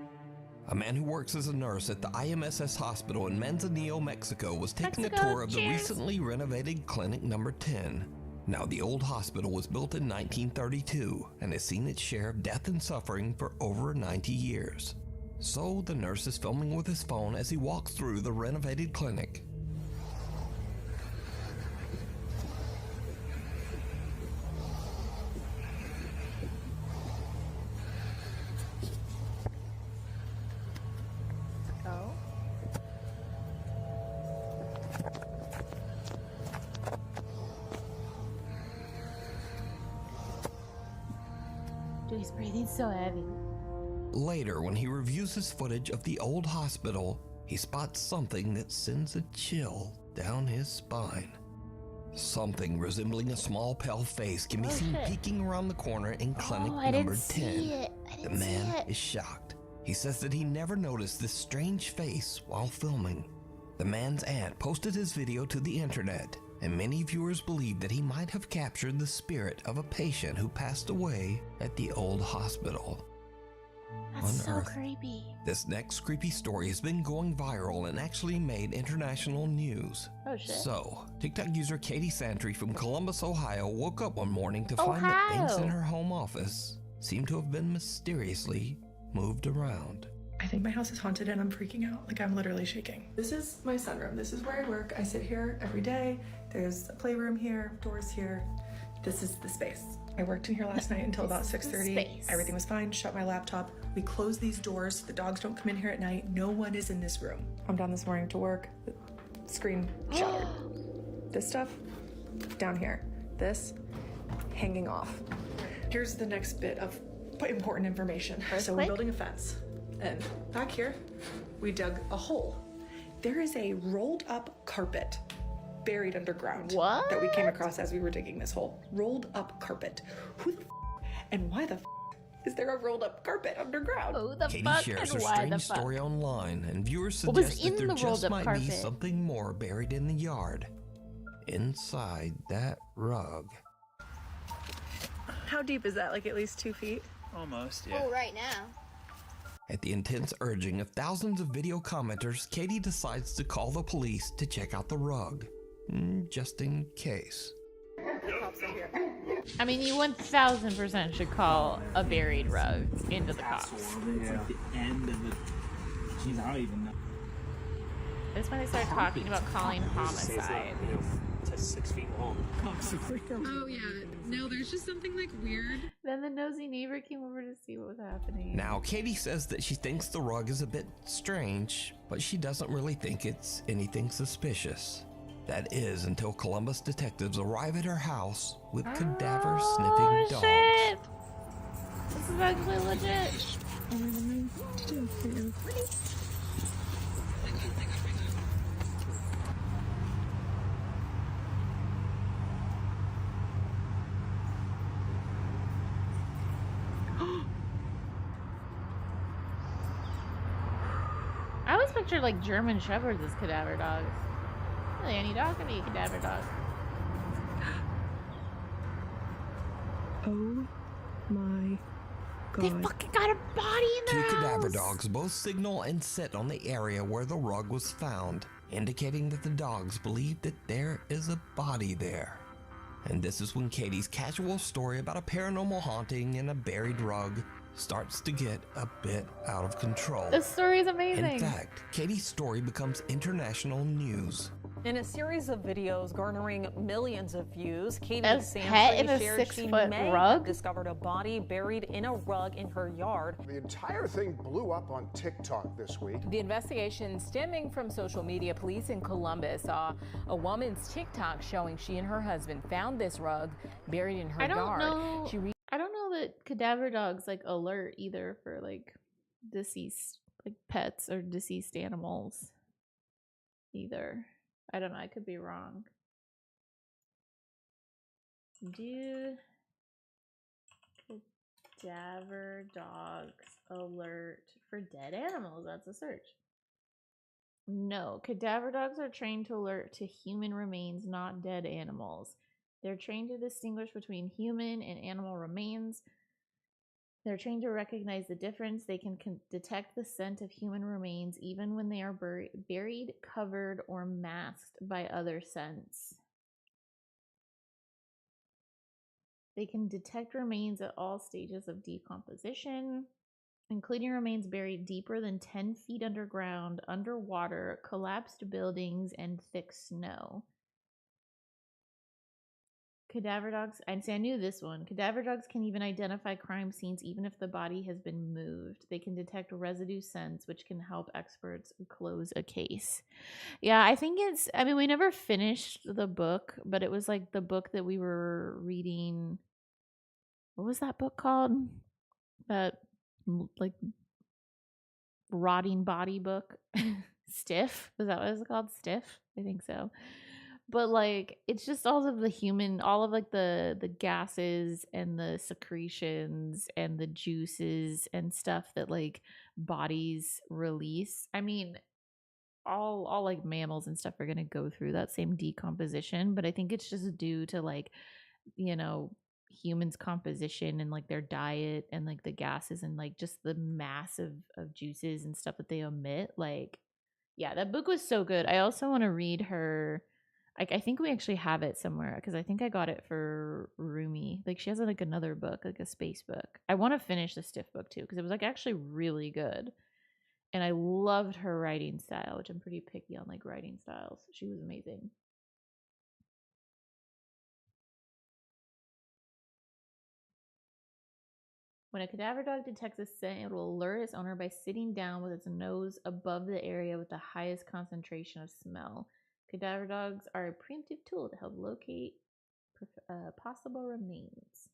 A man who works as a nurse at the IMSS hospital in Manzanillo, Mexico was taking a tour of the recently renovated Clinic Number 10. Now, the old hospital was built in 1932 and has seen its share of death and suffering for over 90 years. So the nurse is filming with his phone as he walks through the renovated clinic. Dude, he's breathing so heavy. Later, when he reviews his footage of the old hospital, he spots something that sends a chill down his spine. Something resembling a small pale face can be seen peeking around the corner in clinic number 10. The man is shocked. He says that he never noticed this strange face while filming. The man's aunt posted his video to the internet, and many viewers believe that he might have captured the spirit of a patient who passed away at the old hospital. That's so creepy. This next creepy story has been going viral and actually made international news. Oh shit. So, TikTok user Katie Santry from Columbus, Ohio woke up one morning to find that things in her home office seem to have been mysteriously moved around. I think my house is haunted and I'm freaking out. Like, I'm literally shaking. This is my sunroom. This is where I work. I sit here every day. There's a playroom here, doors here. This is the space. I worked in here last night until about 6:30. Everything was fine. Shut my laptop. We close these doors. The dogs don't come in here at night. No one is in this room. I'm down this morning to work. The screen shattered. This stuff down here. This hanging off. Here's the next bit of important information. So we're building a fence. And back here, we dug a hole. There is a rolled up carpet buried underground that we came across as we were digging this hole. Rolled up carpet. Who the and why the is there a rolled up carpet underground? Who the Katie fuck shares and her why the strange fuck? story online, and viewers What was suggest in that there the just rolled-up might be carpet? something more buried in the yard, inside that rug. How deep is that? Like at least 2 feet? Almost, Oh, right now. At the intense urging of thousands of video commenters, Katie decides to call the police to check out the rug, just in case. I mean, you 1000% should call a buried rug into the cops. It's like the end of the. Geez, I don't even know. That's when they start talking about calling homicide. To 6 feet long. Oh yeah, no, there's just something like weird. Then the nosy neighbor came over to see what was happening. Now, Katie says that she thinks the rug is a bit strange, but she doesn't really think it's anything suspicious. That is until Columbus detectives arrive at her house with cadaver-sniffing dogs. Shit! This is actually legit. I always pictured like German shepherds as cadaver dogs. Really, any dog can be a cadaver dog. Oh my god. They fucking got a body in their Two house. cadaver dogs both signal and sit on the area where the rug was found, indicating that the dogs believe that there is a body there. And this is when Katie's casual story about a paranormal haunting and a buried rug starts to get a bit out of control. This story is amazing. In fact, Katie's story becomes international news. In a series of videos garnering millions of views, Katie A pet in Santry a shared she 6-foot may rug? have discovered a body buried in a rug in her yard. The entire thing blew up on TikTok this week. The investigation stemming from social media. Police in Columbus saw a woman's TikTok showing she and her husband found this rug buried in her I don't yard. know. I don't know that cadaver dogs like alert either for like deceased like pets or deceased animals either. I don't know. I could be wrong. Do cadaver dogs alert for dead animals? That's a search. No, cadaver dogs are trained to alert to human remains, not dead animals. They're trained to distinguish between human and animal remains. They're trained to recognize the difference. They can detect the scent of human remains even when they are buried, covered, or masked by other scents. They can detect remains at all stages of decomposition, including remains buried deeper than 10 feet underground, underwater, collapsed buildings, and thick snow. Cadaver dogs, I knew this one. Cadaver dogs can even identify crime scenes even if the body has been moved. They can detect residue scents, which can help experts close a case. Yeah, I think we never finished the book, but it was like the book that we were reading. What was that book called? That like rotting body book. Stiff? Was that what it was called? Stiff? I think so. But like it's just all of like the gases and the secretions and the juices and stuff that like bodies release. I mean, all like mammals and stuff are going to go through that same decomposition, but I think it's just due to like, you know, humans' composition and like their diet and like the gases and like just the mass of juices and stuff that they emit. Like, yeah, that book was so good. I also want to read her. I think we actually have it somewhere because I think I got it for Rumi. Like she has like another book, like a space book. I want to finish the Stiff book too because it was like actually really good. And I loved her writing style, which I'm pretty picky on like writing styles. She was amazing. When a cadaver dog detects a scent, it will alert its owner by sitting down with its nose above the area with the highest concentration of smell. Cadaver dogs are a preemptive tool to help locate possible remains.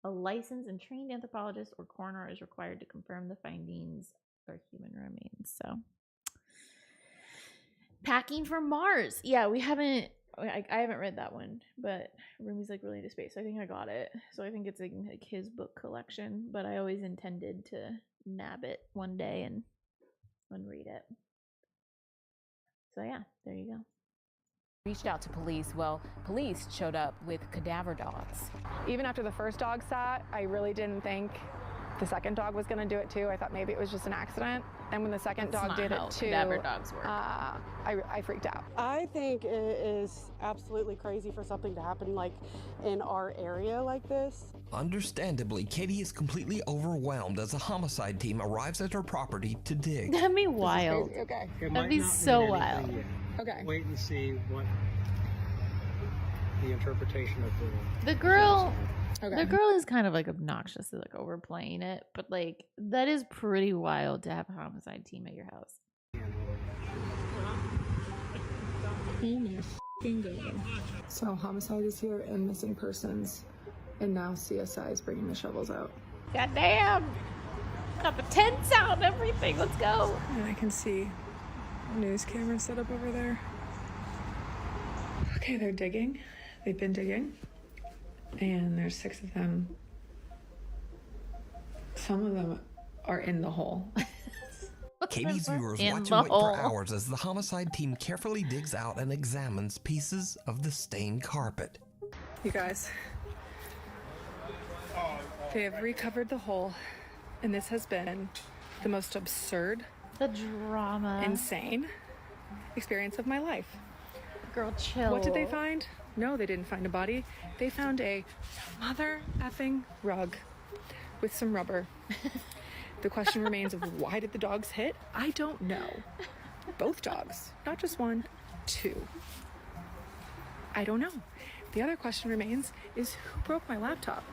A licensed and trained anthropologist or coroner is required to confirm the findings are human remains. So, Packing for Mars. Yeah, I haven't read that one, but Rumi's like really into space. So I think I got it. So I think it's like his book collection, but I always intended to nab it one day and read it. So yeah, there you go. Reached out to police. Well, police showed up with cadaver dogs. Even after the first dog sat, I really didn't think the second dog was going to do it too. I thought maybe it was just an accident. And when the second dog did it too, cadaver dogs work. I freaked out. I think it is absolutely crazy for something to happen like in our area like this. Understandably, Katie is completely overwhelmed as a homicide team arrives at her property to dig. That'd be wild. Okay. That'd be so wild. Okay. Wait and see what the interpretation of the girl. Okay. The girl is kind of like obnoxiously like overplaying it, but like that is pretty wild to have a homicide team at your house. Oh my God. So homicide is here and missing persons, and now CSI is bringing the shovels out. Goddamn! Got the tents out and everything. Let's go. And I can see a news camera set up over there. Okay, they're digging. They've been digging. And there's 6 of them. Some of them are in the hole. Katie's viewers watch and wait for hours as the homicide team carefully digs out and examines pieces of the stained carpet. You guys, they have recovered the hole, and this has been the most absurd, the drama, insane experience of my life. Girl, chill. What did they find? No, they didn't find a body. They found a mother effing rug with some rubber. The question remains of why did the dogs hit? I don't know. Both dogs, not just one, 2. I don't know. The other question remains is who broke my laptop?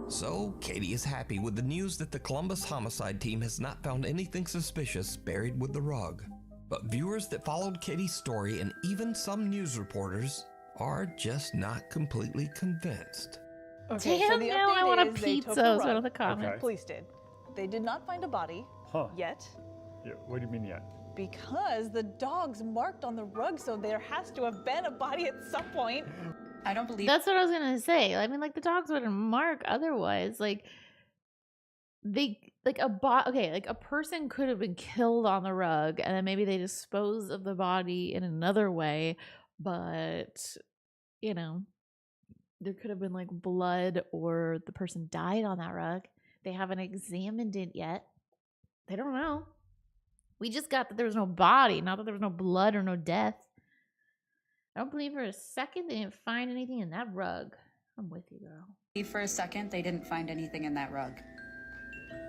So, Katie is happy with the news that the Columbus homicide team has not found anything suspicious buried with the rug. But viewers that followed Katie's story and even some news reporters are just not completely convinced. Okay, Damn, so the now I update want a is they pizza, took the is one rug. of the comments. Okay. Police did. They did not find a body yet Yeah, what do you mean yet? because the dogs marked on the rug, so there has to have been a body at some point. I don't believe That's what I was gonna say. I mean, like the dogs wouldn't mark otherwise. Like a person could have been killed on the rug, and then maybe they dispose of the body in another way. But you know, there could have been like blood, or the person died on that rug. They haven't examined it yet. They don't know. We just got that there was no body, not that there was no blood or no death. I don't believe for a second they didn't find anything in that rug. I'm with you, girl. for a second they didn't find anything in that rug.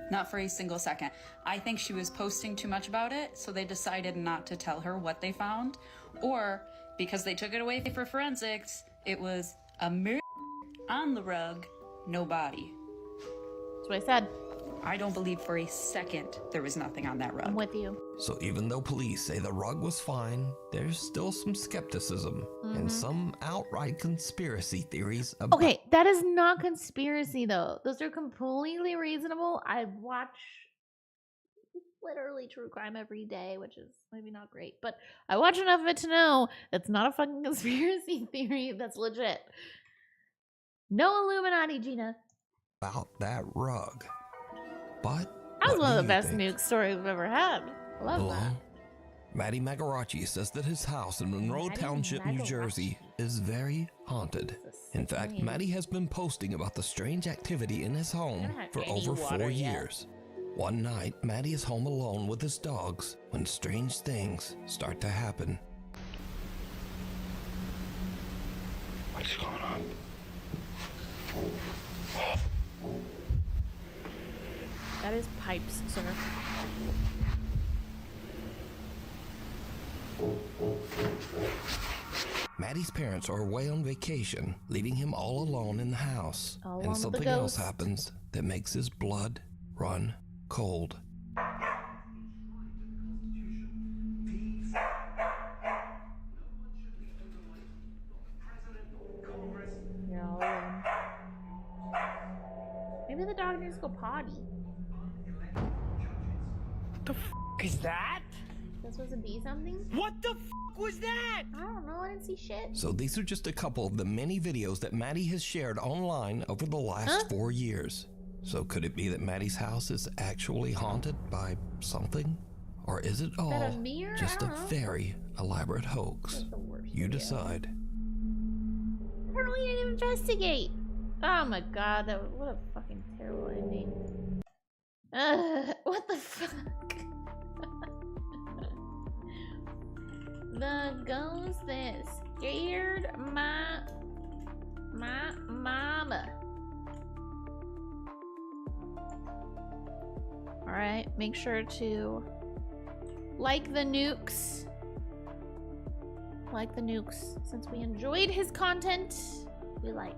Not for a single second. I think she was posting too much about it, so they decided not to tell her what they found. Or, because they took it away for forensics, it was a murder on the rug, no body. That's what I said. I don't believe for a second there was nothing on that rug. I'm with you. So even though police say the rug was fine, there's still some skepticism and some outright conspiracy theories about Okay, that is not conspiracy though. Those are completely reasonable. I watch literally true crime every day, which is maybe not great, but I watch enough of it to know that's not a fucking conspiracy theory. That's legit. No Illuminati, Gina. that rug. But That was what one of do the you best think? Nuke stories we've ever had. Love Hello? that. Matty Magarachi says that his house in Monroe Township, New Jersey is very haunted. In fact, name. Matty has been posting about the strange activity in his home Haven't had for any over water 4 yet. years. One night, Matty is home alone with his dogs when strange things start to happen. What's going on? That is pipes, sir. Matty's parents are away on vacation, leaving him all alone in the house. All alone And with the something else ghost. happens that makes his blood run cold. You're all alone. Maybe the dog needs to go potty. What the f is that? This supposed to be something? What the f was that? I don't know. I didn't see shit. So these are just a couple of the many videos that Matty has shared online over the last 4 years. So could it be that Matty's house is actually haunted by something? Or is it all that a mirror? just I a don't know. very elaborate hoax? You decide. Apparently, we didn't investigate. Oh my god, what a fucking terrible ending. What the fuck? The ghost that scared my mama. Alright, make sure to like the nukes. Like the nukes. Since we enjoyed his content, we like.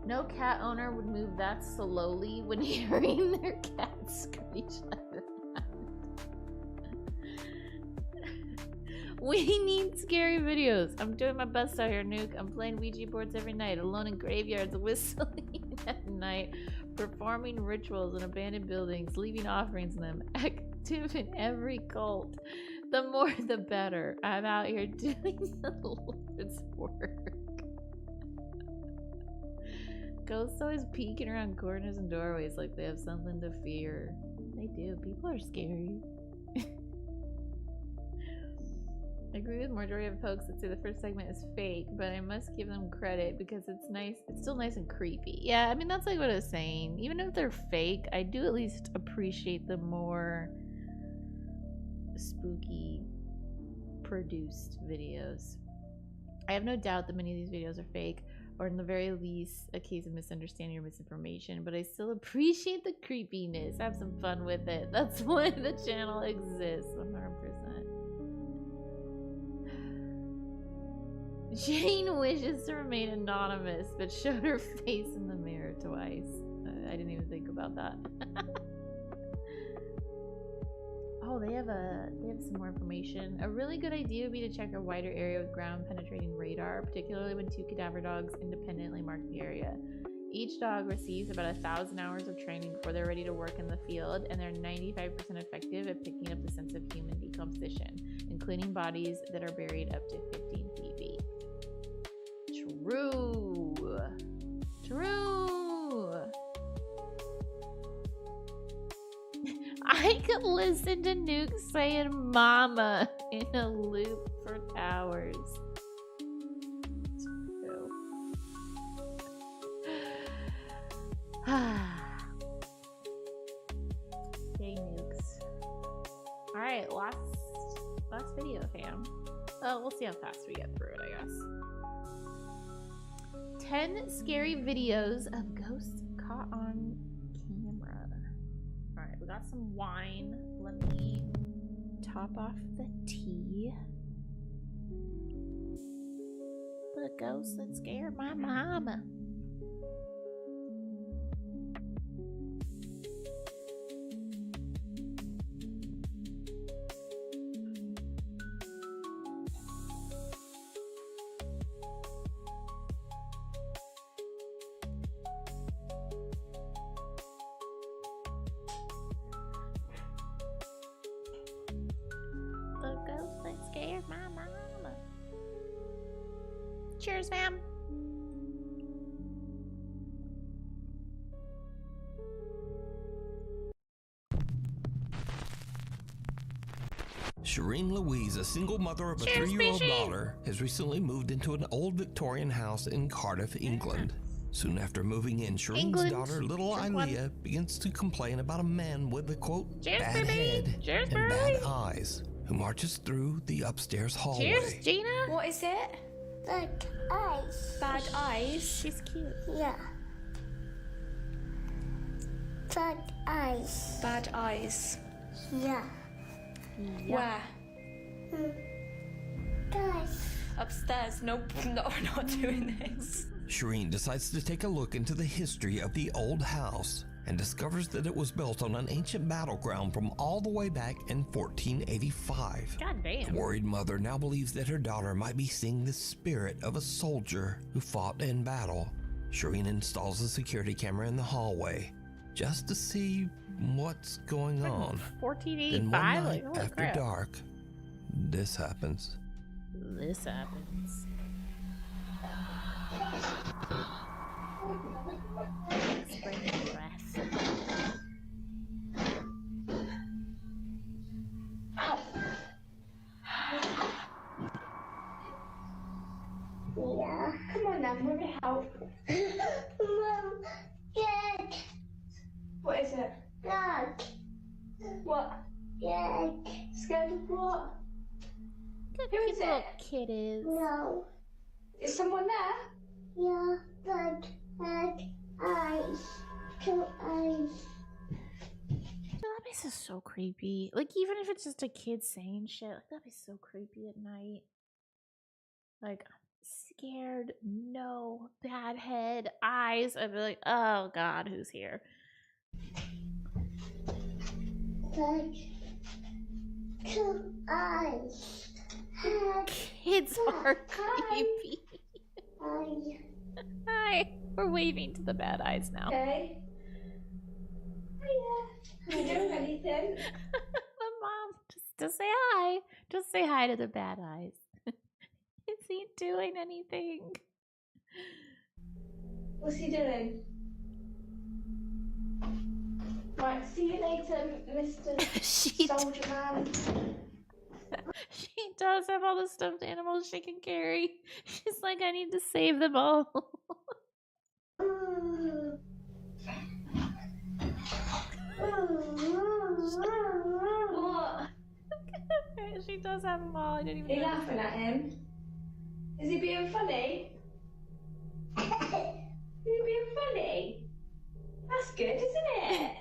No cat owner would move that slowly when hearing their cat screech like that. We need scary videos. I'm doing my best out here, Nuke. I'm playing Ouija boards every night, alone in graveyards, whistling at night, performing rituals in abandoned buildings, leaving offerings in them, active in every cult. The more the better. I'm out here doing the Lord's work. Ghosts always peeking around corners and doorways like they have something to fear. They do. People are scary. I agree with majority of folks that say the first segment is fake, but I must give them credit because it's nice. It's still nice and creepy. Yeah, I mean, that's like what I was saying. Even if they're fake, I do at least appreciate the more spooky produced videos. I have no doubt that many of these videos are fake, or in the very least, a case of misunderstanding or misinformation, but I still appreciate the creepiness. Have some fun with it. That's why the channel exists, 100%. Jane wishes to remain anonymous, but showed her face in the mirror twice. I didn't even think about that. Oh, they have some more information. A really good idea would be to check a wider area with ground penetrating radar, particularly when 2 cadaver dogs independently mark the area. Each dog receives about 1,000 hours of training before they're ready to work in the field, and they're 95% effective at picking up the sense of human decomposition, including bodies that are buried up to 15 feet deep. True. I could listen to Nuke saying mama in a loop for hours. True. Yay, Nukes. Alright, last video, fam. Well, we'll see how fast we get through it, I guess. 10 scary videos of ghosts caught on camera. Alright, we got some wine. Let me top off the tea. The ghost that scared my mama. Cheers, fam. Shireen Louise, a single mother of a Cheers, 3-year-old fishy. daughter, has recently moved into an old Victorian house in Cardiff, England. Soon after moving in, Shireen's England. daughter, little Drink one. Ilea, begins to complain about a man with a, quote, Cheers, bad baby. head Cheers, and bad baby. eyes, who marches through the upstairs hallway. Cheers, Gina. What is it? Bad eyes. Bad eyes? She's cute. Yeah. Bad eyes. Bad eyes. Yeah. Where? Guys. Upstairs. Nope. No, we're not doing this. Shireen decides to take a look into the history of the old house and discovers that it was built on an ancient battleground from all the way back in 1485. God damn. The worried mother now believes that her daughter might be seeing the spirit of a soldier who fought in battle. Shireen installs a security camera in the hallway just to see what's going on. 1485. Then one night Like, holy after crap. dark, this happens. This happens. Spring breath. Yeah. Come on then, we'll help. Mom, Jack. What is it? Jack. What? Jack. Scared of what? Good Who is little it? kid is. No. Is someone there? Yeah. Bad eyes. 2 eyes. That place is so creepy. Like, even if it's just a kid saying shit, like, that'd be so creepy at night. Like, I'm scared. No. Bad head. Eyes. I'd be like, oh god, who's here? Bad 2 eyes. Head. Kids are creepy. Eye. Hi. We're waving to the bad eyes now. Okay. Hiya. Are you doing anything? The mom, just say hi. Just say hi to the bad eyes. Is he doing anything? What's he doing? Right, see you later, Mr. Soldier Man. She does have all the stuffed animals she can carry. She's like, I need to save them all. What? She does have them all. I didn't even Are you notice laughing that. at him? Is he being funny? Is he being funny? That's good, isn't it?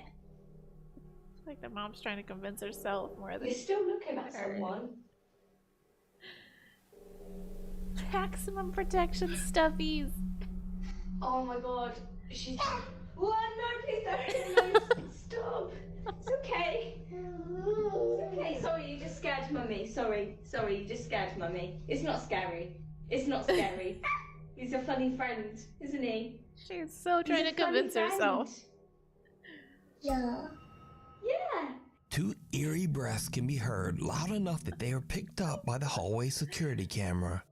It's like the mom's trying to convince herself more than You're still looking at her. someone. maximum protection stuffies. Oh my god. She's. What? No, please don't. No, stop. It's okay. It's okay. Sorry, you just scared mummy. Sorry, you just scared mummy. It's not scary. It's not scary. He's a funny friend, isn't he? She's so trying to convince herself. Yeah. Yeah. Two eerie breaths can be heard loud enough that they are picked up by the hallway security camera.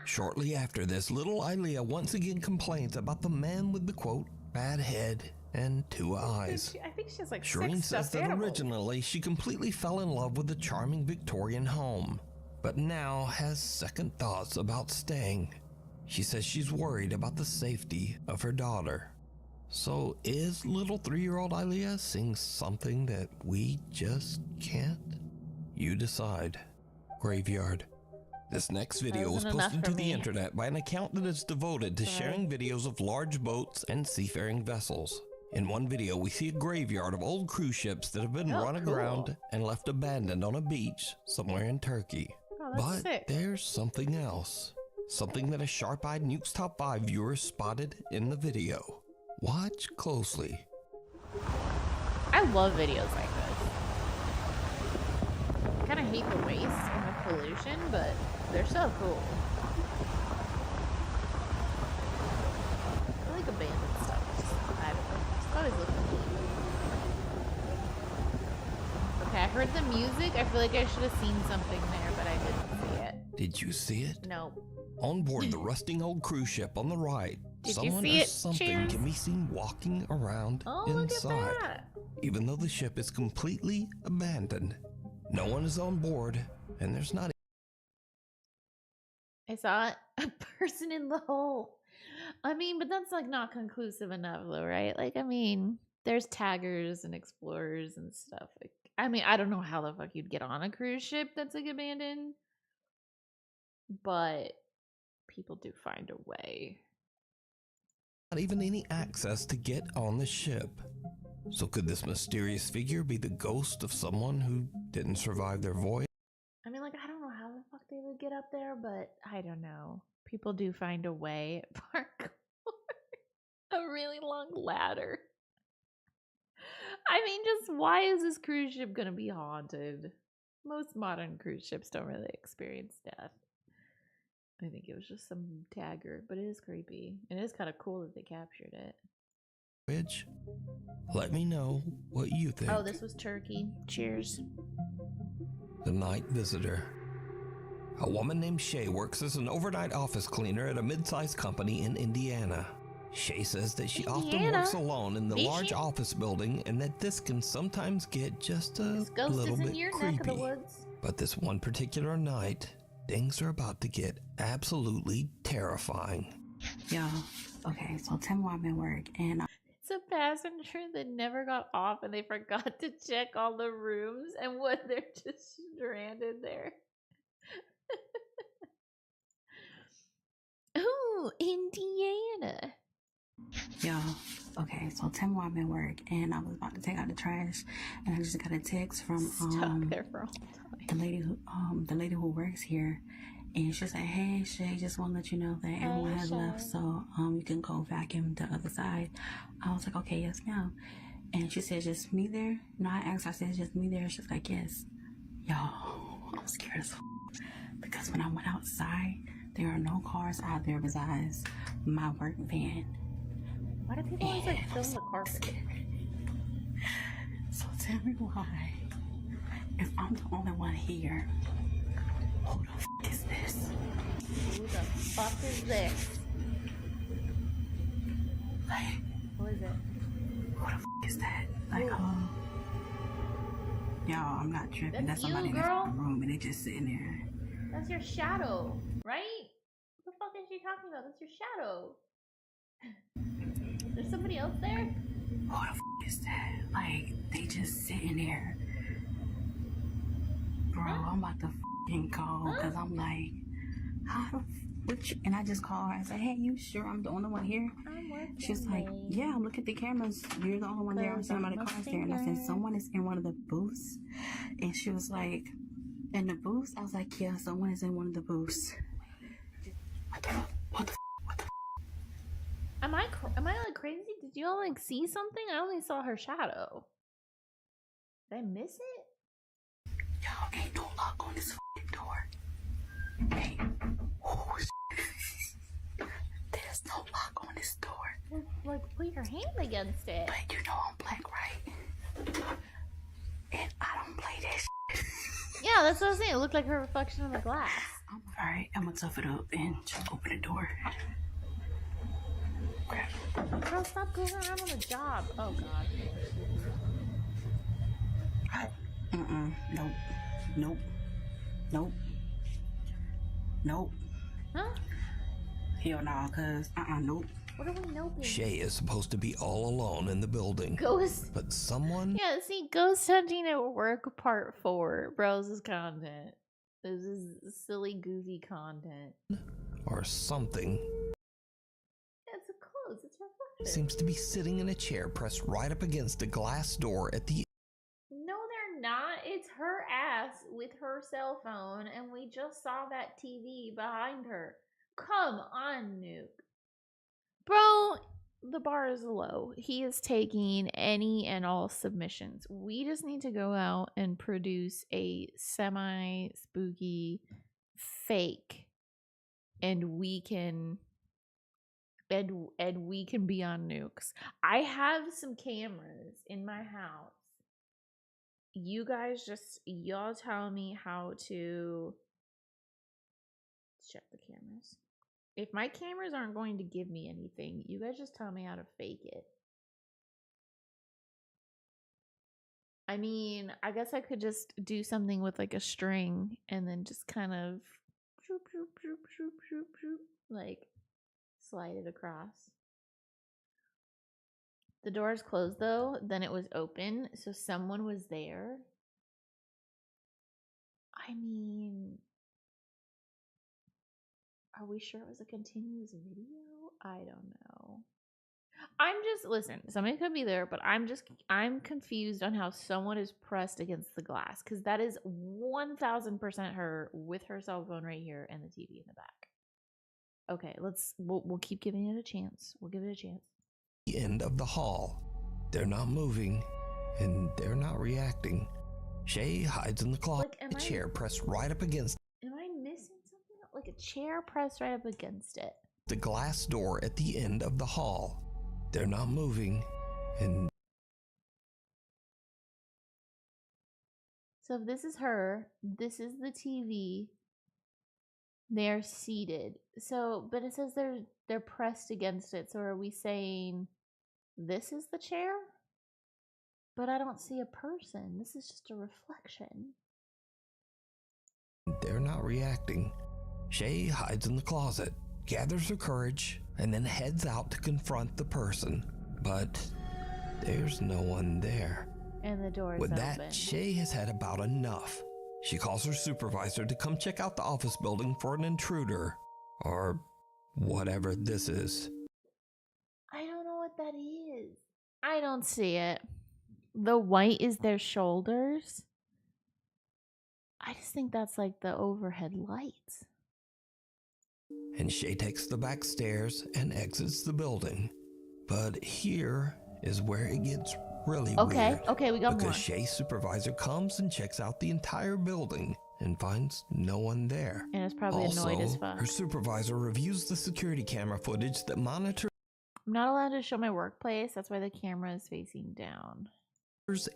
Shortly after this, little Ilea once again complains about the man with the quote, bad head and two eyes. I think she has like Shireen six says stuffed that animals. originally she completely fell in love with the charming Victorian home, but now has second thoughts about staying. She says she's worried about the safety of her daughter. So is little 3-year-old Ilea seeing something that we just can't? You decide. Graveyard. This next video was Wasn't enough posted for to the me. internet by an account that is devoted to sharing videos of large boats and seafaring vessels. In one video, we see a graveyard of old cruise ships that have been run aground and left abandoned on a beach somewhere in Turkey. Oh, that's But sick. there's something else. Something that a sharp-eyed Nuke's Top 5 viewer spotted in the video. Watch closely. I love videos like this. I kind of hate the waste and the pollution, but they're so cool. I like abandoned stuff. I don't know. It's always looking cool. Okay, I heard the music. I feel like I should have seen something there, but I didn't see it. Did you see it? No. On board the rusting old cruise ship on the right, Did you someone see or it? something Cheers. can be seen walking around Oh, look at inside. that. Even though the ship is completely abandoned, no one is on board, and there's not I saw a person in the hole. I mean, but that's like not conclusive enough though, right? Like, I mean, there's taggers and explorers and stuff. Like, I mean, I don't know how the fuck you'd get on a cruise ship that's like abandoned, but people do find a way. even any access to get on the ship. So could this mysterious figure be the ghost of someone who didn't survive their voyage? I mean, like, I don't know how the fuck they would get up there, but I don't know. People do find a way. Parkour. A really long ladder. I mean, just why is this cruise ship gonna be haunted? Most modern cruise ships don't really experience death. I think it was just some tagger, but it is creepy. And it is kind of cool that they captured it. Let me know what you think. Oh, this was Turkey. Cheers. The Night Visitor. A woman named Shay works as an overnight office cleaner at a mid-sized company in Indiana. Shay says that she often Indiana? works alone in the Is large she? office building and that this can sometimes get just a Ghost little is in bit your neck of the creepy. woods. But this one particular night, things are about to get absolutely terrifying. Yo, okay, so tell me why I'm at work and It's a passenger that never got off and they forgot to check all the rooms and what they're just stranded there. Ooh, Indiana. yo, okay, so tell me why I'm at work and I was about to take out the trash and I just got a text from Stuck there for all time. the lady who works here, and she said, "Hey Shay, just want to let you know that everyone has left, so you can go vacuum the other side." I was like, "Okay, yes, ma'am." And she said, "Just me there?" No, I asked her, I said, "Just me there?" She's like, "Yes." Yo, I'm scared as because when I went outside, there are no cars out there besides my work van. Why do people always like film the carpet? So tell me why, if I'm the only one here, who the f is this? Who the fuck is this? Like, What is it? who the f is that? Like, y'all, I'm not tripping. That's That's somebody you, in the girl? front room and they just sitting there. That's your shadow, right? What the fuck is she talking about? That's your shadow. There's somebody else there? Who the f is that? Like, they just sitting there. Bro, I'm about to f***ing go because I'm like, how the f which, and I just called her. I said, hey, you sure I'm the only one here? She's like, yeah, look at the cameras. You're the only one there. I'm seeing my cars there. And I said, someone is in one of the booths. And she was like, in the booths? I was like, yeah, someone is in one of the booths. What the Am I like crazy? Did you all like see something? I only saw her shadow. Did I miss it? Y'all ain't no lock on this fucking door. Hey. Oh, there's no lock on this door. Well, like, put your hand against it. But you know I'm black, right? And I don't play that shit. Yeah, that's what I was saying. It looked like her reflection on the glass. Alright, I'm gonna tough it up and just open the door. Girl, stop going around on the job. Oh, God. Nope. Nope. Nope. Nope. Huh? Hell no, cuz. Nope. What are we noping? Shay is supposed to be all alone in the building. Ghost. But someone... Yeah, see, Ghost Hunting at Work Part 4. Browses content. This is silly, goofy content. or something... It's a clothes. It's reflection. seems to be sitting in a chair pressed right up against a glass door at the... No, they're not. It's her ass with her cell phone, and we just saw that TV behind her. Come on, Nuke. Bro, the bar is low. He is taking any and all submissions. We just need to go out and produce a semi-spooky fake, and we can... And we can be on Nukes. I have some cameras in my house. You guys y'all tell me how to check the cameras. If my cameras aren't going to give me anything, you guys just tell me how to fake it. I mean, I guess I could just do something with like a string and then just kind of like slide it across. The door is closed though, then it was open, so someone was there. I mean, are we sure it was a continuous video? I don't know. Listen, somebody could be there, but I'm confused on how someone is pressed against the glass, because that is 1000% her with her cell phone right here and the TV in the back. Okay, we'll keep giving it a chance. We'll give it a chance. The end of the hall. They're not moving, and they're not reacting. Shay hides in the closet, a chair pressed right up against... Am I missing something? Like a chair pressed right up against it. The glass door at the end of the hall. They're not moving, and... So if this is her, this is the TV. They're seated. So, but it says they're pressed against it. So are we saying this is the chair? But I don't see a person. This is just a reflection. They're not reacting. Shay hides in the closet, gathers her courage, and then heads out to confront the person. But there's no one there. And the door is With open. that, Shay has had about enough. She calls her supervisor to come check out the office building for an intruder. Or whatever this is. I don't know what that is. I don't see it. The white is their shoulders. I just think that's like the overhead lights. And Shay takes the back stairs and exits the building. But here is where it gets really weird. Okay, we got more. Because Shay's supervisor comes and checks out the entire building and finds no one there. And it's probably also, annoyed as fuck. Her supervisor reviews the security camera footage that monitors I'm not allowed to show my workplace. That's why the camera is facing down.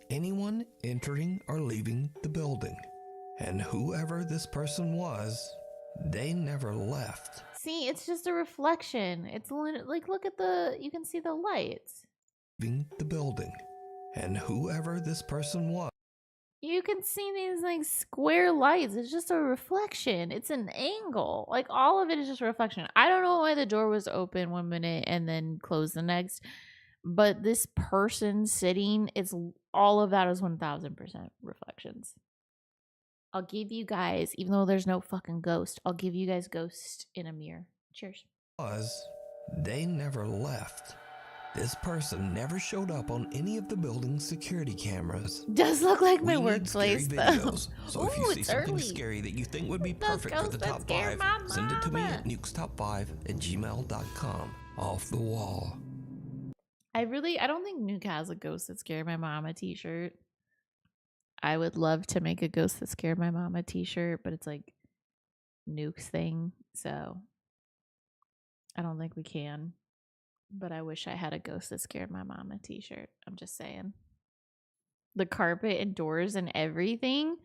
anyone entering or leaving the building. And whoever this person was, they never left. See, it's just a reflection. It's like, look at you can see the lights. Leaving the building. And whoever this person was. You can see these like square lights. It's just a reflection. It's an angle. Like all of it is just a reflection. I don't know why the door was open 1 minute and then closed the next. But this person sitting, all of that is 1000% reflections. I'll give you guys, even though there's no fucking ghost, I'll give you guys ghost in a mirror. Cheers. They never left. This person never showed up on any of the building's security cameras. Does look like my We need workplace, scary though. videos, so if Ooh, you see it's something early. scary that you think would be Those perfect for the ghosts that top scare 5, my send it to me mama. at nukestop5@gmail.com. Off the wall. I don't think Nuke has a ghost that scared my mama t-shirt. I would love to make a ghost that scared my mama t-shirt, but it's like Nuke's thing, so I don't think we can. But I wish I had a ghost that scared my mama t-shirt. I'm just saying. The carpet and doors and everything.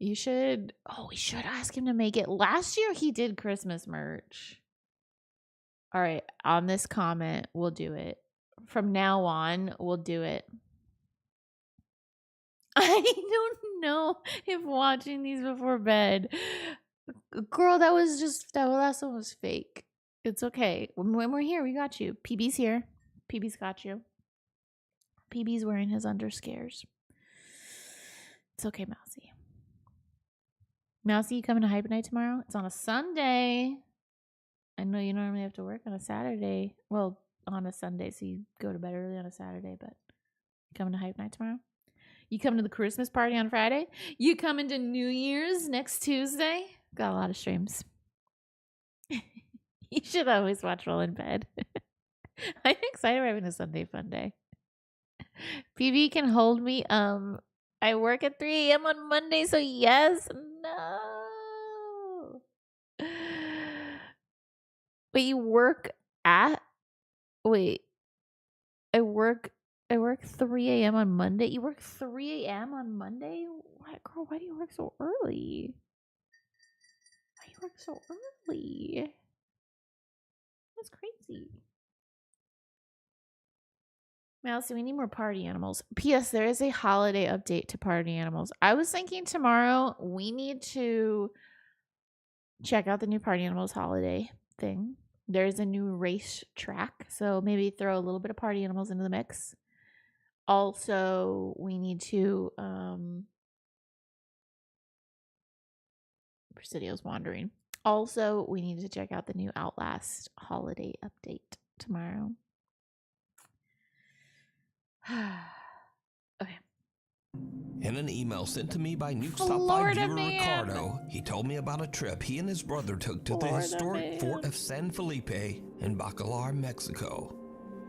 We should ask him to make it. Last year he did Christmas merch. All right, on this comment, we'll do it. From now on, we'll do it. I don't know if watching these before bed. Girl, that last one was fake. It's okay. When we're here, we got you. PB's here. PB's got you. PB's wearing his underscares. It's okay, Mousy. Mousy, you coming to Hype Night tomorrow? It's on a Sunday. I know you normally have to work on a Saturday. Well, on a Sunday, so you go to bed early on a Saturday, but you coming to Hype Night tomorrow? You coming to the Christmas party on Friday? You coming to New Year's next Tuesday? Got a lot of streams. You should always watch while in bed. I'm excited we're having a Sunday fun day. PB can hold me. I work at 3 a.m. on Monday, so yes. No. But you work at... Wait. I work 3 a.m. on Monday. You work 3 a.m. on Monday? What, girl? Why do you work so early? Why do you work so early? That's crazy. Mousy, we need more party animals. P.S. There is a holiday update to party animals. I was thinking tomorrow we need to check out the new party animals holiday thing. There's a new race track, so maybe throw a little bit of party animals into the mix. Also, we need to Presidio's wandering. Also, we need to check out the new Outlast holiday update tomorrow. Okay. In an email sent to me by Nuke's Top 5 Florida viewer man. Ricardo, he told me about a trip he and his brother took to the Florida historic man. Fort of San Felipe in Bacalar, Mexico.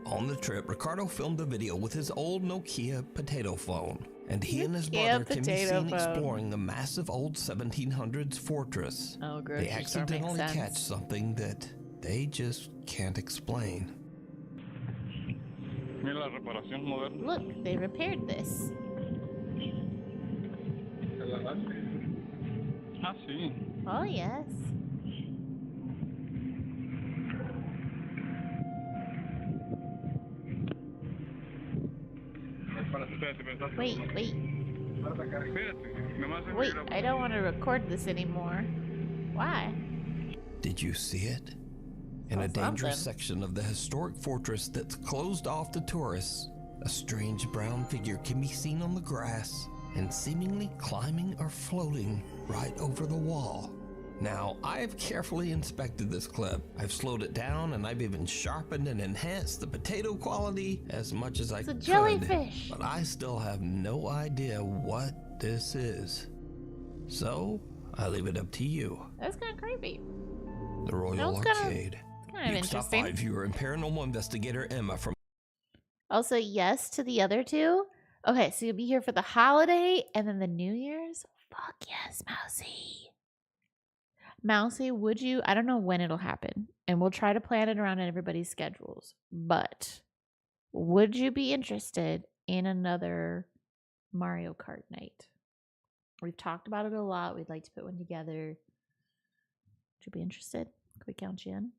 On the trip, Ricardo filmed a video with his old Nokia potato phone, and he and his Nokia brother can be potato seen phone. exploring the massive old 1700s fortress. Oh, grocery They store makes accidentally sense. catch something that they just can't explain. Look, they repaired this. Ah, sí. Oh, yes. Wait. Wait, I don't want to record this anymore. Why? Did you see it? In a Saw dangerous something. section of the historic fortress that's closed off to tourists, a strange brown figure can be seen on the grass and seemingly climbing or floating right over the wall. Now, I've carefully inspected this clip. I've slowed it down and I've even sharpened and enhanced the potato quality as much as I It's a could. jellyfish. But I still have no idea what this is. So, I leave it up to you. That's kind of creepy. The Royal That was kinda- Arcade. kind of Nuke's Top interesting. 5 viewer and paranormal investigator Emma from Also, yes to the other two. Okay, so you'll be here for the holiday and then the New Year's? Fuck yes, Mousy. Mousy, would you? I don't know when it'll happen, and we'll try to plan it around everybody's schedules, but would you be interested in another Mario Kart night? We've talked about it a lot. We'd like to put one together. Would you be interested? Could we count you in?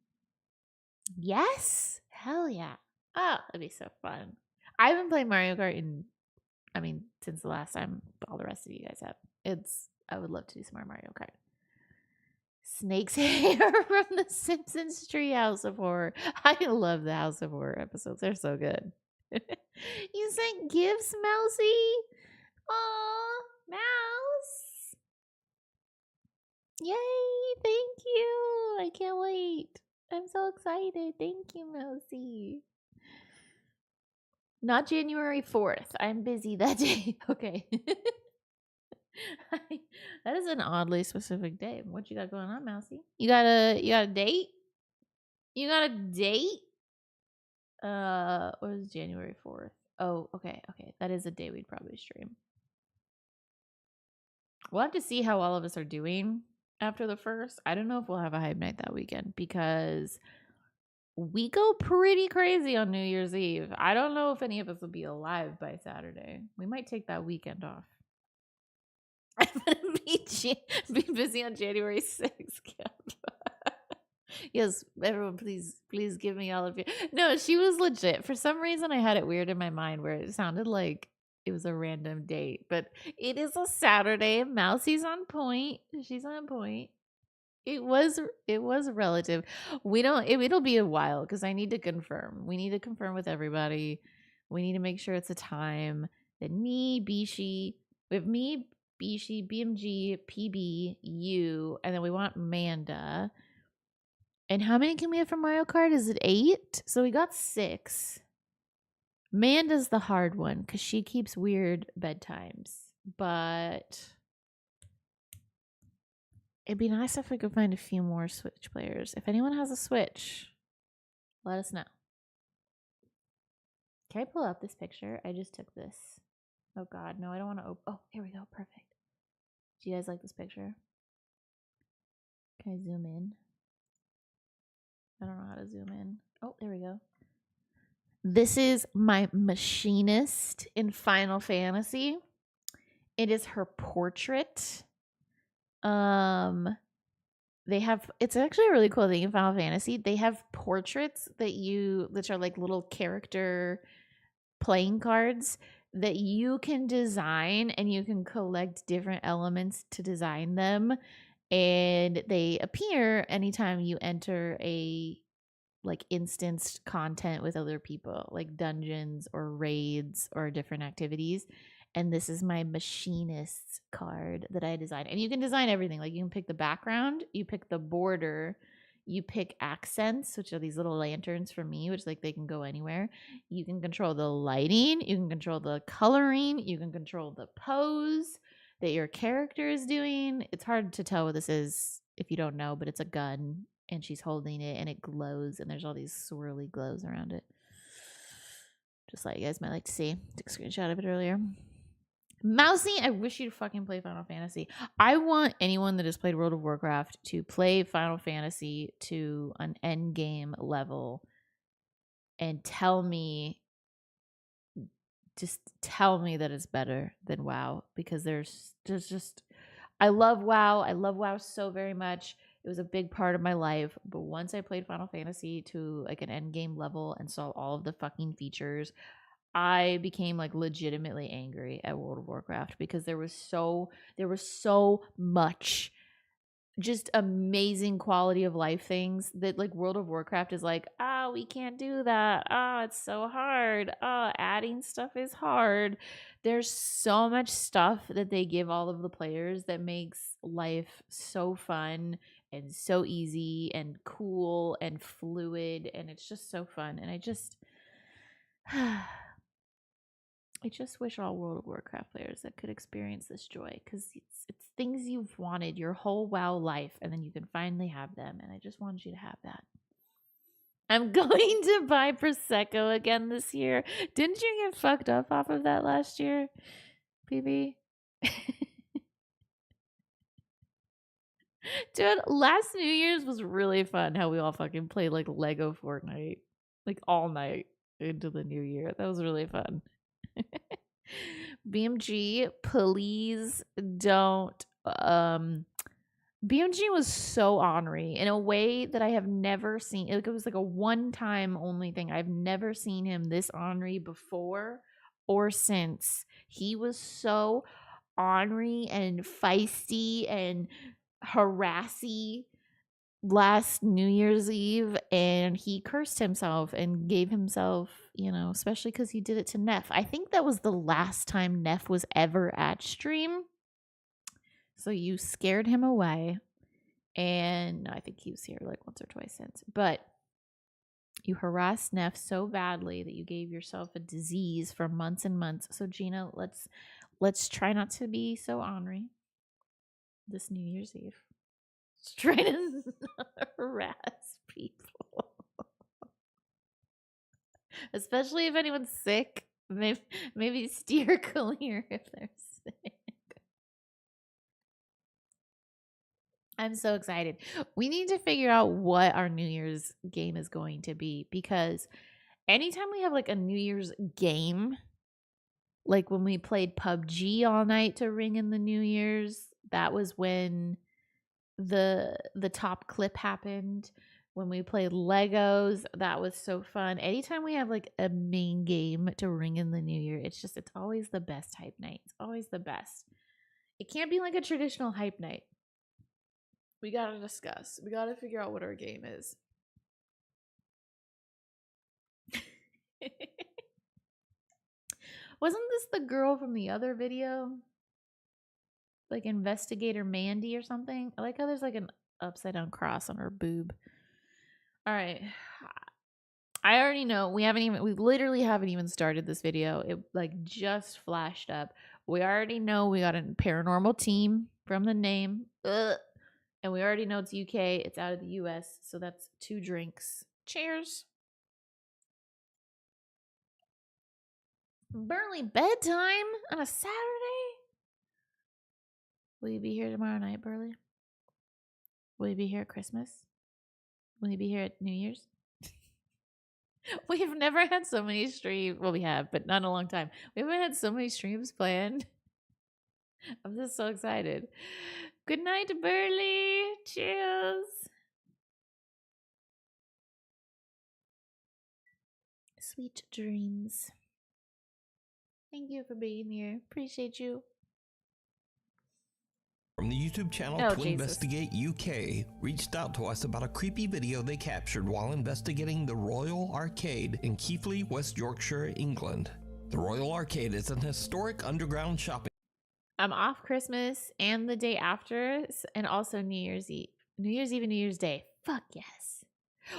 Yes? Hell yeah. Oh, that'd be so fun. I haven't played Mario Kart since the last time all the rest of you guys have. I would love to do some more Mario Kart. Snake's hair from the Simpsons Treehouse of Horror. I love the House of Horror episodes. They're so good. You sent gifts, Mousy? Aw, Mouse. Yay! Thank you. I can't wait. I'm so excited. Thank you, Mousy. Not January 4th. I'm busy that day. Okay. That is an oddly specific day. What you got going on, Mousy? You got a date? You got a date? What is January 4th? Oh, okay. That is a day we'd probably stream. We'll have to see how all of us are doing after the 1st. I don't know if we'll have a hype night that weekend because we go pretty crazy on New Year's Eve. I don't know if any of us will be alive by Saturday. We might take that weekend off. I'm gonna be busy on January 6th. Yes, everyone, please give me all of you. No, she was legit. For some reason, I had it weird in my mind where it sounded like it was a random date, but it is a Saturday. Mousie's on point. She's on point. It was relative. We don't. It'll be a while because I need to confirm. We need to confirm with everybody. We need to make sure it's a time that me, Bishi, we have me, Bishi, BMG, PB, you, and then we want Manda. And how many can we have from Mario Kart? Is it 8? So we got 6. Manda's the hard one because she keeps weird bedtimes. But it'd be nice if we could find a few more Switch players. If anyone has a Switch, let us know. Can I pull up this picture? I just took this. Oh God, no, I don't want to open. Oh, here we go. Perfect. Do you guys like this picture? Can I zoom in? I don't know how to zoom in. Oh, there we go. This is my machinist in Final Fantasy. It is her portrait. They have, it's actually a really cool thing in Final Fantasy. They have portraits that are like little character playing cards that you can design, and you can collect different elements to design them. And they appear anytime you enter a like instanced content with other people, like dungeons or raids or different activities. And this is my machinist card that I designed. And you can design everything. Like you can pick the background, you pick the border, you pick accents, which are these little lanterns for me, which like they can go anywhere. You can control the lighting, you can control the coloring, you can control the pose that your character is doing. It's hard to tell what this is if you don't know, but it's a gun and she's holding it and it glows and there's all these swirly glows around it. Just like you guys might like to see. Took a screenshot of it earlier. Mousy, I wish you'd fucking play Final Fantasy. I want anyone that has played World of Warcraft to play Final Fantasy to an end game level and tell me that it's better than WoW, because there's just I love WoW. I love WoW so very much. It was a big part of my life, but once I played Final Fantasy to like an end game level and saw all of the fucking features, I became like legitimately angry at World of Warcraft because there was so much just amazing quality of life things that like World of Warcraft is like, we can't do that. It's so hard. Adding stuff is hard. There's so much stuff that they give all of the players that makes life so fun and so easy and cool and fluid, and it's just so fun. And I just wish all World of Warcraft players that could experience this joy, because it's things you've wanted your whole WoW life, and then you can finally have them, and I just want you to have that. I'm going to buy Prosecco again this year. Didn't you get fucked up off of that last year, PB? Dude, last New Year's was really fun. How we all fucking played like Lego Fortnite, like all night into the new year. That was really fun. BMG, please don't. BMG was so ornery in a way that I have never seen. It was like a one-time only thing. I've never seen him this ornery before or since. He was so ornery and feisty and harassy last New Year's Eve, and he cursed himself and gave himself, especially because he did it to Neff. I think that was the last time Neff was ever at stream. So you scared him away. And no, I think he was here like once or twice since. But you harassed Neff so badly that you gave yourself a disease for months and months. So Gina, let's try not to be so ornery this New Year's Eve. Let's try to not harass people. Especially if anyone's sick. Maybe steer clear if they're sick. I'm so excited. We need to figure out what our New Year's game is going to be, because anytime we have like a New Year's game, like when we played PUBG all night to ring in the New Year's, that was when the top clip happened. When we played Legos, that was so fun. Anytime we have like a main game to ring in the New Year, it's always the best hype night. It's always the best. It can't be like a traditional hype night. We gotta discuss. We gotta figure out what our game is. Wasn't this the girl from the other video? Like Investigator Mandy or something? I like how there's like an upside down cross on her boob. All right. I already know. We literally haven't even started this video. It like just flashed up. We already know we got a paranormal team from the name. Ugh. And we already know it's UK. It's out of the US. So that's 2 drinks. Cheers. Burley bedtime on a Saturday? Will you be here tomorrow night, Burley? Will you be here at Christmas? Will you be here at New Year's? We've never had so many streams. Well, we have, but not in a long time. We haven't had so many streams planned. I'm just so excited. Good night, Burley. Cheers. Sweet dreams. Thank you for being here. Appreciate you. From the YouTube channel Oh, To Jesus. Investigate UK reached out to us about a creepy video they captured while investigating the Royal Arcade in Keighley, West Yorkshire, England. The Royal Arcade is an historic underground shopping. I'm off Christmas and the day after, and also New Year's Eve. New Year's Eve and New Year's Day. Fuck yes.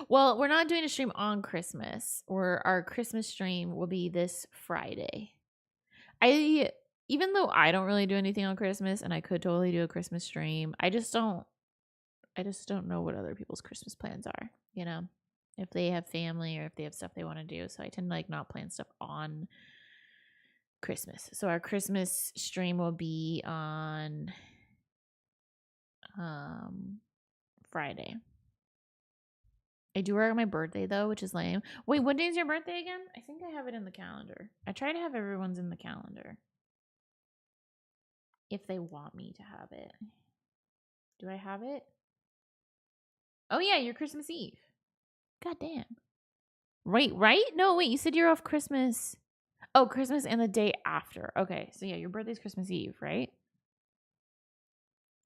Well, we're not doing a stream on Christmas. Our Christmas stream will be this Friday. Even though I don't really do anything on Christmas and I could totally do a Christmas stream, I just don't know what other people's Christmas plans are, you know? If they have family or if they have stuff they want to do. So I tend to like not plan stuff on Christmas. So our Christmas stream will be on Friday. I do work on my birthday though, which is lame. Wait, what day is your birthday again? I think I have it in the calendar. I try to have everyone's in the calendar. If they want me to have it. Do I have it? Oh yeah, your Christmas Eve. God damn. Right? No, wait, you said you're off Christmas. Oh, Christmas and the day after. Okay, so yeah, your birthday's Christmas Eve, right?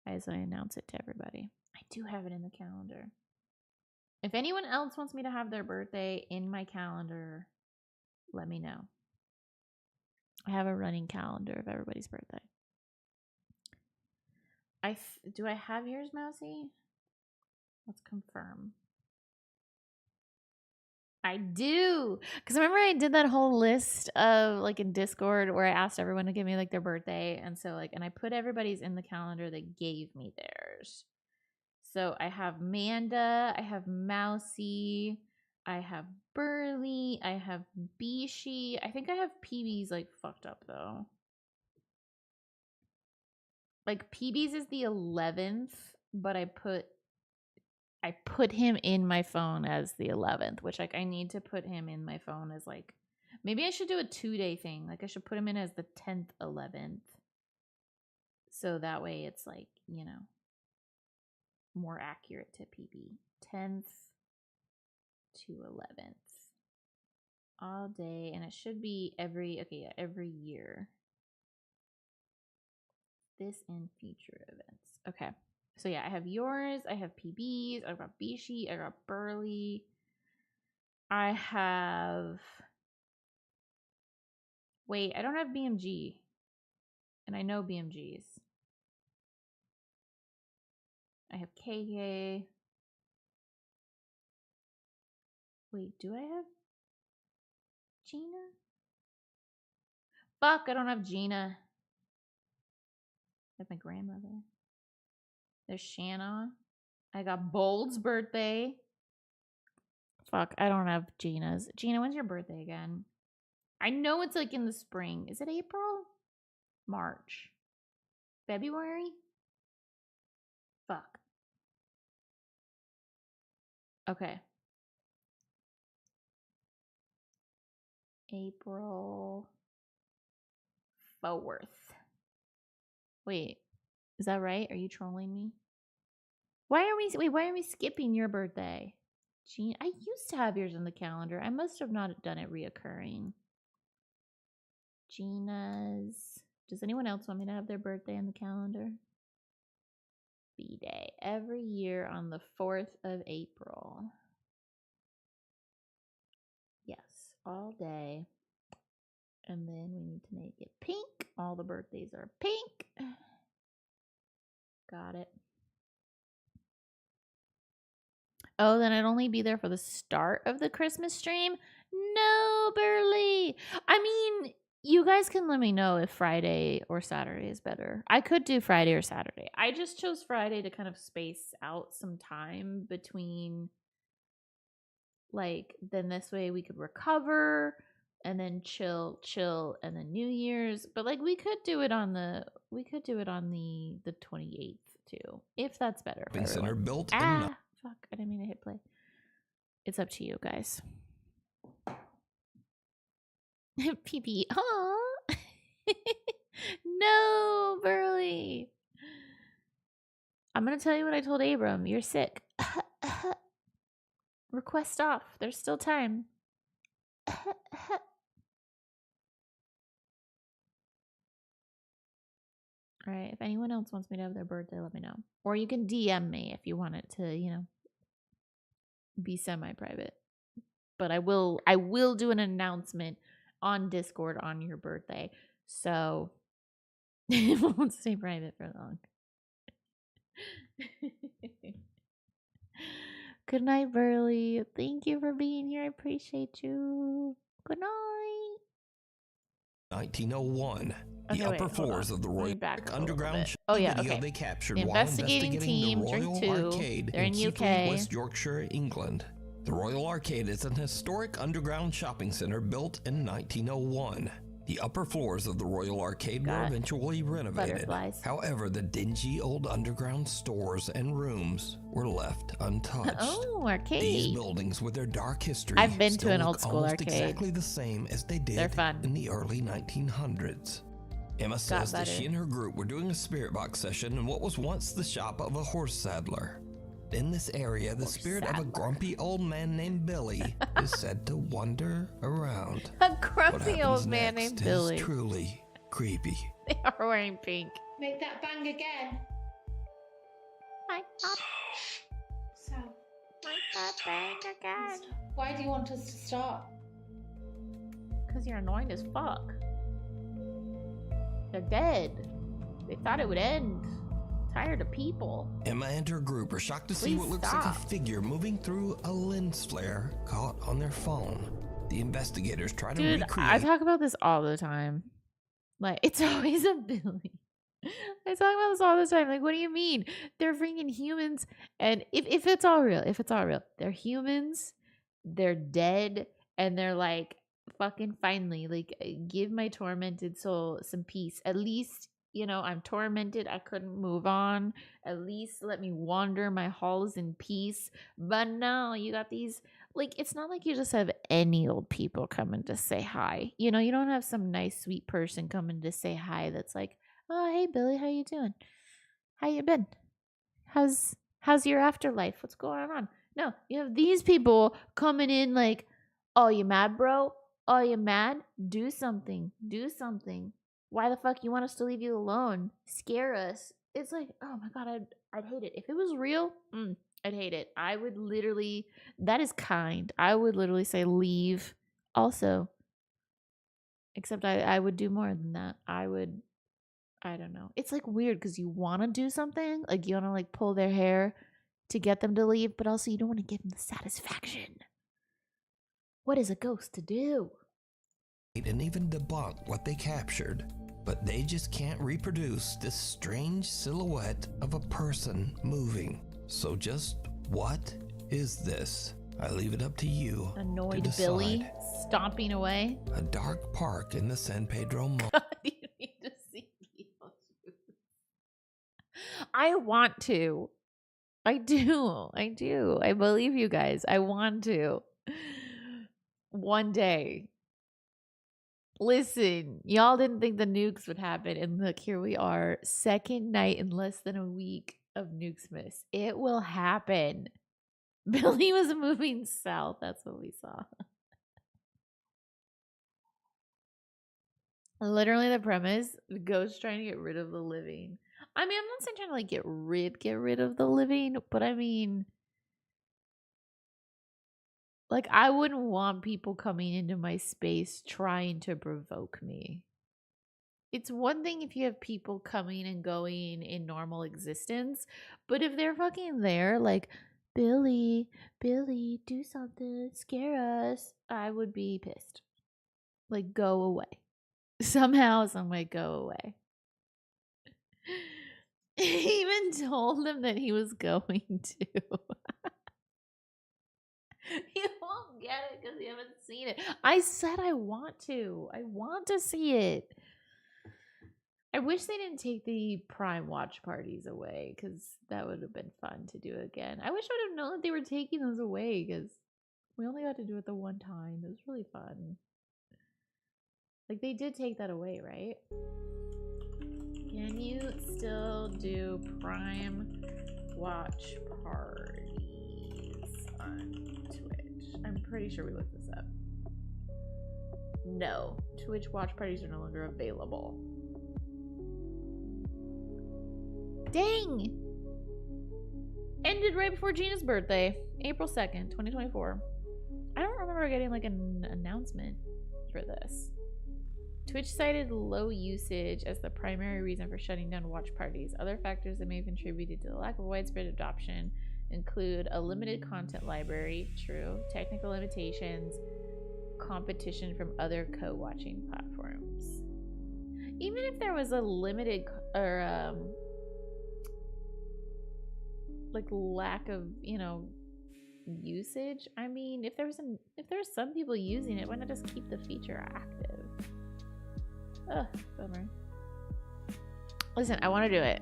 As I announce it to everybody. I do have it in the calendar. If anyone else wants me to have their birthday in my calendar, let me know. I have a running calendar of everybody's birthday. Do I have yours, Mousy? Let's confirm. I do. Because remember I did that whole list of like in Discord where I asked everyone to give me like their birthday. And so like, and I put everybody's in the calendar that gave me theirs. So I have Manda, I have Mousy, I have Burley, I have Bishi. I think I have PB's like fucked up though. Like PB's is the 11th, but I put him in my phone as the 11th, which like I need to put him in my phone as like, maybe I should do a 2-day thing. Like I should put him in as the 10th, 11th. So that way it's like, you know, more accurate to PB. 10th to 11th. All day. And it should be every year. This and future events. Okay. So yeah, I have yours. I have PB's. I've got Bishi. I got Burley. I have. Wait, I don't have BMG. And I know BMG's. I have KK. Wait, do I have Gina? Fuck, I don't have Gina. I have my grandmother. There's Shanna. I got Bold's birthday. Fuck, I don't have Gina's. Gina, when's your birthday again? I know it's like in the spring. Is it April? March? February? Fuck. Okay. April 4th. Wait, is that right? Are you trolling me? Why are we skipping your birthday? Gina, I used to have yours in the calendar. I must have not done it reoccurring. Gina's. Does anyone else want me to have their birthday in the calendar? B-Day. Every year on the 4th of April. Yes, all day. And then we need to make it pink. All the birthdays are pink. Got it. Oh, then I'd only be there for the start of the Christmas stream? No, Burley. I mean, you guys can let me know if Friday or Saturday is better. I could do Friday or Saturday. I just chose Friday to kind of space out some time between, like, then this way we could recover and then chill and then New Year's. But like we could do it on the 28th too, if that's better. Shopping center built Fuck, I didn't mean to hit play. It's up to you guys. PP. Aw. No, Burley. I'm going to tell you what I told Abram. You're sick. Request off. There's still time. All right. If anyone else wants me to have their birthday, let me know. Or you can DM me if you want it to, you know, be semi-private. But I will do an announcement on Discord on your birthday. So it won't stay private for long. Good night, Burley. Thank you for being here. I appreciate you. Good night. 1901. The Okay, upper floors of the Royal Underground video they captured while investigating investigating team, the drink Royal 2. Arcade They're in Keighley, UK. West Yorkshire, England. The Royal Arcade is an historic underground shopping center built in 1901. The upper floors of the Royal Arcade were eventually renovated. However, the dingy old underground stores and rooms were left untouched. Oh, arcade. These buildings with their dark history I've been to still an look old school almost arcade. exactly the same as they did They're fun. in the early 1900s. Emma says that she and her group were doing a spirit box session in what was once the shop of a horse saddler. In this area, the spirit of a grumpy old man named Billy is said to wander around. A grumpy old man named Billy. Is truly creepy. They are wearing pink. Make that bang again. So. Make that bang again. Why do you want us to stop? Because you're annoying as fuck. They're dead. They thought it would end. Tired of people. Emma and her group are shocked to see what looks like a figure moving through a lens flare caught on their phone. The investigators try to recreate. I talk about this all the time. Like, it's always a Billy. I talk about this all the time. Like, what do you mean? They're freaking humans. And if it's all real, they're humans, they're dead, and they're like, fucking finally, like, give my tormented soul some peace. At least, you know, I'm tormented. I couldn't move on. At least let me wander my halls in peace. But no, you got these, like, it's not like you just have any old people coming to say hi. You know, you don't have some nice, sweet person coming to say hi that's like, oh, hey, Billy, how you doing? How you been? How's your afterlife? What's going on? No, you have these people coming in like, oh, you mad, bro? Oh, you mad? Do something. Do something. Why the fuck you want us to leave you alone? Scare us. It's like, oh my God, I'd hate it. If it was real, I'd hate it. I would literally, that is kind. I would literally say leave also. Except I would do more than that. I would I don't know. It's like weird because you want to do something, like you want to like pull their hair to get them to leave, but also you don't want to give them the satisfaction. What is a ghost to do? And even debunk what they captured, but they just can't reproduce this strange silhouette of a person moving. So just what is this? I leave it up to you. Annoyed to Billy decide. stomping away. A dark park in the San Pedro Mall. You need to see Beetlejuice. I want to. I do. I believe you guys. I want to. One day. Listen, y'all didn't think the nukes would happen, and look, here we are, second night in less than a week of Nukesmas. It will happen. Billy was moving south. That's what we saw. Literally the premise, the ghost trying to get rid of the living. I mean, I'm not saying trying to like get rid of the living, but I mean, like, I wouldn't want people coming into my space trying to provoke me. It's one thing if you have people coming and going in normal existence, but if they're fucking there, like, Billy, do something, scare us, I would be pissed. Like, go away. Somehow, some way, go away. He even told him that he was going to. You won't get it because you haven't seen it. I said I want to. I want to see it. I wish they didn't take the Prime watch parties away because that would have been fun to do again. I wish I would have known that they were taking those away because we only got to do it the one time. It was really fun. Like, they did take that away, right? Can you still do Prime watch parties on Twitch? I'm pretty sure we looked this up. No, Twitch watch parties are no longer available. Dang! Ended right before Gina's birthday, April 2nd, 2024. I don't remember getting like an announcement for this. Twitch cited low usage as the primary reason for shutting down watch parties. Other factors that may have contributed to the lack of widespread adoption include a limited content library, true, technical limitations, competition from other co-watching platforms. Even if there was a limited or like lack of, you know, usage, I mean, if there's some people using it, why not just keep the feature active? Ugh, bummer. Listen, I want to do it.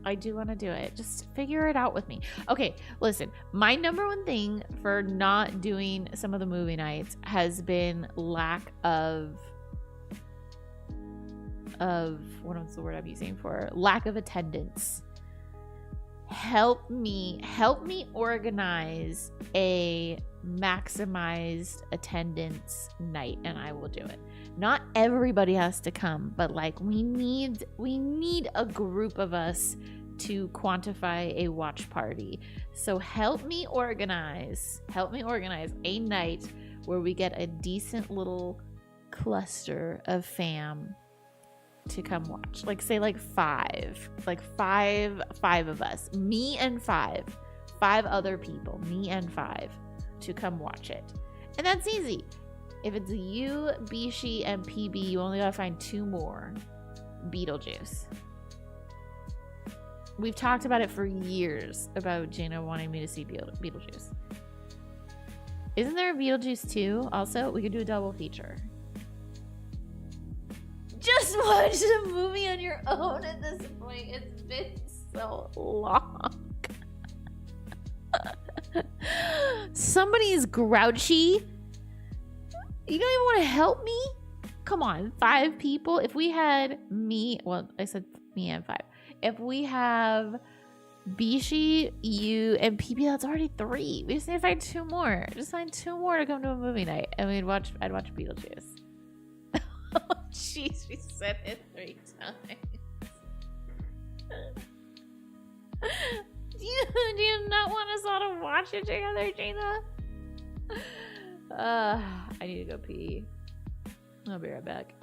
I do want to do it. Just figure it out with me. Okay, listen. My number one thing for not doing some of the movie nights has been lack of what's the word I'm using for lack of attendance. Help me organize a maximized attendance night and I will do it. Not everybody has to come, but like we need a group of us to quantify a watch party. So help me organize a night where we get a decent little cluster of fam to come watch. Like say like five of us, me and five other people, me and five to come watch it. And that's easy. If it's you, Bishi, and PB, you only gotta find 2 more. Beetlejuice. We've talked about it for years about Gina wanting me to see Beetlejuice. Isn't there a Beetlejuice 2 also? We could do a double feature. Just watch the movie on your own at this point. It's been so long. Somebody is grouchy. You don't even want to help me? Come on, 5 people. If we had me, well, I said me and 5. If we have Bishi, you, and PB, that's already 3. We just need to find 2 more. Just find 2 more to come to a movie night, and I'd watch Beetlejuice. Oh, jeez, we said it 3 times. Do you not want us all to watch it together, Gina? I need to go pee. I'll be right back.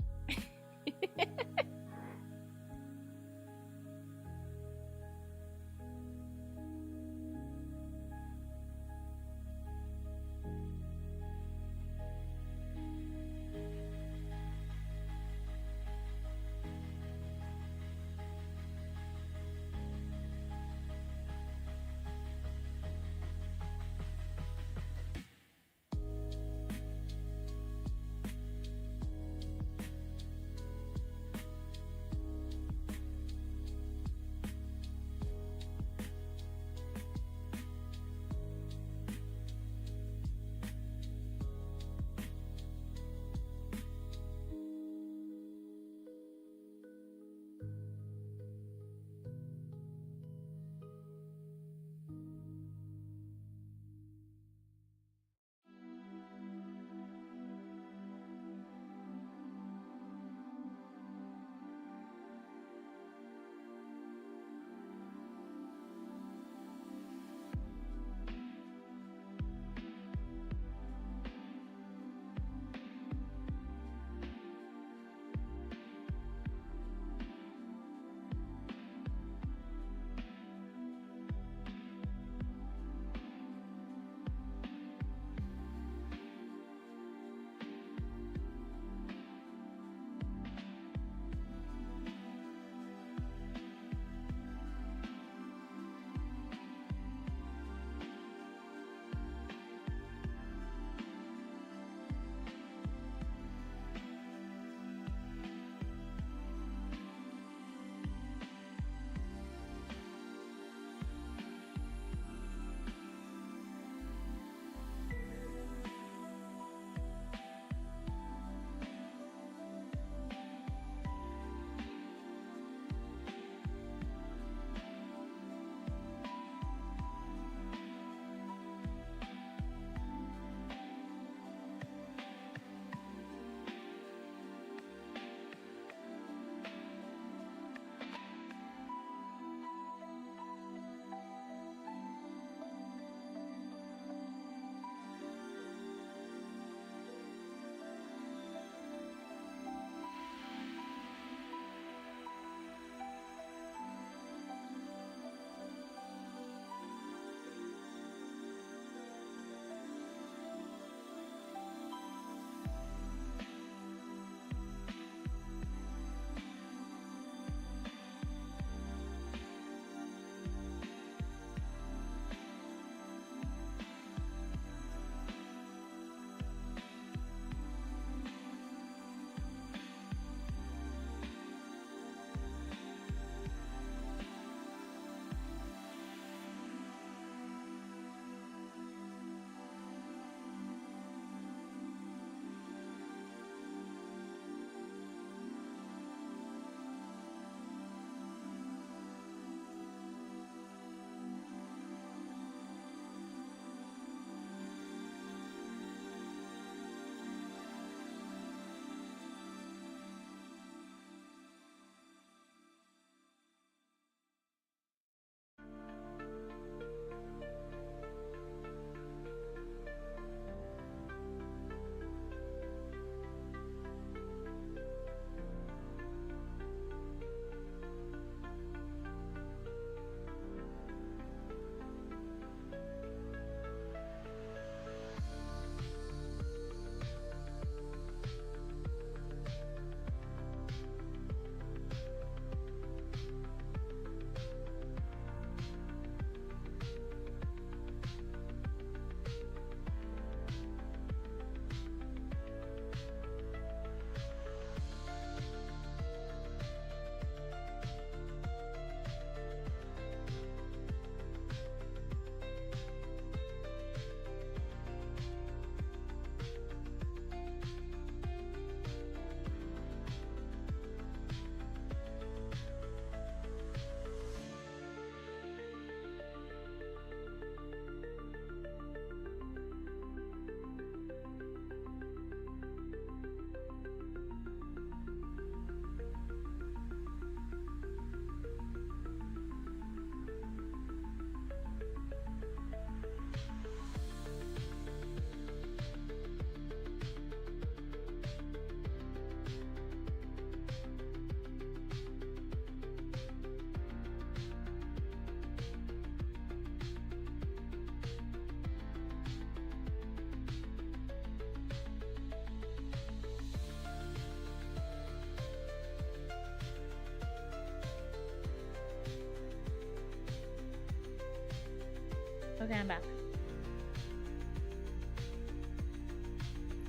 Okay, I'm back.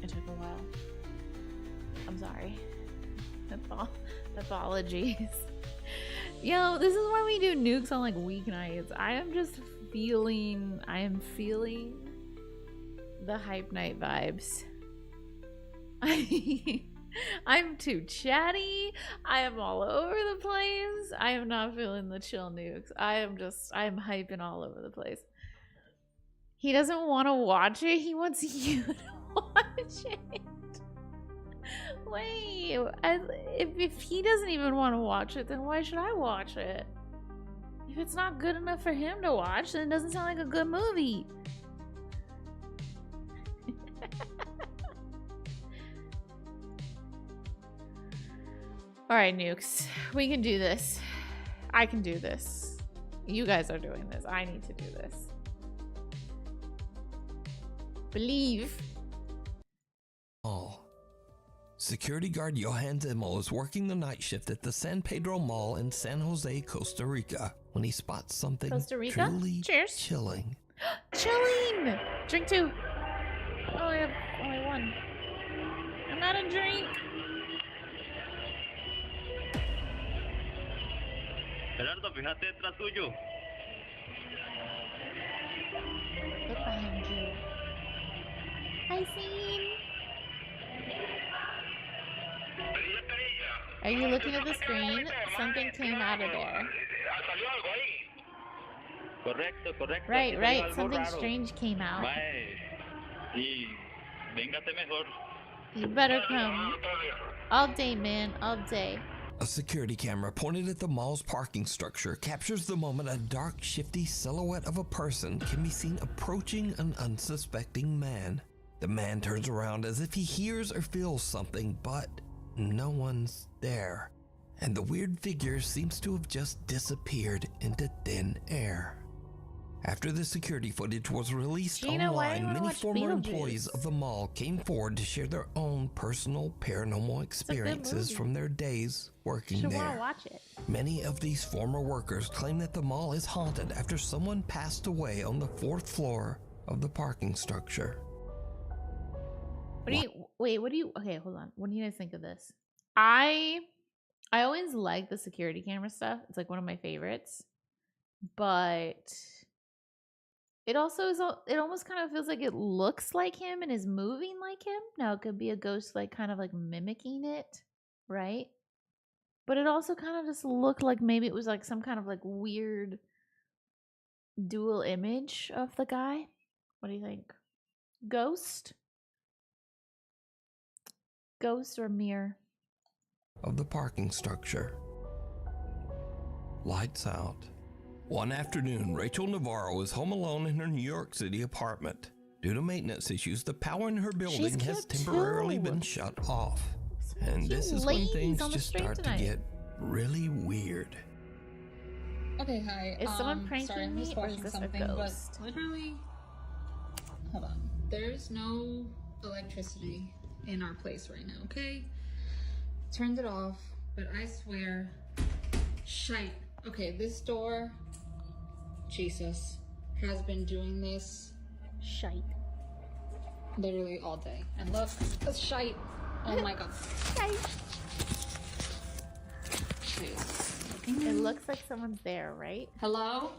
It took a while. I'm sorry. Apologies. Yo, this is why we do nukes on like weeknights. I am feeling the hype night vibes. I'm too chatty. I am all over the place. I am not feeling the chill nukes. I'm hyping all over the place. He doesn't want to watch it. He wants you to watch it. Wait, if he doesn't even want to watch it, then why should I watch it? If it's not good enough for him to watch, then it doesn't sound like a good movie. All right, nukes. We can do this. I can do this. You guys are doing this. I need to do this. Believe. Mall. Security guard Johan Zimmel is working the night shift at the San Pedro Mall in San Jose, Costa Rica, when he spots something truly Cheers. chilling. Chilling! Drink two. Oh, I have only one. I'm out of drink. Gerardo, fíjate detrás tuyo. Look behind you. Hi, Scene. Are you looking at the screen? Something came out of there. Correcto. Right. Something strange came out. Y véngate mejor. You better come. All day, man. All day. A security camera pointed at the mall's parking structure captures the moment a dark, shifty silhouette of a person can be seen approaching an unsuspecting man. The man turns around as if he hears or feels something, but no one's there. And the weird figure seems to have just disappeared into thin air. After the security footage was released online, many former employees of the mall came forward to share their own personal paranormal experiences from their days working there. Watch it. Many of these former workers claim that the mall is haunted after someone passed away on the 4th floor of the parking structure. Okay, hold on. What do you guys think of this? I always like the security camera stuff. It's like one of my favorites. But it also is, it almost kind of feels like it looks like him and is moving like him. Now it could be a ghost like kind of like mimicking it, right? But it also kind of just looked like maybe it was like some kind of like weird dual image of the guy. What do you think? Ghost or mirror? Of the parking structure. Lights out. One afternoon, Rachel Navarro is home alone in her New York City apartment. Due to maintenance issues, the power in her building has temporarily been shut off. And this is when things just start to get really weird. Okay, hi. Is someone pranking sorry, I'm me, just or watching is this a something, ghost? but literally, hold on. There's no electricity in our place right now, okay? Turned it off, but I swear, shite. Okay, this door, Jesus, has been doing this shite literally all day. And look, it's shite. Oh my god. Shite. It looks like someone's there, right? Hello?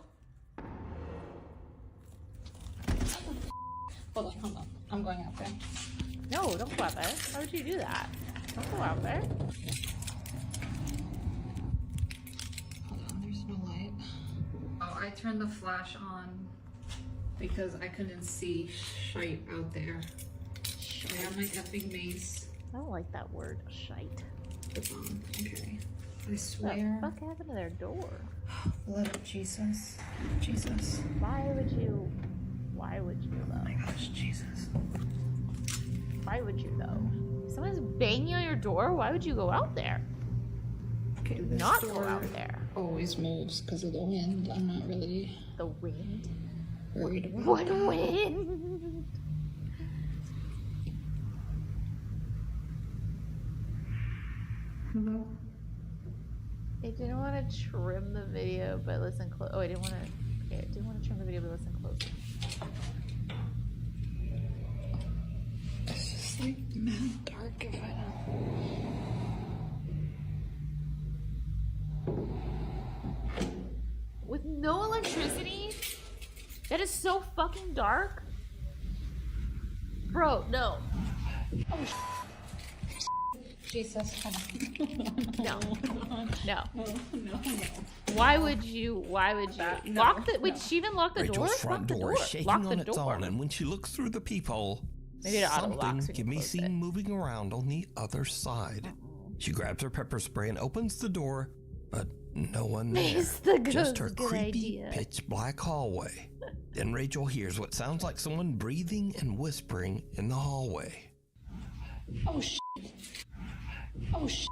Hold on. I'm going out there. No, don't go out there. Why would you do that? Don't go out there. Hold on, there's no light. Oh, I turned the flash on because I couldn't see shite out there. I got my effing mace. I don't like that word, shite. Okay. I swear. What the fuck happened to their door? Blood of Jesus. Jesus. Why would you though? Oh my gosh, Jesus. Why would you though? If someone's banging on your door, why would you go out there? Okay, do not go out there. Always moves because of the wind. I'm not really the wind worried about what that. wind? Hello? I didn't want to trim the video, but listen close. Oh, I didn't want to Okay, I do want to turn the video to listen closer. It's just like mad dark if I don't. With no electricity? That is so fucking dark. Bro, no. Oh, Jesus. No. No. No. Why would you lock the wait, she even lock the door? Rachel's front Lock the door is shaking Lock on the its door. own, and when she looks through the peephole, Maybe it auto-locks something when you can be close seen it. moving around on the other side. She grabs her pepper spray and opens the door, but no one there. It's the Just her good creepy, idea. pitch black hallway. Then Rachel hears what sounds like someone breathing and whispering in the hallway. Oh, shit. Oh, shit.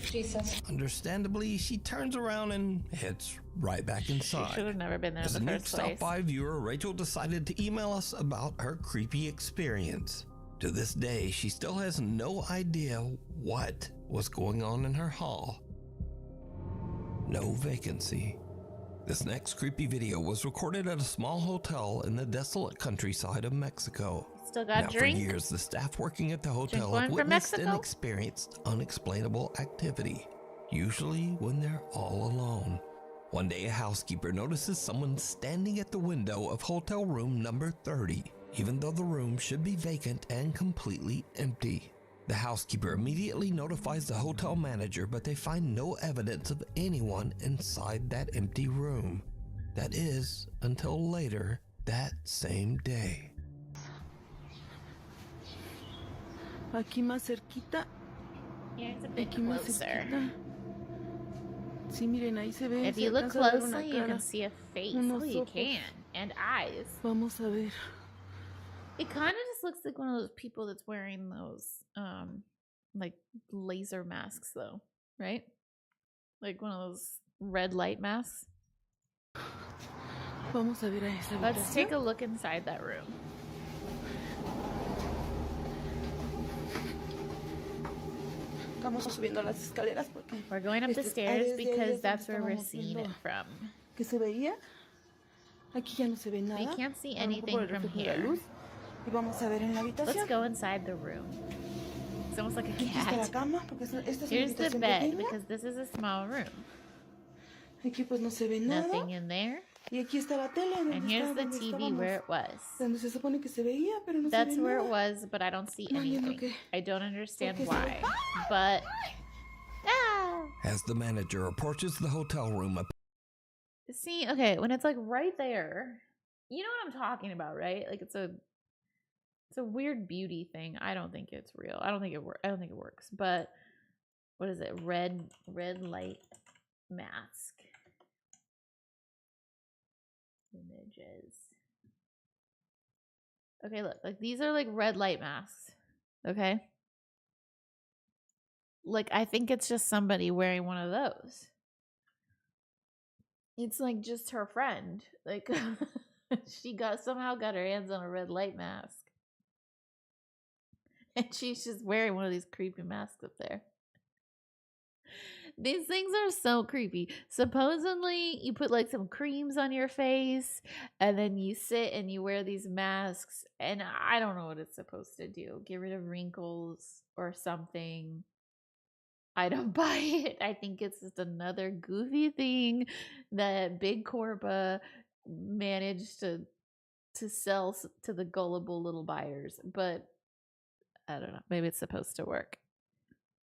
Jesus. Understandably, she turns around and heads right back inside. She should have never been there As in a the Nuke first Stop place. By viewer, Rachel decided to email us about her creepy experience. To this day, she still has no idea what was going on in her hall. No vacancy. This next creepy video was recorded at a small hotel in the desolate countryside of Mexico. Still got Now, drink? for years, the staff working at the hotel one have from witnessed and Mexico? experienced unexplainable activity, usually when they're all alone. One day, a housekeeper notices someone standing at the window of hotel room number 30, even though the room should be vacant and completely empty. The housekeeper immediately notifies the hotel manager, but they find no evidence of anyone inside that empty room. That is, until later that same day. Aquí más cerquita. Yeah, it's a bit Aquí más closer. cerquita. Sí, miren, ahí se ve. If se you look alcanza a ver una closely, you cara, can see a face. unos Oh, you ojos. can. And eyes. Vamos a ver. It kind of just looks like one of those people that's wearing those, like laser masks, though, right? Like one of those red light masks. Vamos a ver a esa Let's habitación. take a look inside that room. Estamos subiendo las escaleras porque We're going up the estas stairs áreas de because áreas that's donde where we're estábamos seeing viendo it from. que se veía. Aquí ya no se ve nada. We can't see A lo mejor anything por el from reflejo de la here. luz. Y vamos a ver en la habitación. Let's go inside the room. It's almost like a Aquí está la cat. cama porque esta es una Here's the habitación bed pequeña. because this is a small room. Aquí pues no se ve nada. Nothing in there. Y aquí está la tele. donde And here's está- the donde TV estábamos. where it was. Donde se supone que se veía, pero no That's se ve where it nada. was, but I don't see No entiendo anything. qué. I don't understand ¿Por qué se why. ve? But ah! As the manager approaches the hotel room, See, okay, when it's like right there, you know what I'm talking about, right? Like it's a weird beauty thing. I don't think it's real. I don't think it works. But what is it? Red light mask. Images. Okay, look. Like these are like red light masks. Okay? Like I think it's just somebody wearing one of those. It's like just her friend. Like she somehow got her hands on a red light mask. And she's just wearing one of these creepy masks up there. These things are so creepy. Supposedly, you put like some creams on your face and then you sit and you wear these masks. And I don't know what it's supposed to do. Get rid of wrinkles or something. I don't buy it. I think it's just another goofy thing that Big Corpa managed to sell to the gullible little buyers. But I don't know. Maybe it's supposed to work.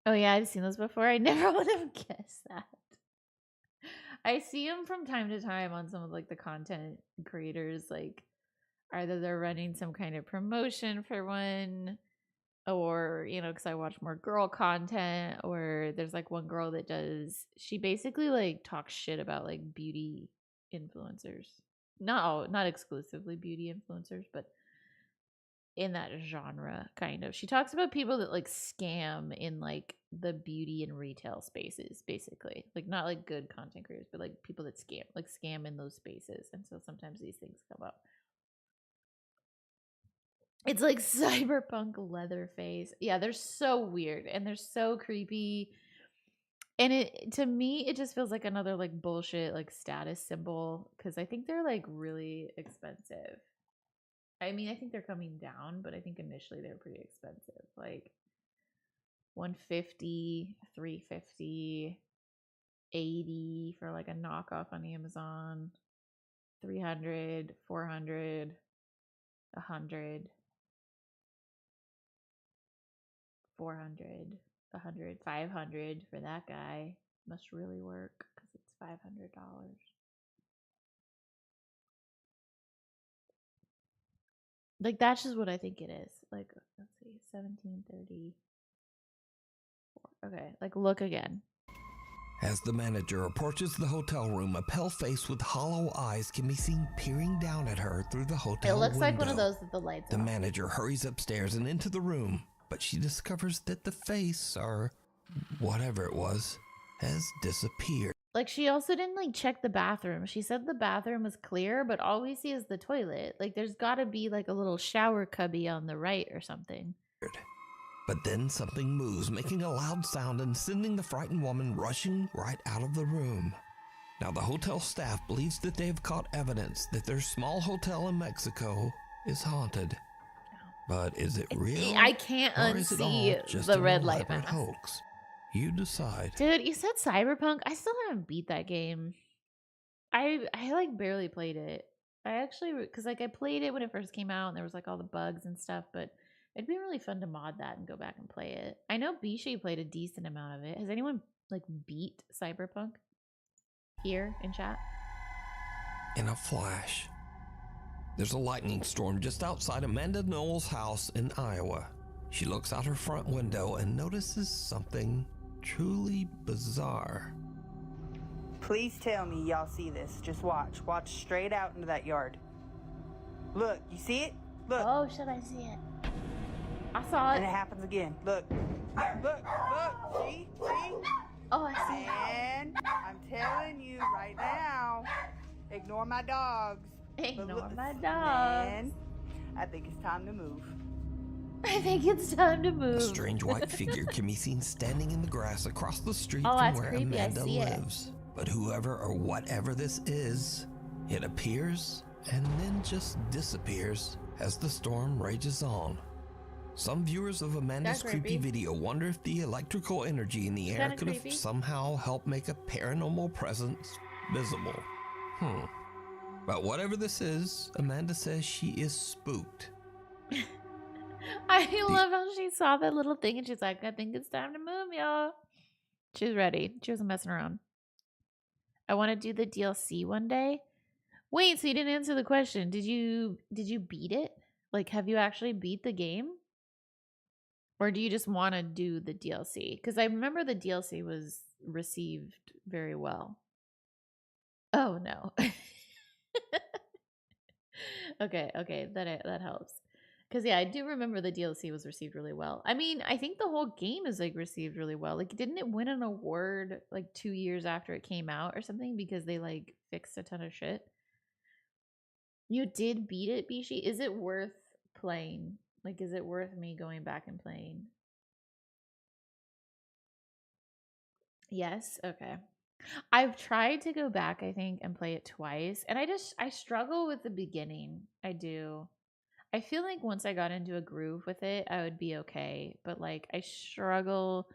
Oh yeah, I've seen those before. I never would have guessed that. I see them from time to time on some of like the content creators. Like either they're running some kind of promotion for one, or because I watch more girl content, or there's like one girl that she basically like talks shit about like beauty influencers. Not exclusively beauty influencers, but in that genre, kind of. She talks about people that like scam in like the beauty and retail spaces, basically. Like not like good content creators, but like people that scam in those spaces. And so sometimes these things come up. It's like cyberpunk Leatherface. Yeah, they're so weird and they're so creepy. And it to me it just feels like another like bullshit like status symbol because I think they're like really expensive. I mean, I think they're coming down, but I think initially they were pretty expensive. Like 150, 350, 80 for like a knockoff on Amazon, 300, 400, 100, 400, 100, 500 for that guy. Must really work because it's $500. Like that's just what I think it is. Like let's see, 1730. Okay, like look again. As the manager approaches the hotel room, a pale face with hollow eyes can be seen peering down at her through the hotel It looks window. like one of those with the lights The off. manager hurries upstairs and into the room, but she discovers that the face, or whatever it was, has disappeared. Like she also didn't like check the bathroom. She said the bathroom was clear, but all we see is the toilet. Like there's got to be like a little shower cubby on the right or something. But then something moves, making a loud sound and sending the frightened woman rushing right out of the room. Now the hotel staff believes that they have caught evidence that their small hotel in Mexico is haunted. But is it real? I can't or is it all unsee just the an red light elaborate mask. hoax? You decide. Dude, you said Cyberpunk. I still haven't beat that game. I like barely played it. I actually because like I played it when it first came out and there was like all the bugs and stuff, but it'd be really fun to mod that and go back and play it. I know Bishi played a decent amount of it. Has anyone like beat Cyberpunk here in chat? In a flash, there's a lightning storm just outside Amanda Noel's house in Iowa. She looks out her front window and notices something truly bizarre. Please tell me y'all see this. Just watch. Watch straight out into that yard. Look, you see it? Look. Oh, should I see it? I saw it. And it happens again. Look. Look. See? See? Oh, I see it. And I'm telling you right now, ignore my dogs. Ignore my dogs. Man, I think it's time to move. I think it's time to move. A strange white figure can be seen standing in the grass across the street Oh, from that's where creepy. I Amanda see it. lives. But whoever or whatever this is, it appears and then just disappears as the storm rages on. Some viewers of Amanda's That's creepy creepy. video wonder if the electrical energy in the air Kinda could creepy. have somehow helped make a paranormal presence visible. But whatever this is, Amanda says she is spooked. I love how she saw that little thing and she's like, I think it's time to move, y'all. She's ready. She wasn't messing around. I want to do the DLC one day. Wait, so you didn't answer the question. Did you beat it? Like, have you actually beat the game? Or do you just want to do the DLC? Because I remember the DLC was received very well. Oh, no. Okay, that helps. Because, yeah, I do remember the DLC was received really well. I mean, I think the whole game is, like, received really well. Like, didn't it win an award, like, 2 years after it came out or something? Because they, like, fixed a ton of shit. You did beat it, Bishi? Is it worth playing? Like, is it worth me going back and playing? Yes? Okay. I've tried to go back, I think, and play it twice. And I struggle with the beginning. I do. I feel like once I got into a groove with it, I would be okay. But like I struggle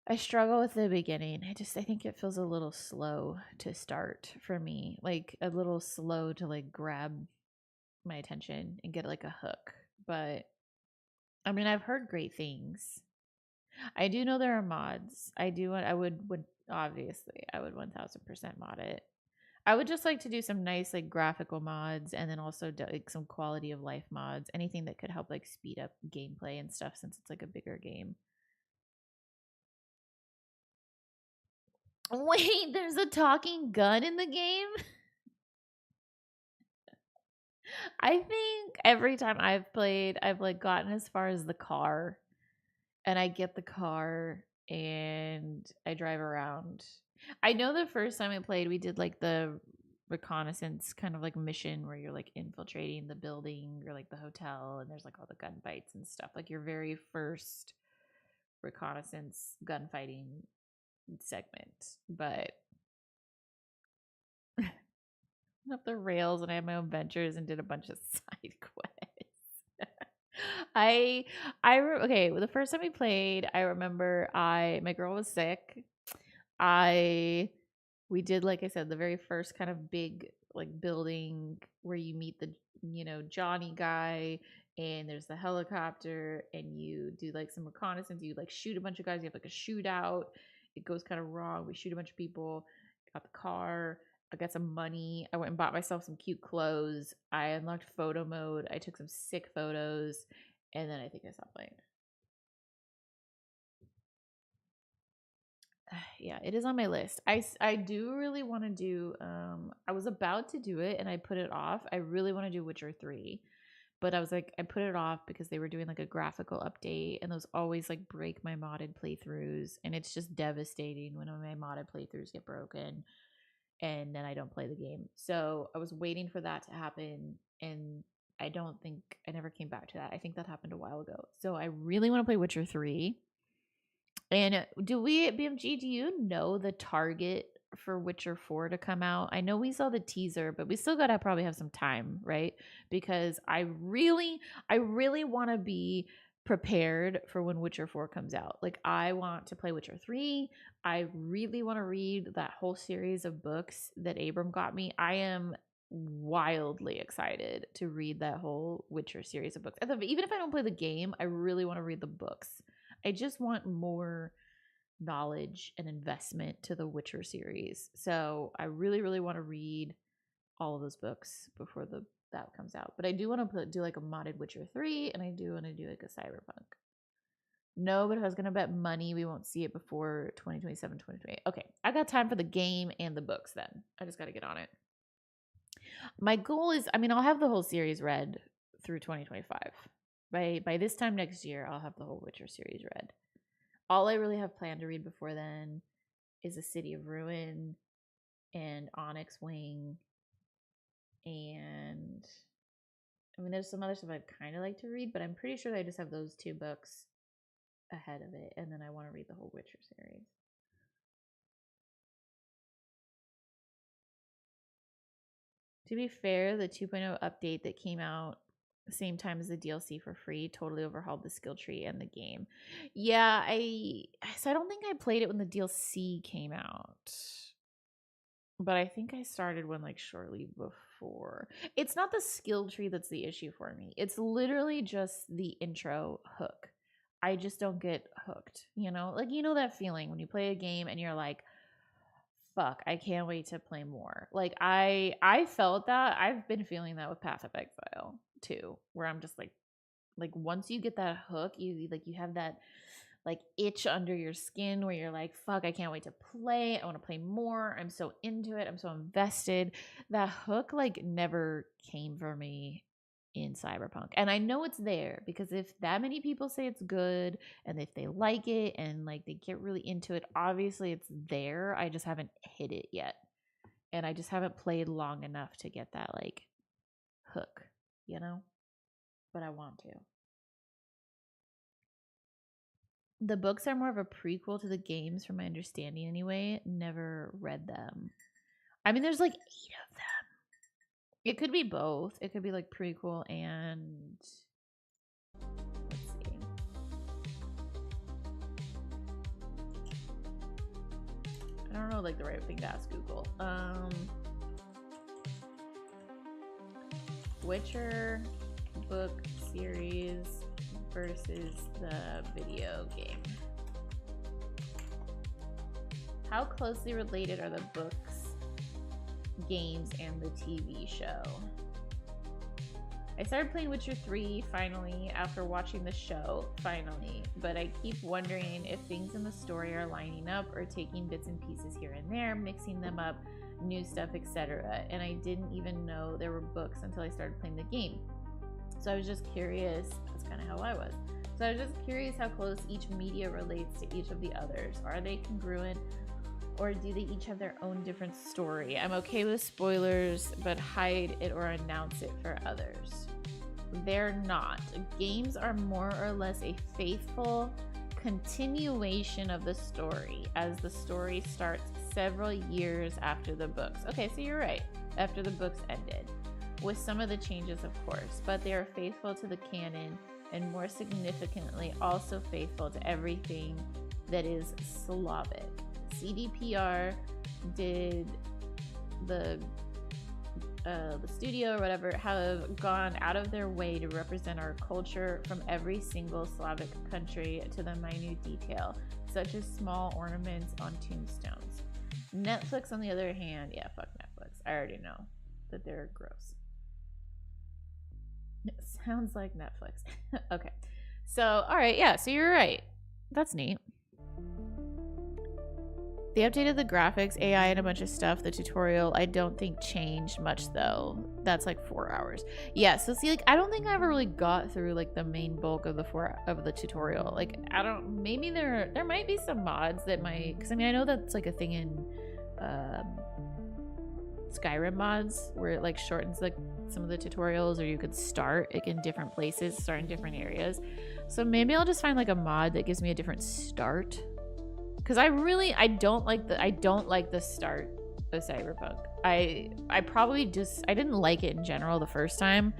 with the beginning. I think it feels a little slow to start for me. Like a little slow to like grab my attention and get like a hook. But I mean, I've heard great things. I do know there are mods. I would obviously I would 1000% mod it. I would just like to do some nice like graphical mods and then also like some quality of life mods, anything that could help like speed up gameplay and stuff since it's like a bigger game. Wait, there's a talking gun in the game? I think every time I've played, I've like gotten as far as the car and I get the car and I drive around. I know the first time I played, we did like the reconnaissance kind of like mission where you're like infiltrating the building or like the hotel and there's like all the gunfights and stuff. Like your very first reconnaissance gunfighting segment, but up the rails and I had my own ventures and did a bunch of side quests. Okay, well, the first time we played, I remember my girl was sick. We did, like I said, the very first kind of big like building where you meet the Johnny guy, and there's the helicopter, and you do like some reconnaissance, you like shoot a bunch of guys, you have like a shootout. It goes kind of wrong. We shoot a bunch of people, got the car, I got some money, I went and bought myself some cute clothes, I unlocked photo mode, I took some sick photos, and then I think I stopped playing. Yeah, it is on my list. I do really want to do I was about to do it and I put it off. I really want to do Witcher 3. But I was like, I put it off because they were doing like a graphical update, and those always like break my modded playthroughs, and it's just devastating when my modded playthroughs get broken and then I don't play the game. So I was waiting for that to happen, and I don't think I never came back to that. I think that happened a while ago. So I really want to play Witcher 3. And do we at BMG, do you know the target for Witcher 4 to come out? I know we saw the teaser, but we still gotta probably have some time, right? Because I really want to be prepared for when Witcher 4 comes out. Like, I want to play Witcher 3. I really want to read that whole series of books that Abram got me. I am wildly excited to read that whole Witcher series of books. Even if I don't play the game, I really want to read the books. I just want more knowledge and investment to the Witcher series. So I really, really want to read all of those books before that comes out. But I do want to do like a modded Witcher 3, and I do want to do like a Cyberpunk. No, but if I was going to bet money, we won't see it before 2027, 2028. Okay, I got time for the game and the books then. I just got to get on it. My goal is, I'll have the whole series read through 2025. By this time next year, I'll have the whole Witcher series read. All I really have planned to read before then is A City of Ruin and Onyx Wing. And there's some other stuff I'd kind of like to read, but I'm pretty sure that I just have those 2 books ahead of it. And then I want to read the whole Witcher series. To be fair, the 2.0 update that came out the same time as the DLC for free totally overhauled the skill tree and the game. Yeah, I don't think I played it when the DLC came out, but I think I started one like shortly before. It's not the skill tree that's the issue for me. It's literally just the intro hook. I just don't get hooked, like, that feeling when you play a game and you're like, fuck, I can't wait to play more. Like, I felt that. I've been feeling that with Path of Exile too, where I'm just like once you get that hook, you have that like itch under your skin where you're like, fuck, I can't wait to play. I want to play more. I'm so into it. I'm so invested. That hook like never came for me in Cyberpunk. And I know it's there because if that many people say it's good and if they like it and like they get really into it, obviously it's there. I just haven't hit it yet. And I just haven't played long enough to get that like hook, But I want to. The books are more of a prequel to the games from my understanding anyway. Never read them. There's like 8 of them. It could be both. It could be like prequel and let's see. I don't know like the right thing to ask Google. Witcher book series versus the video game. How closely related are the books, games, and the TV show? I started playing Witcher 3 finally after watching the show finally, but I keep wondering if things in the story are lining up or taking bits and pieces here and there, mixing them up, new stuff, etc. And I didn't even know there were books until I started playing the game. So I was just curious. That's kind of how I was. So I was just curious how close each media relates to each of the others. Are they congruent, or do they each have their own different story? I'm okay with spoilers, but hide it or announce it for others. They're not. Games are more or less a faithful continuation of the story, as the story starts several years after the books. Okay, so you're right. After the books ended, with some of the changes, of course, but they are faithful to the canon, and more significantly, also faithful to everything that is Slavic. CDPR did the studio or whatever have gone out of their way to represent our culture from every single Slavic country to the minute detail, such as small ornaments on tombstones. Netflix, on the other hand, yeah, fuck Netflix. I already know that they're gross. It sounds like Netflix. Okay. So, all right, yeah, so you're right. That's neat. They updated the graphics, AI, and a bunch of stuff. The tutorial, I don't think changed much though. That's like 4 hours. Yeah, so see, like, I don't think I ever really got through like the main bulk of the tutorial. Like, I don't. Maybe there might be some mods that might, because I mean, I know that's like a thing in Skyrim mods where it like shortens like some of the tutorials, or you could start like in different places, start in different areas. So maybe I'll just find like a mod that gives me a different start. Because I don't like the start of Cyberpunk. I didn't like it in general the first time.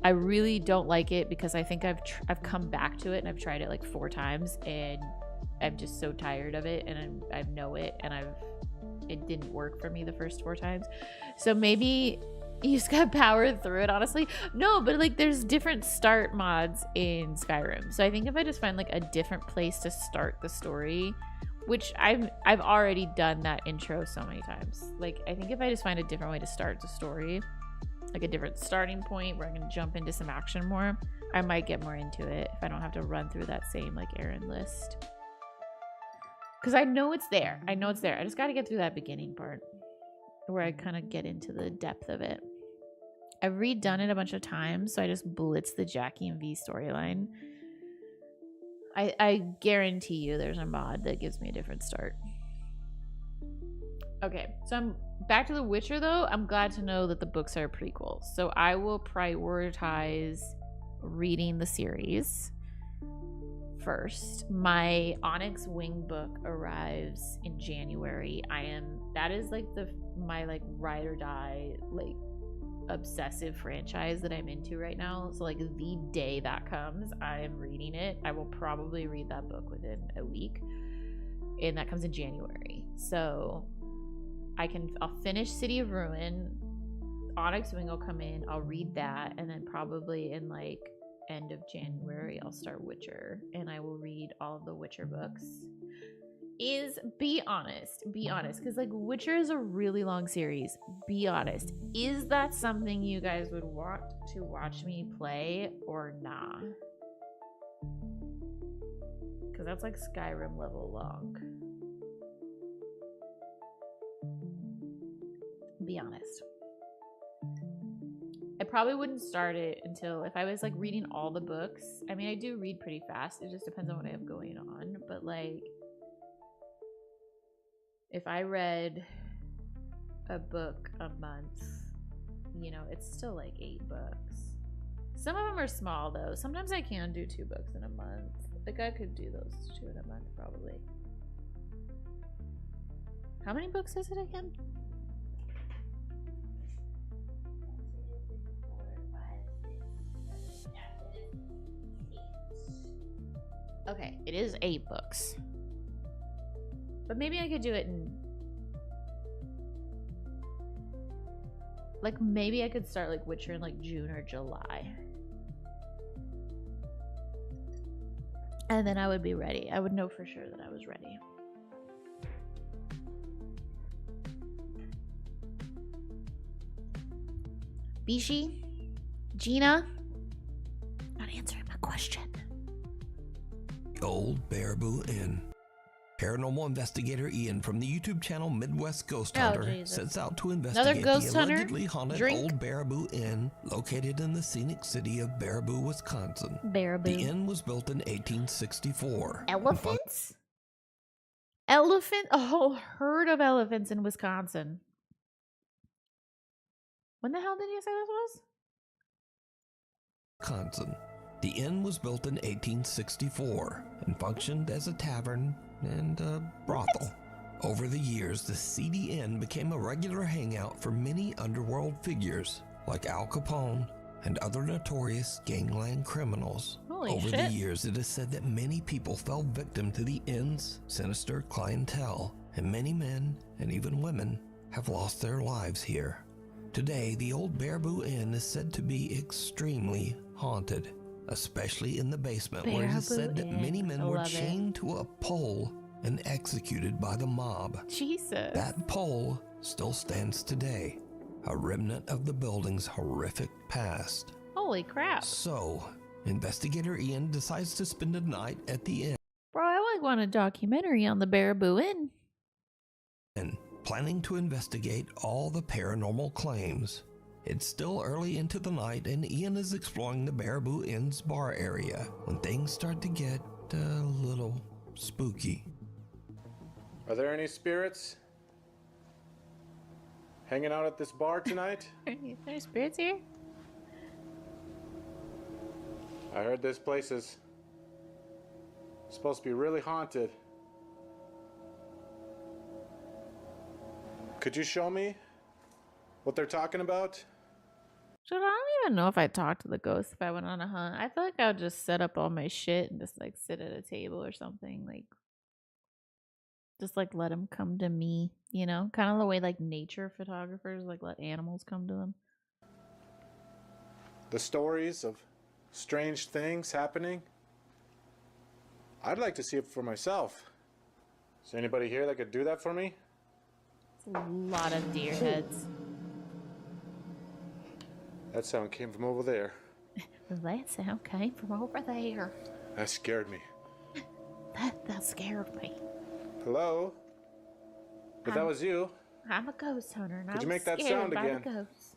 I really don't like it because I think I've come back to it and I've tried it like 4 times and I'm just so tired of it, and I know it, and it didn't work for me the first 4 times. So maybe you just gotta power through it, honestly. No, but like there's different start mods in Skyrim. So I think if I just find like a different place to start the story, which I've already done that intro so many times. Like, I think if I just find a different way to start the story, like a different starting point where I can jump into some action more, I might get more into it if I don't have to run through that same like errand list. Because I know it's there. I just got to get through that beginning part where I kind of get into the depth of it. I've redone it a bunch of times, so I just blitz the Jackie and V storyline. I guarantee you there's a mod that gives me a different start. Okay, so I'm back to The Witcher though. I'm glad to know that the books are prequels. So I will prioritize reading the series first. My Onyx Wing book arrives in January. That is like my like ride or die, like obsessive franchise that I'm into right now. So like the day that comes, I am reading it. I will probably read that book within a week, and that comes in January. So I'll finish City of Ruin. Onyx Wing will come in. I'll read that, and then probably in like end of January I'll start Witcher, and I will read all of the Witcher books. Be honest, because like Witcher is a really long series. Be honest, is that something you guys would want to watch me play or nah? Because that's like Skyrim level long. Be honest. I probably wouldn't start it until if I was like reading all the books. I mean, I do read pretty fast. It just depends on what I have going on. But like, if I read a book a month, you know, it's still like 8 books. Some of them are small though. Sometimes I can do 2 books in a month. Like I could do those 2 in a month probably. How many books is it again? Okay, it is 8 books. But maybe I could do it in... Like, maybe I could start, like, Witcher in, like, June or July. And then I would be ready. I would know for sure that I was ready. Bishi? Gina? Not answering my question. Old Baraboo Inn. Paranormal investigator Ian from the YouTube channel Midwest Ghost Hunter sets out to investigate the allegedly haunted Old Baraboo Inn located in the scenic city of Baraboo, Wisconsin. Baraboo. The inn was built in 1864. Elephants? A whole herd of elephants in Wisconsin. When the hell did you say this was? Wisconsin. The inn was built in 1864 and functioned as a tavern and a brothel. Over the years, the seedy inn became a regular hangout for many underworld figures like Al Capone and other notorious gangland criminals. Holy Over shit. the years, it is said that many people fell victim to the inn's sinister clientele, and many men and even women have lost their lives here. Today, the old Baraboo Inn is said to be extremely haunted, especially in the basement, where it is said that many men were chained to a pole and executed by the mob. Jesus. That pole still stands today, a remnant of the building's horrific past. Holy crap. So, investigator Ian decides to spend a night at the inn. Bro, I want a documentary on the Baraboo Inn. Planning to investigate all the paranormal claims. It's still early into the night and Ian is exploring the Baraboo Inn's bar area when things start to get a little spooky. Are there any spirits hanging out at this bar tonight? Are there spirits here? I heard this place is supposed to be really haunted. Could you show me what they're talking about? So I don't even know if I talked to the ghost if I went on a hunt. I feel like I would just set up all my shit and just like sit at a table or something. Like, just like let them come to me, you know? Kind of the way like nature photographers like let animals come to them. The stories of strange things happening? I'd like to see it for myself. Is there anybody here that could do that for me? It's a lot of deer heads. That sound came from over there. That sound came from over there. That scared me. That scared me. Hello? If that was you, I'm a ghost hunter, and could I you was make that scared sound by again? the ghosts.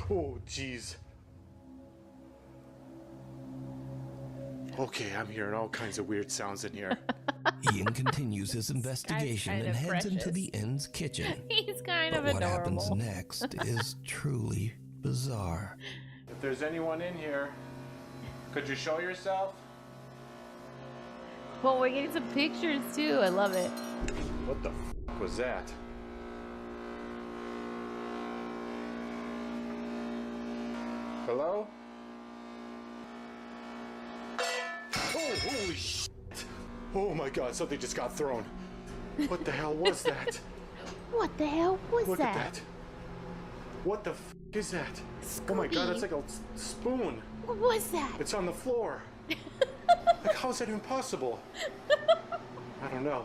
Oh, jeez. Okay, I'm hearing all kinds of weird sounds in here. Ian continues his investigation kind and of heads into precious. the inn's kitchen. He's kind But of what adorable. happens next is truly bizarre. If there's anyone in here, could you show yourself? Well, we're getting some pictures too. I love it. What the f was that? Hello? Oh, holy shit! Oh my god, something just got thrown. What the hell was that? What the hell was Look that? at that. What the f is that? Oh my god, that's like a spoon. What was that? It's on the floor. Like, how is that even possible? I don't know.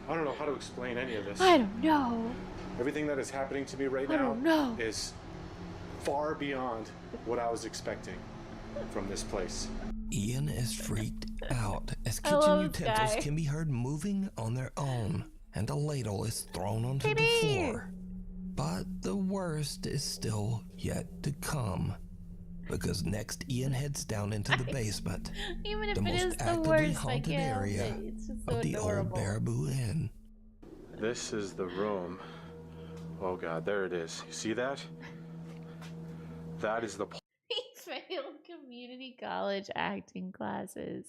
I don't know how to explain any of this. I don't know. Everything that is happening to me right I now don't know. is far beyond what I was expecting from this place. Ian is freaked out as I love kitchen this utensils guy. can be heard moving on their own, and a ladle is thrown onto the floor. But the worst is still yet to come, because next Ian heads down into the basement, Even if the it most is the actively worst, I haunted can't help area it. It's just so of the adorable. old Baraboo Inn. This is the room. Oh god, there it is. You see that? That is the He failed community college acting classes.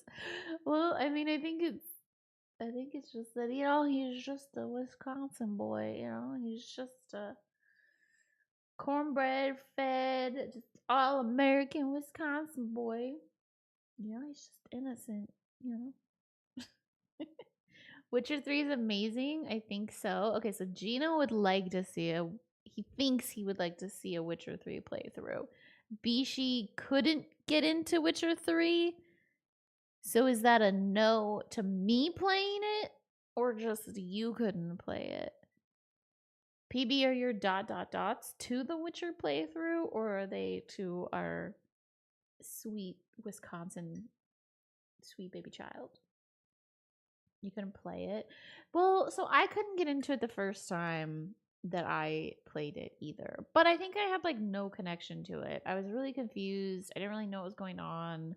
Well, I mean, I think it's just that, you know, he's just a Wisconsin boy, you know, he's just a cornbread fed, just all American Wisconsin boy. You know, he's just innocent, you know. Witcher 3 is amazing. I think so. Okay, so Gino would like to see he thinks he would like to see a Witcher 3 playthrough. Bishi couldn't get into Witcher 3. So is that a no to me playing it, or just you couldn't play it? PB, are your dots to the Witcher playthrough, or are they to our sweet Wisconsin sweet baby child? You couldn't play it. Well, so I couldn't get into it the first time that I played it either. But I think I had like no connection to it. I was really confused. I didn't really know what was going on.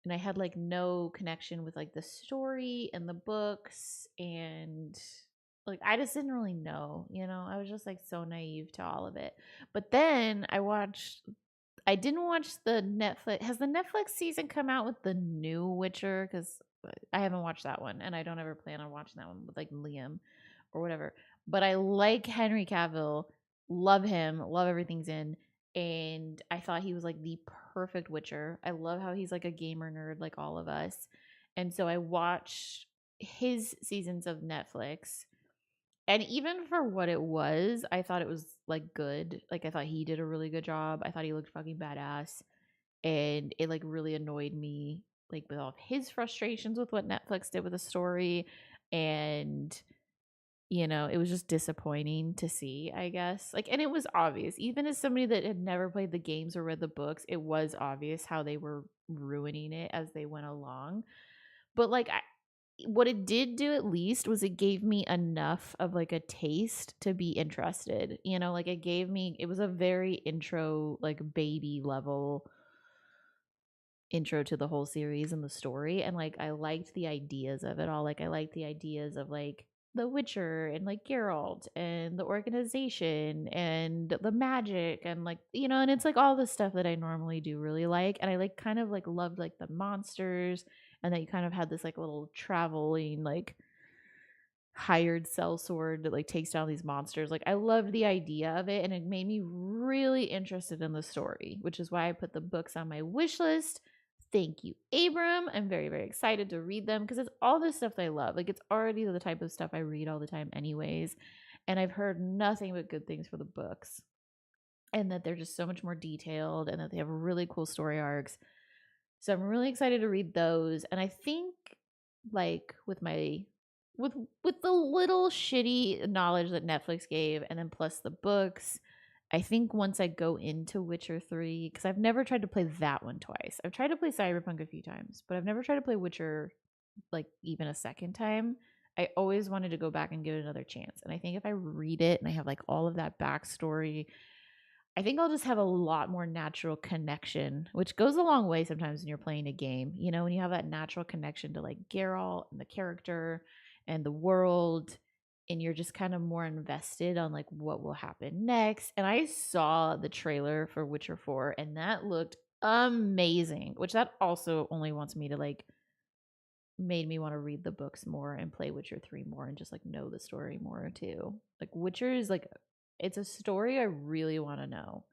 And I had like no connection with like the story and the books, and Like, I just didn't really know, you know? I was just like so naive to all of it. But then I didn't watch the Netflix. Has the Netflix season come out with the new Witcher? Because I haven't watched that one, and I don't ever plan on watching that one with like Liam or whatever. But I like Henry Cavill, love him, love everything's in, and I thought he was like the perfect Witcher. I love how he's like a gamer nerd, like all of us, and so I watched his seasons of Netflix. And even for what it was, I thought it was like good. Like I thought he did a really good job. I thought he looked fucking badass. And it like really annoyed me like with all of his frustrations with what Netflix did with the story. And you know, it was just disappointing to see, I guess. Like, and it was obvious. Even as somebody that had never played the games or read the books, it was obvious how they were ruining it as they went along. But like what it did do at least was it gave me enough of like a taste to be interested. You know, like it was a very intro, like baby level intro to the whole series and the story. And like I liked the ideas of it all. Like I liked the ideas of like the Witcher and like Geralt and the organization and the magic and like, you know, and it's like all the stuff that I normally do really like. And I like kind of like loved like the monsters and that you kind of had this like little traveling like hired sellsword that like takes down these monsters. Like I loved the idea of it and it made me really interested in the story, which is why I put the books on my wish list. Thank you, Abram. I'm very, very excited to read them because it's all the stuff that I love. Like it's already the type of stuff I read all the time anyways. And I've heard nothing but good things for the books. And that they're just so much more detailed and that they have really cool story arcs. So I'm really excited to read those. And I think like with my with the little shitty knowledge that Netflix gave and then plus the books, I think once I go into Witcher 3, because I've never tried to play that one twice. I've tried to play Cyberpunk a few times, but I've never tried to play Witcher like even a second time. I always wanted to go back and give it another chance. And I think if I read it and I have like all of that backstory, I think I'll just have a lot more natural connection, which goes a long way sometimes when you're playing a game. You know, when you have that natural connection to like Geralt and the character and the world, and you're just kind of more invested on like what will happen next. And I saw the trailer for Witcher 4 and that looked amazing, which that also only wants me to like made me want to read the books more and play Witcher 3 more and just like know the story more too. Like Witcher is like it's a story I really want to know.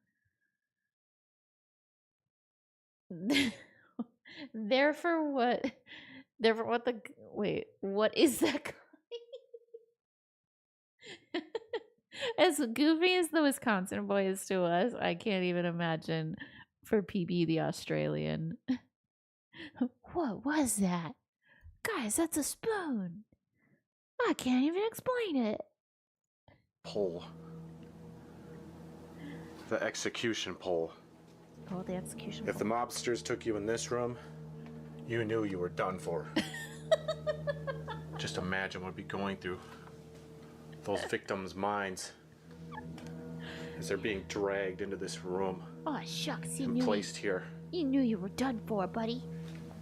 There for what? There for what the wait, what is that guy? As goofy as the Wisconsin boy is to us, I can't even imagine for PB the Australian. What was that? Guys, that's a spoon. I can't even explain it. Pole. The execution pole. Oh, the execution If the mobsters took you in this room, you knew you were done for. Just imagine what would be going through those victims' minds as they're being dragged into this room. Oh, shucks, and placed here. You knew you were done for, buddy.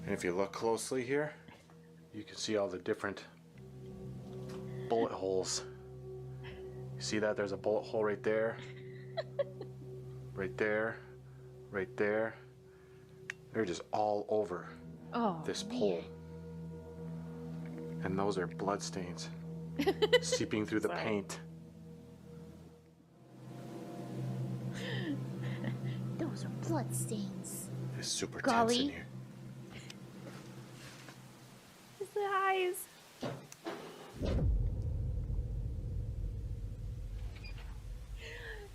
And if you look closely here, you can see all the different bullet holes. You see that? There's a bullet hole right there. Right there. Right there. They're just all over this pole. And those are blood stains seeping through the paint. Those are blood stains. It's super tense in here. It's the eyes.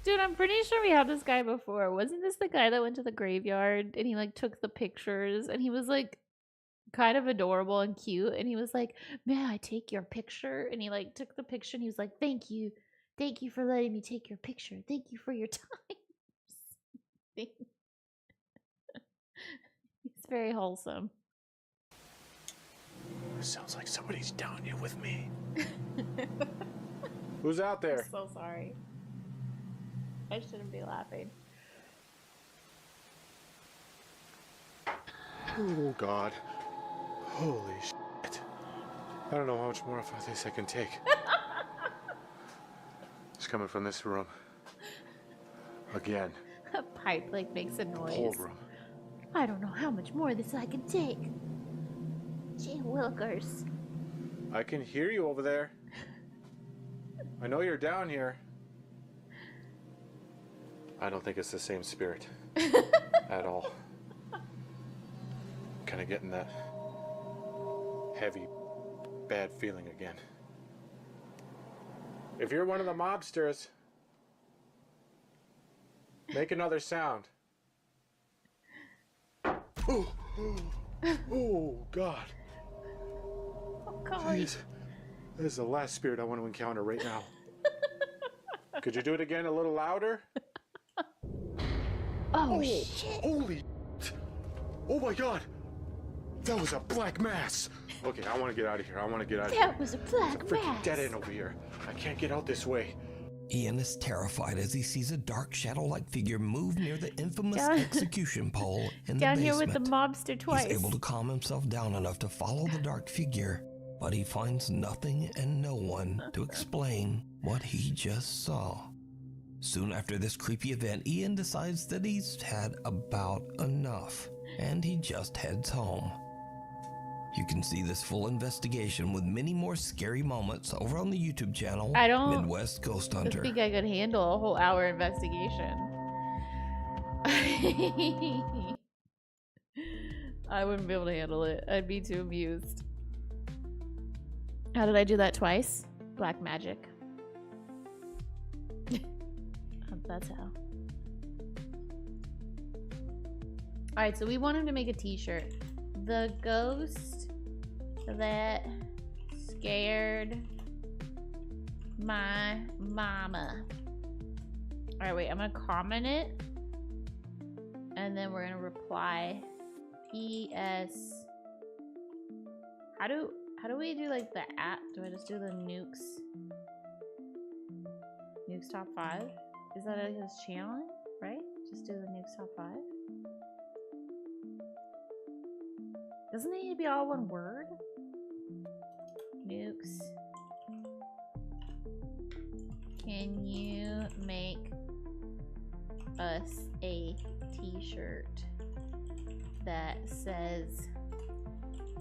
Dude, I'm pretty sure we had this guy before. Wasn't this the guy that went to the graveyard and he like took the pictures and he was like kind of adorable and cute and he was like, "May I take your picture?" And he like took the picture and he was like, "Thank you. Thank you for letting me take your picture. Thank you for your time." It's very wholesome. Sounds like somebody's down here with me. Who's out there? I'm so sorry. I shouldn't be laughing. Oh, God. Holy shit. I don't know how much more of this I can take. coming from this room. Again. A pipe like makes a noise. Whole room. I don't know how much more of this I can take. Gee willikers. I can hear you over there. I know you're down here. I don't think it's the same spirit at all. Kind of getting that heavy, bad feeling again. If you're one of the mobsters, make another sound. Oh, God. Oh, golly. Jeez. This is the last spirit I want to encounter right now. Could you do it again a little louder? Oh, shit. Holy. Oh, my God. That was a black mass. Okay, I want to get out of here. I want to get out of here. That was a black There's a freaking mass. dead end over here. I can't get out this way. Ian is terrified as he sees a dark shadow-like figure move near the infamous execution pole in the Down basement. here with the mobster twice. He's able to calm himself down enough to follow the dark figure, but he finds nothing and no one to explain what he just saw. Soon after this creepy event, Ian decides that he's had about enough, and he just heads home. You can see this full investigation with many more scary moments over on the YouTube channel, I don't Midwest Ghost I Hunter. think I could handle a whole hour investigation. I wouldn't be able to handle it. I'd be too amused. How did I do that twice? Black magic. That's how. Alright, so we want him to make a t-shirt. The ghost that scared my mama. Alright, wait, I'm gonna comment it. And then we're gonna reply. P.S. How do we do like the app? Do I just do the Nuke's top 5? Is that like his channel, right? Just do the Nuke's top 5. Doesn't it need to be all one word? Nukes. Can you make us a t-shirt that says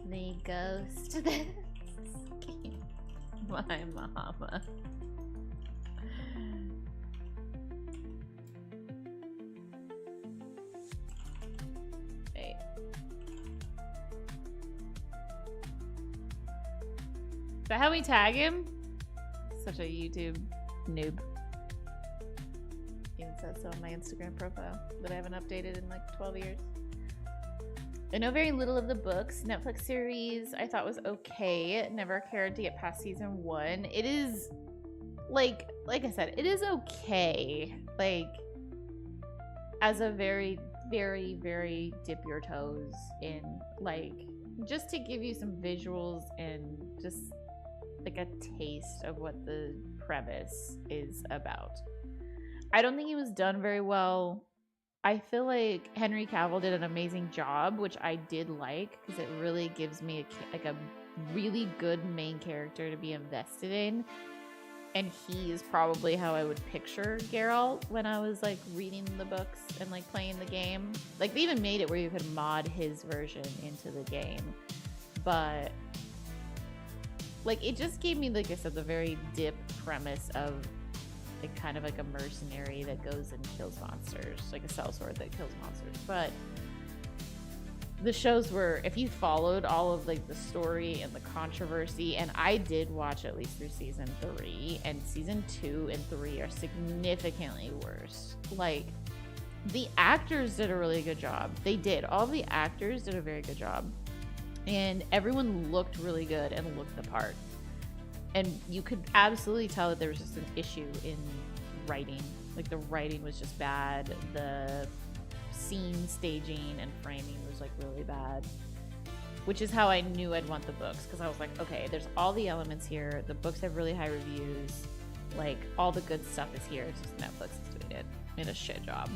the ghost that scared my mama? Wait. Is that how we tag him? Such a YouTube noob. Even says so on my Instagram profile that I haven't updated in like 12 years. I know very little of the books. Netflix series I thought was okay. Never cared to get past season 1. It is like I said, it is okay. Like as a very, very, very dip your toes in, like, just to give you some visuals and just like a taste of what the premise is about. I don't think it was done very well. I feel like Henry Cavill did an amazing job, which I did like, because it really gives me a really good main character to be invested in. And he is probably how I would picture Geralt when I was like reading the books and like playing the game. Like they even made it where you could mod his version into the game. But like it just gave me, like I said, the very dip premise of like kind of like a mercenary that goes and kills monsters, like a sellsword that kills monsters. But the shows were, if you followed all of like the story and the controversy, and I did watch at least through season 3, and season 2 and 3 are significantly worse. Like the actors did a really good job. They did. All the actors did a very good job. And everyone looked really good and looked the part. And you could absolutely tell that there was just an issue in writing. Like the writing was just bad. The scene staging and framing was like really bad. Which is how I knew I'd want the books. Because I was like, okay, there's all the elements here. The books have really high reviews. Like all the good stuff is here. It's just Netflix is doing it in a shit job.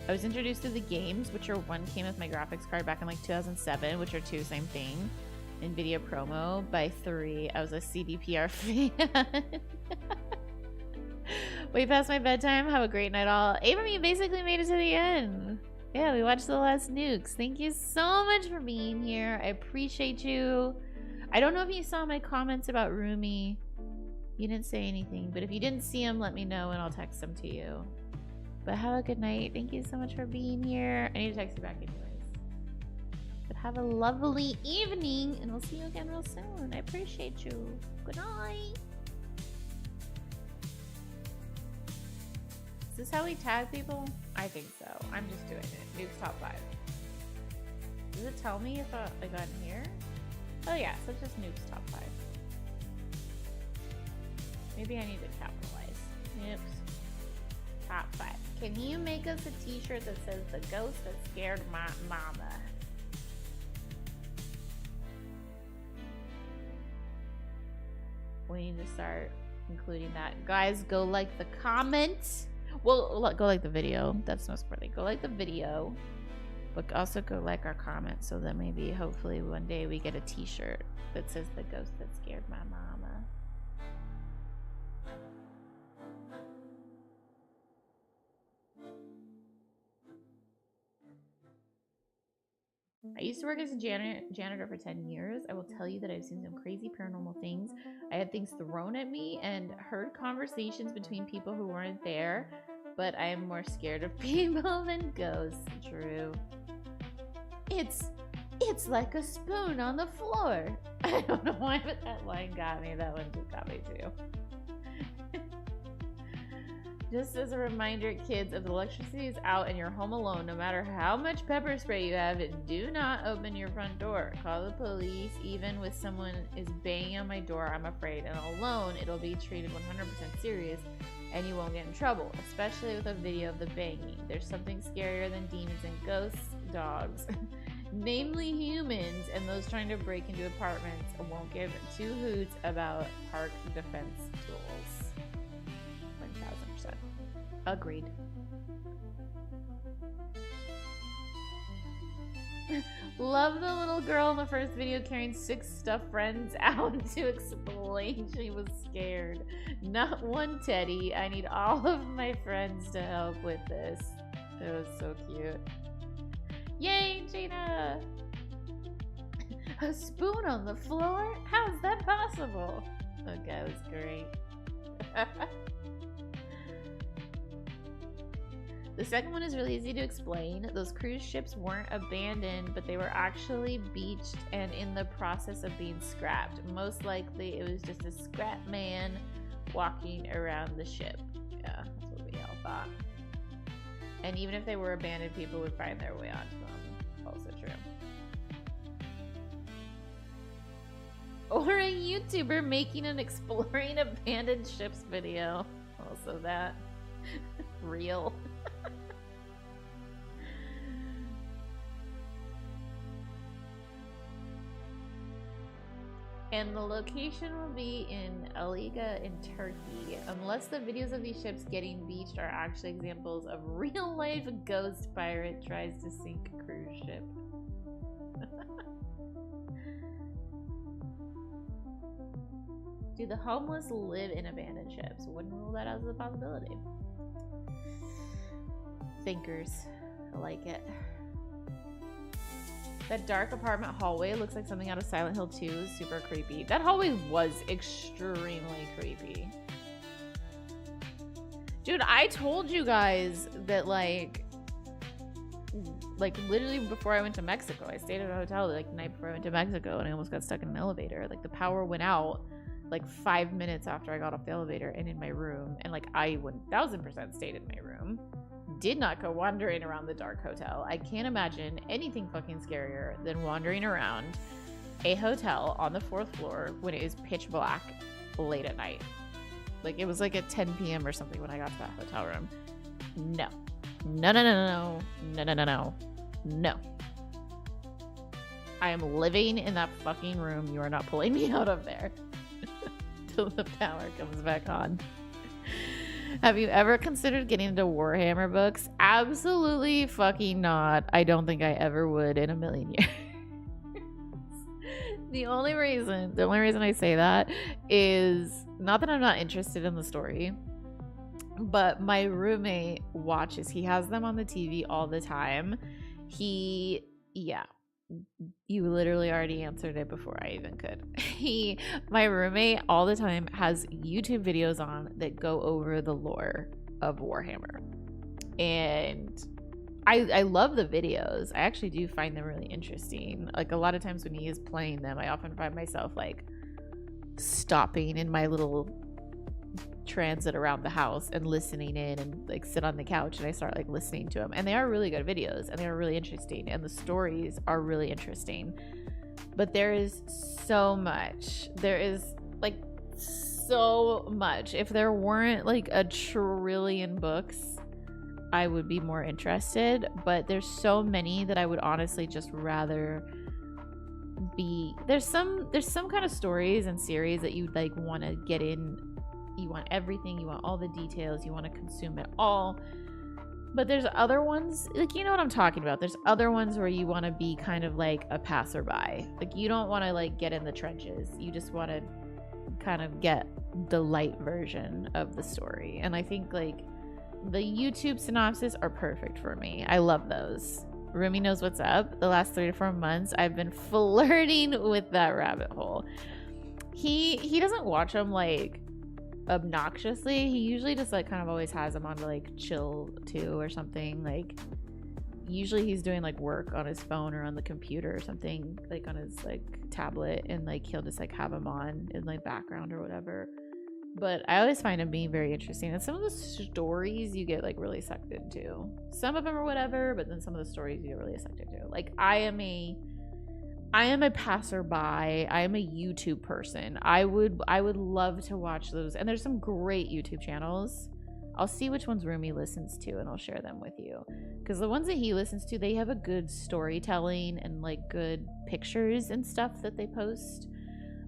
I was introduced to the games, which are one came with my graphics card back in like 2007, which are 2 same thing. NVIDIA promo. By 3, I was a CDPR fan. Way past my bedtime. Have a great night all. Abram, you basically made it to the end. Yeah, we watched the last nukes. Thank you so much for being here. I appreciate you. I don't know if you saw my comments about Rumi. You didn't say anything, but if you didn't see them, let me know and I'll text them to you. But have a good night. Thank you so much for being here. I need to text you back anyways. But have a lovely evening and we'll see you again real soon. I appreciate you. Good night. Is this how we tag people? I think so. I'm just doing it. Nuke's top 5. Does it tell me if I got in here? Oh yeah, so it's just Nuke's top 5. Maybe I need to capitalize. Nuke's top 5. Can you make us a t-shirt that says the ghost that scared my mama? We need to start including that. Guys, go like the comments. Well, go like the video. That's most importantly. Go like the video. But also go like our comments so that maybe, hopefully, one day we get a t-shirt that says the ghost that scared my mama. I used to work as a janitor for 10 years. I will tell you that I've seen some crazy paranormal things. I had things thrown at me and heard conversations between people who weren't there, but I am more scared of people than ghosts. True. It's like a spoon on the floor. I don't know why, but that line got me. That one just got me too. Just as a reminder, kids, if the electricity is out and you're home alone, no matter how much pepper spray you have, do not open your front door. Call the police. Even with someone is banging on my door, I'm afraid. And alone, it'll be treated 100% serious and you won't get in trouble, especially with a video of the banging. There's something scarier than demons and ghosts, dogs. Namely humans, and those trying to break into apartments won't give two hoots about park defense tools. 1000%. Agreed. Love the little girl in the first video carrying 6 stuffed friends out to explain she was scared. Not one teddy. I need all of my friends to help with this. It was so cute. Yay, Gina! A spoon on the floor? How's that possible? Okay, that was great. The second one is really easy to explain. Those cruise ships weren't abandoned, but they were actually beached and in the process of being scrapped. Most likely, it was just a scrap man walking around the ship. Yeah, that's what we all thought. And even if they were abandoned, people would find their way onto them. Also true. Or a YouTuber making an exploring abandoned ships video. Also that. Real. And the location will be in Aliga in Turkey, unless the videos of these ships getting beached are actually examples of real-life ghost pirate tries to sink a cruise ship. Do the homeless live in abandoned ships? Wouldn't rule that out as a possibility. Thinkers. I like it. That dark apartment hallway looks like something out of Silent Hill 2. Super creepy. That hallway was extremely creepy. Dude, I told you guys that like literally before I went to Mexico, I stayed at a hotel like the night before I went to Mexico and I almost got stuck in an elevator. Like the power went out like 5 minutes after I got off the elevator and in my room. And like I 1000% stayed in my room. Did not go wandering around the dark hotel. I can't imagine anything fucking scarier than wandering around a hotel on the 4th floor when it is pitch black late at night. Like it was like at 10 p.m. or something when I got to that hotel room. No. No, no, no, no, no, no, no, no, no. I am living in that fucking room. You are not pulling me out of there till the power comes back on. Have you ever considered getting into Warhammer books? Absolutely fucking not. I don't think I ever would in a million years. The only reason I say that is not that I'm not interested in the story. But my roommate watches. He has them on the TV all the time. Yeah. You literally already answered it before I even could. My roommate all the time has YouTube videos on that go over the lore of Warhammer. And I love the videos. I actually do find them really interesting. Like a lot of times when he is playing them, I often find myself like stopping in my little transit around the house and listening in and like sit on the couch and I start like listening to them. And they are really good videos and they are really interesting and the stories are really interesting. But there is so much. There is like so much. If there weren't like a trillion books, I would be more interested, but there's so many that I would honestly just rather be. There's some kind of stories and series that you like want to get in. You want everything, you want all the details, you want to consume it all. But there's other ones, like, you know what I'm talking about. There's other ones where you want to be kind of like a passerby. Like you don't want to like get in the trenches. You just want to kind of get the light version of the story. And I think like the YouTube synopsis are perfect for me. I love those. Rumi Knows What's Up. The last 3 to 4 months, I've been flirting with that rabbit hole. He doesn't watch them like obnoxiously. He usually just like kind of always has them on to like chill too or something. Like usually he's doing like work on his phone or on the computer or something, like on his like tablet, and like he'll just like have them on in like background or whatever. But I always find them being very interesting. And some of the stories you get like really sucked into. Some of them are whatever, but then some of the stories you get really sucked into. Like I am a passerby. I am a YouTube person. I would love to watch those. And there's some great YouTube channels. I'll see which ones Rumi listens to and I'll share them with you. Because the ones that he listens to, they have a good storytelling and like good pictures and stuff that they post,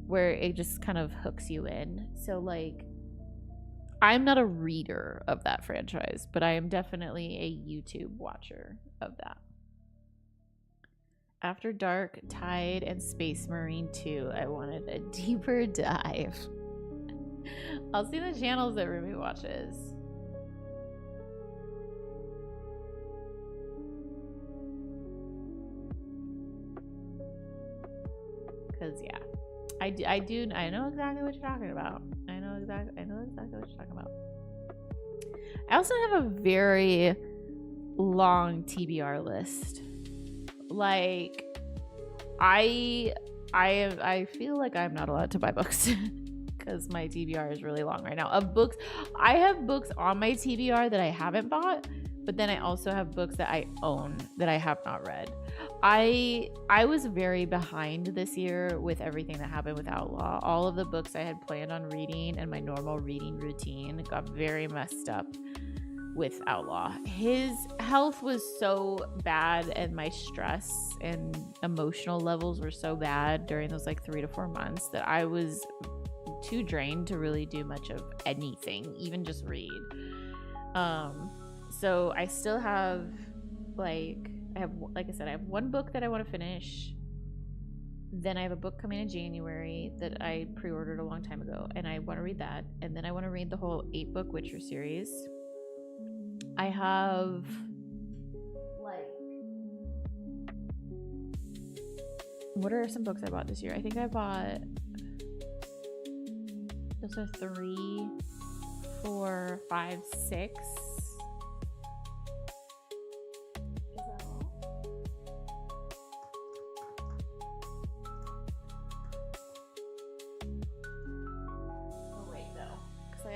where it just kind of hooks you in. So like, I'm not a reader of that franchise, but I am definitely a YouTube watcher of that. After Dark, Tide, and Space Marine 2, I wanted a deeper dive. I'll see the channels that Rumi watches. Because yeah. I know exactly what you're talking about. I know exactly what you're talking about. I also have a very long TBR list. Like, I feel like I'm not allowed to buy books because my TBR is really long right now. Of books, I have books on my TBR that I haven't bought, but then I also have books that I own that I have not read. I was very behind this year with everything that happened with Outlaw. All of the books I had planned on reading and my normal reading routine got very messed up with Outlaw. His health was so bad and my stress and emotional levels were so bad during those like 3 to 4 months that I was too drained to really do much of anything, even just read. So I still have like I said, I have one book that I want to finish. Then I have a book coming in January that I pre-ordered a long time ago, and I want to read that. And then I want to read the whole 8-book Witcher series. I have like, what are some books I bought this year? I think I bought, those are 3, 4, 5, 6.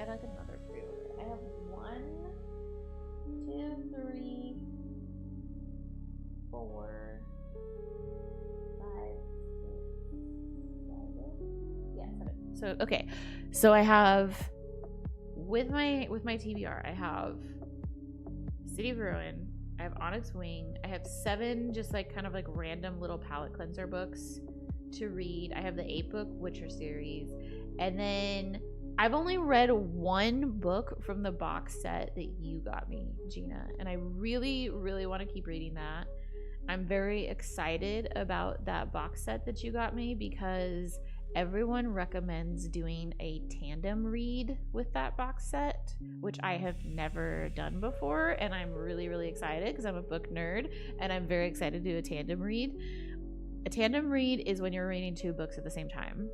Another pre-order. I have 1, 2, 3, 4, 5, 6, 7. Yeah, 7. So okay. So I have with my TBR, I have City of Ruin, I have Onyx Wing, I have 7 just like kind of like random little palette cleanser books to read. I have the 8-book Witcher series, and then I've only read 1 book from the box set that you got me, Gina, and I really, really want to keep reading that. I'm very excited about that box set that you got me because everyone recommends doing a tandem read with that box set, which I have never done before, and I'm really, really excited because I'm a book nerd, and I'm very excited to do a tandem read. A tandem read is when you're reading 2 books at the same time.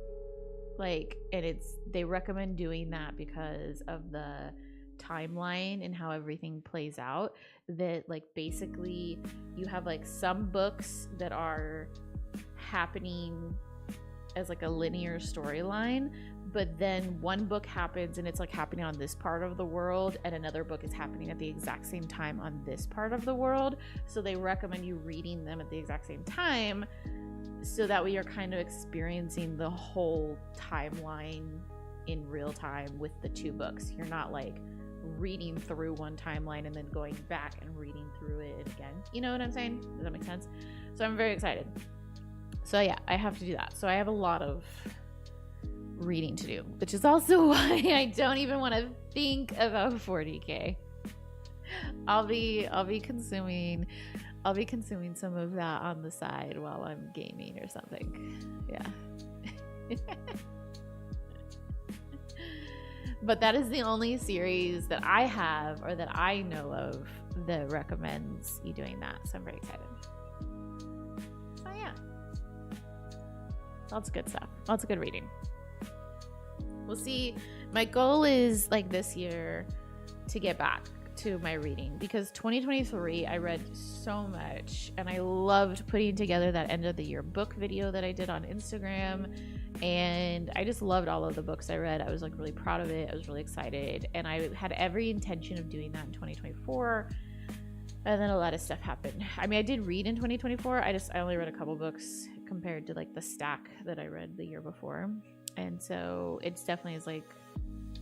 Like, and they recommend doing that because of the timeline and how everything plays out. That, like, basically you have like some books that are happening as like a linear storyline, but then one book happens and it's like happening on this part of the world, and another book is happening at the exact same time on this part of the world. So they recommend you reading them at the exact same time, so that way you're kind of experiencing the whole timeline in real time with the 2 books. You're not like reading through one timeline and then going back and reading through it again. You know what I'm saying? Does that make sense? So I'm very excited. So yeah, I have to do that. So I have a lot of reading to do, which is also why I don't even want to think about 40K. I'll be consuming some of that on the side while I'm gaming or something. Yeah. But that is the only series that I have or that I know of that recommends you doing that. So I'm very excited. So yeah. Lots of good stuff. Lots of good reading. We'll see. My goal is, like, this year to get back to my reading, because 2023 I read so much, and I loved putting together that end of the year book video that I did on Instagram, and I just loved all of the books I read. I was like really proud of it. I was really excited, and I had every intention of doing that in 2024, and then a lot of stuff happened. I mean, I did read in 2024. I only read a couple books compared to like the stack that I read the year before, and so it's definitely is like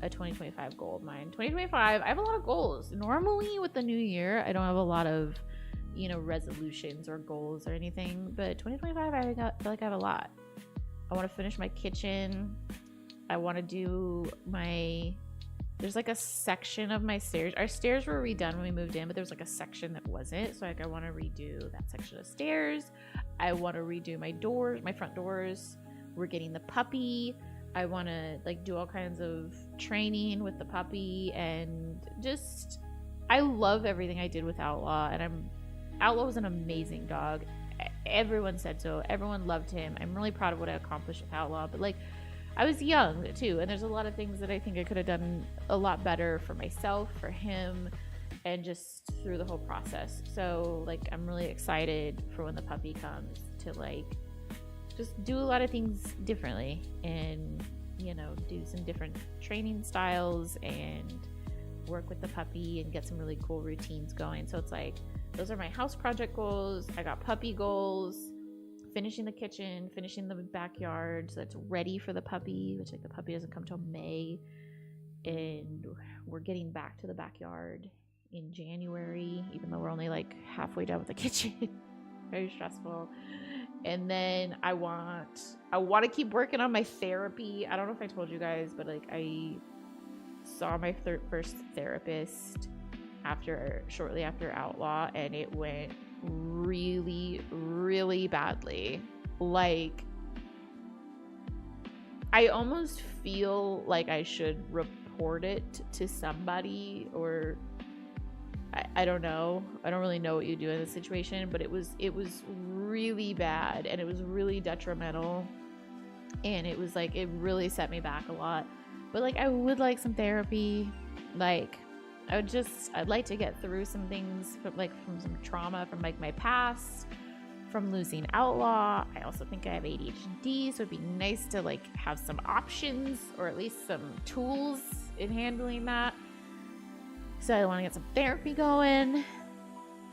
a 2025 goal of mine. 2025, I have a lot of goals. Normally with the new year, I don't have a lot of, resolutions or goals or anything, but 2025, I feel like I have a lot. I want to finish my kitchen. I want to do there's like a section of my stairs. Our stairs were redone when we moved in, but there was like a section that wasn't. So like I want to redo that section of stairs. I want to redo my doors, my front doors. We're getting the puppy. I want to like do all kinds of training with the puppy, and just I love everything I did with Outlaw, and Outlaw was an amazing dog. Everyone said so. Everyone loved him. I'm really proud of what I accomplished with Outlaw, but like I was young too, and there's a lot of things that I think I could have done a lot better for myself, for him, and just through the whole process. So like I'm really excited for when the puppy comes to like just do a lot of things differently, and do some different training styles and work with the puppy and get some really cool routines going. So it's like those are my house project goals. I got puppy goals, finishing the kitchen, finishing the backyard so it's ready for the puppy, which like the puppy doesn't come till May, and we're getting back to the backyard in January, even though we're only like halfway done with the kitchen. Very stressful. And then I want to keep working on my therapy. I don't know if I told you guys, but like I saw my first therapist shortly after Outlaw, and it went really, really badly. Like I almost feel like I should report it to somebody, or I don't know. I don't really know what you do in this situation, but it was really bad, and it was really detrimental, and it was like it really set me back a lot. But like I would like some therapy. Like I'd like to get through some things from some trauma from like my past, from losing Outlaw. I also think I have ADHD, so it'd be nice to like have some options, or at least some tools in handling that. So I want to get some therapy going.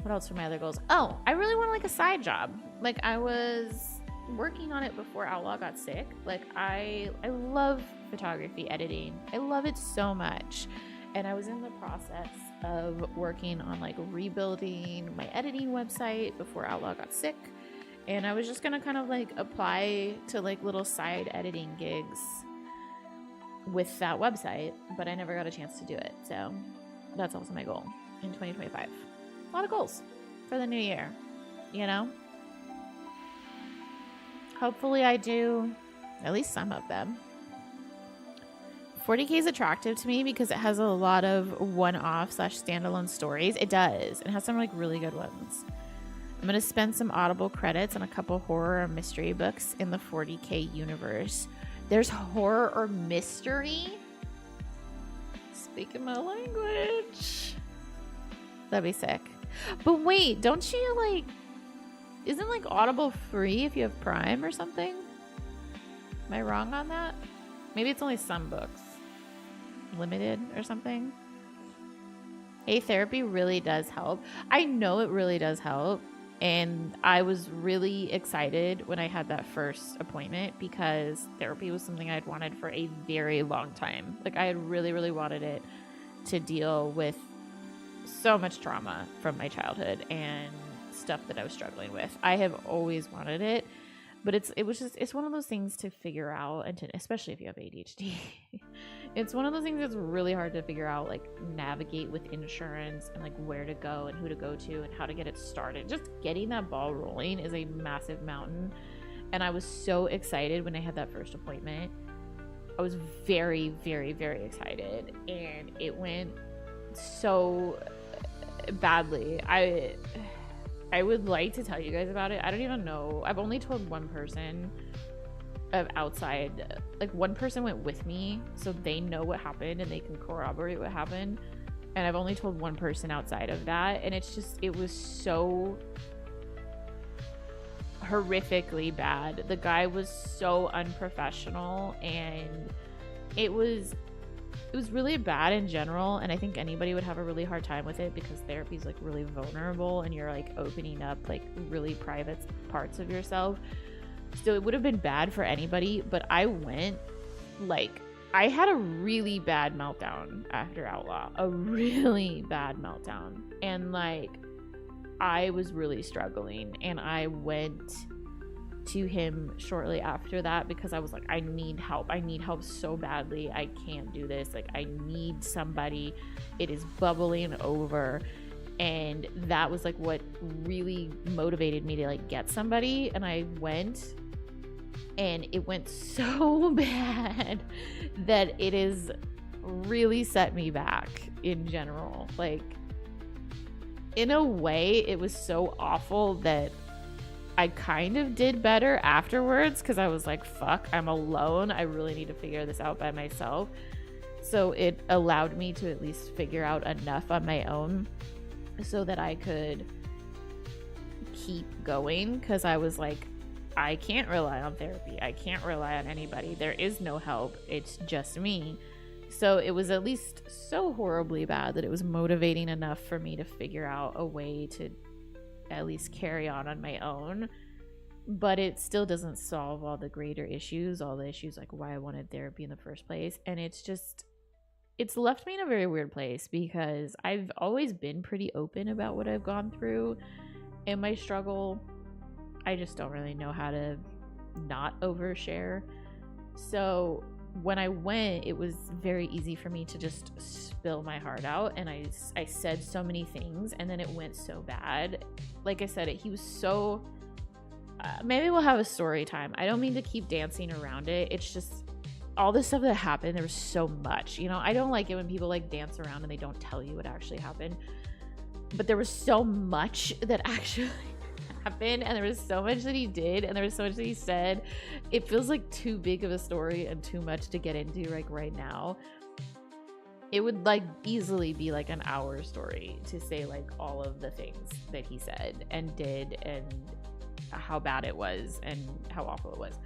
What else are my other goals? Oh, I really want like a side job. Like I was working on it before Outlaw got sick. Like I love photography, editing. I love it so much. And I was in the process of working on like rebuilding my editing website before Outlaw got sick. And I was just going to kind of like apply to like little side editing gigs with that website, but I never got a chance to do it. So that's also my goal in 2025. A lot of goals for the new year, Hopefully I do At least some of them. 40K is attractive to me because it has a lot of one-off / standalone stories. It does. It has some like really good ones. I'm going to spend some Audible credits on a couple horror or mystery books in the 40K universe. There's horror or mystery? Speaking my language. That'd be sick. But wait, don't you like... Isn't like Audible free if you have Prime or something? Am I wrong on that? Maybe it's only some books. Limited or something. Hey, therapy really does help. I know it really does help. And I was really excited when I had that first appointment because therapy was something I'd wanted for a very long time. Like I had really, really wanted it to deal with so much trauma from my childhood and stuff that I was struggling with. I have always wanted it, but it's one of those things to figure out, and to, especially if you have ADHD, it's one of those things that's really hard to figure out, like navigate with insurance and like where to go and who to go to and how to get it started. Just getting that ball rolling is a massive mountain. And I was so excited when I had that first appointment. I was very, very, very excited, and it went so badly. I would like to tell you guys about it. I don't even know. I've only told one person of outside. Like one person went with me, so they know what happened and they can corroborate what happened. And I've only told one person outside of that. And it's just, it was so horrifically bad. The guy was so unprofessional, and it was really bad in general, and I think anybody would have a really hard time with it because therapy is like really vulnerable and you're like opening up like really private parts of yourself. So it would have been bad for anybody, but I went like I had a really bad meltdown after Outlaw, a really bad meltdown, and like I was really struggling, and I went to him shortly after that because I was like, I need help so badly. I can't do this. Like I need somebody. It is bubbling over. And that was like what really motivated me to like get somebody. And I went, and it went so bad that it is really set me back in general. Like in a way, it was so awful that I kind of did better afterwards because I was like, fuck, I'm alone. I really need to figure this out by myself. So it allowed me to at least figure out enough on my own so that I could keep going, because I was like, I can't rely on therapy. I can't rely on anybody. There is no help. It's just me. So it was at least so horribly bad that it was motivating enough for me to figure out a way to at least carry on my own. But it still doesn't solve all the greater issues, all the issues like why I wanted therapy in the first place. And it's left me in a very weird place because I've always been pretty open about what I've gone through in my struggle. I just don't really know how to not overshare. So when I went, it was very easy for me to just spill my heart out, and I said so many things, and then it went so bad. Like I said, he was so maybe we'll have a story time. I don't mean to keep dancing around it. It's just all this stuff that happened, there was so much, you know. I don't like it when people like dance around and they don't tell you what actually happened, but there was so much that actually happened, and there was so much that he did, and there was so much that he said. It feels like too big of a story and too much to get into like right now. It would like easily be like an hour story to say like all of the things that he said and did and how bad it was and how awful it was.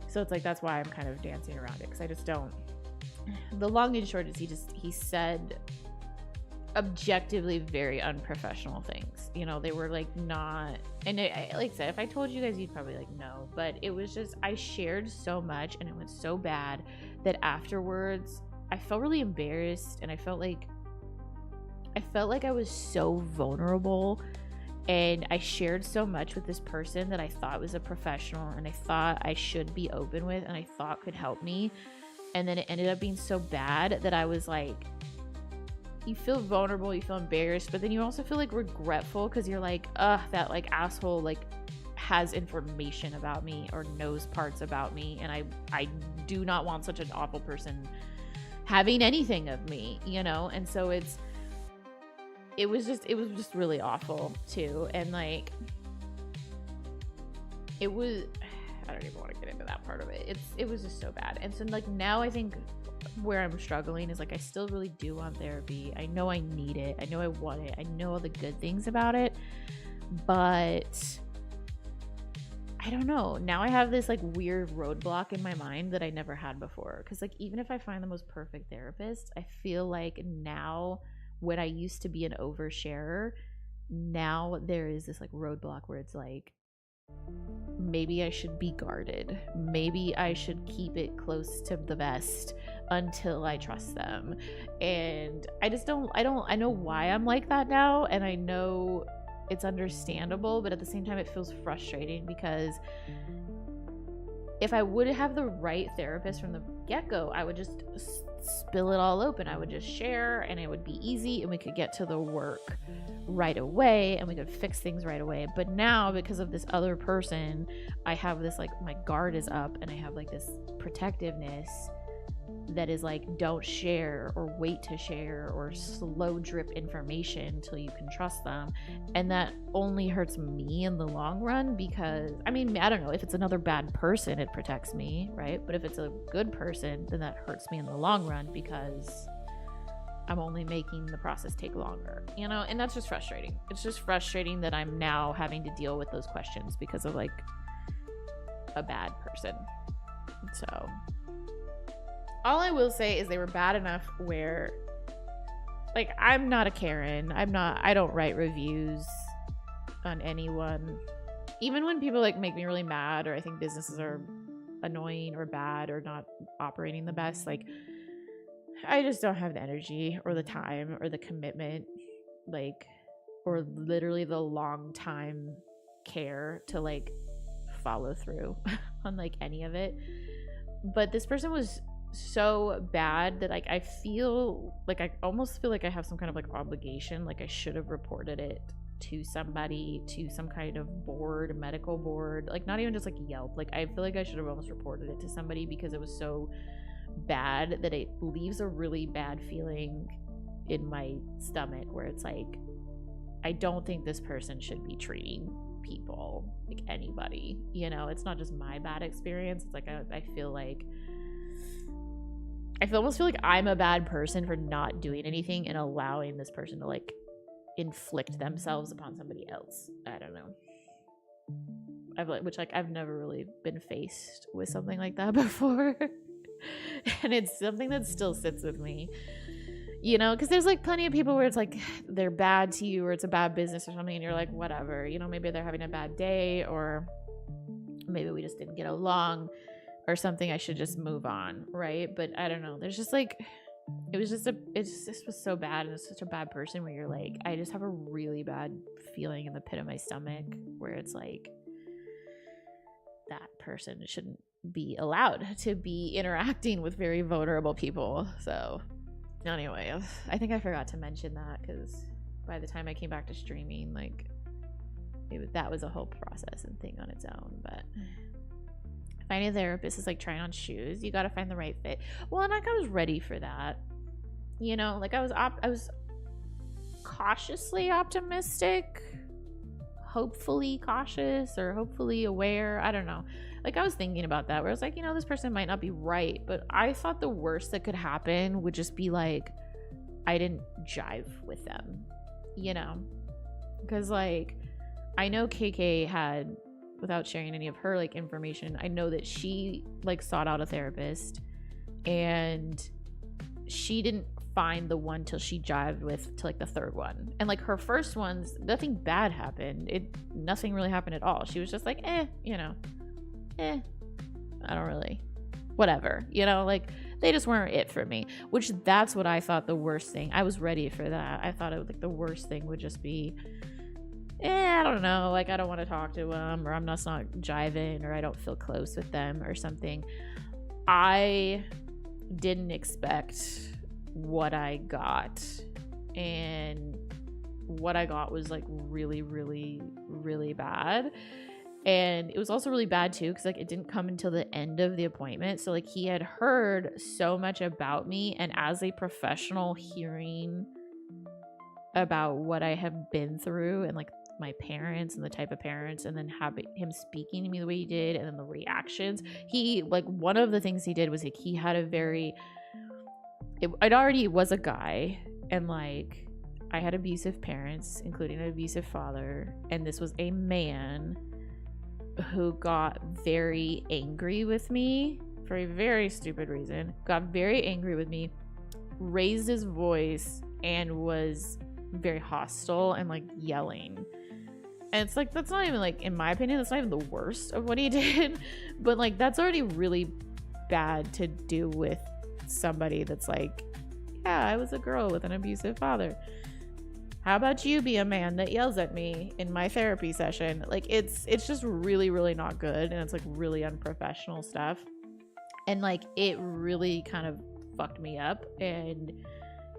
So it's like, that's why I'm kind of dancing around it, because I just don't. The long and short is he said objectively very unprofessional things. You know, they were like not, and like I said, if I told you guys, you'd probably like no, but it was just, I shared so much and it went so bad that afterwards I felt really embarrassed, and I felt like I was so vulnerable, and I shared so much with this person that I thought was a professional and I thought I should be open with and I thought could help me. And then it ended up being so bad that I was like, you feel vulnerable, you feel embarrassed, but then you also feel like regretful because you're like, ugh, that like asshole like has information about me or knows parts about me, and I do not want such an awful person having anything of me, you know? And so it was just really awful too. And like, I don't even want to get into that part of it. It was just so bad. And so like now I think where I'm struggling is like, I still really do want therapy. I know I need it. I know I want it. I know all the good things about it, but I don't know. Now I have this like weird roadblock in my mind that I never had before. Cause like, even if I find the most perfect therapist, I feel like now, when I used to be an oversharer, now there is this like roadblock where it's like, maybe I should be guarded. Maybe I should keep it close to the vest until I trust them. And I know why I'm like that now. And I know it's understandable, but at the same time, it feels frustrating because if I would have the right therapist from the get-go, I would just spill it all open. I would just share, and it would be easy, and we could get to the work right away, and we could fix things right away. But now, because of this other person, I have this like, my guard is up, and I have like this protectiveness that is like, don't share, or wait to share, or slow drip information until you can trust them. And that only hurts me in the long run, because I mean, I don't know, if it's another bad person, it protects me, right? But if it's a good person, then that hurts me in the long run, because I'm only making the process take longer, you know? And that's just frustrating. It's just frustrating that I'm now having to deal with those questions because of like a bad person. So all I will say is they were bad enough where, like, I'm not a Karen. I don't write reviews on anyone. Even when people like make me really mad, or I think businesses are annoying or bad or not operating the best, like, I just don't have the energy or the time or the commitment, like, or literally the long time care to like follow through on like any of it. But this person was so bad that like I almost feel like I have some kind of like obligation, like I should have reported it to somebody, to some kind of board, medical board, like not even just like Yelp. Like I feel like I should have almost reported it to somebody because it was so bad that it leaves a really bad feeling in my stomach, where it's like, I don't think this person should be treating people, like anybody, you know? It's not just my bad experience. It's like I almost feel like I'm a bad person for not doing anything and allowing this person to like inflict themselves upon somebody else. I don't know. I've never really been faced with something like that before. And it's something that still sits with me, you know, because there's like plenty of people where it's like they're bad to you, or it's a bad business or something, and you're like, whatever, you know, maybe they're having a bad day, or maybe we just didn't get along or something. I should just move on, right? But I don't know, there's just like, this was so bad, and it's such a bad person where you're like, I just have a really bad feeling in the pit of my stomach where it's like, that person shouldn't be allowed to be interacting with very vulnerable people. So anyway, I think I forgot to mention that, because by the time I came back to streaming, like that was a whole process and thing on its own. But finding a therapist is like trying on shoes. You got to find the right fit. Well, and like I was ready for that, you know, like I was cautiously optimistic, hopefully cautious, or hopefully aware. I don't know. Like I was thinking about that, where I was like, you know, this person might not be right, but I thought the worst that could happen would just be like, I didn't jive with them, you know? Because like, I know KK had, without sharing any of her like information, I know that she like sought out a therapist, and she didn't find the one till she jived with to like the third one. And like her first ones, nothing bad happened. Nothing really happened at all. She was just like, you know, I don't really, whatever, you know, like they just weren't it for me, which that's what I thought the worst thing. I was ready for that. I thought it would, like, the worst thing would just be, I don't know, like I don't want to talk to them, or I'm just not jiving, or I don't feel close with them or something. I didn't expect what I got, and what I got was like really, really, really bad. And it was also really bad too, because like it didn't come until the end of the appointment. So like he had heard so much about me, and as a professional hearing about what I have been through and like my parents and the type of parents, and then having him speaking to me the way he did, and then the reactions, he like one of the things he did was like he had a very it already was a guy, and like I had abusive parents, including an abusive father, and this was a man who got very angry with me for a very stupid reason, got very angry with me, raised his voice, and was very hostile and like yelling. And it's like, that's not even like, in my opinion, that's not even the worst of what he did, but like that's already really bad to do with somebody that's like, yeah, I was a girl with an abusive father. How about you be a man that yells at me in my therapy session? Like it's just really, really not good, and it's like really unprofessional stuff. And like it really kind of fucked me up, and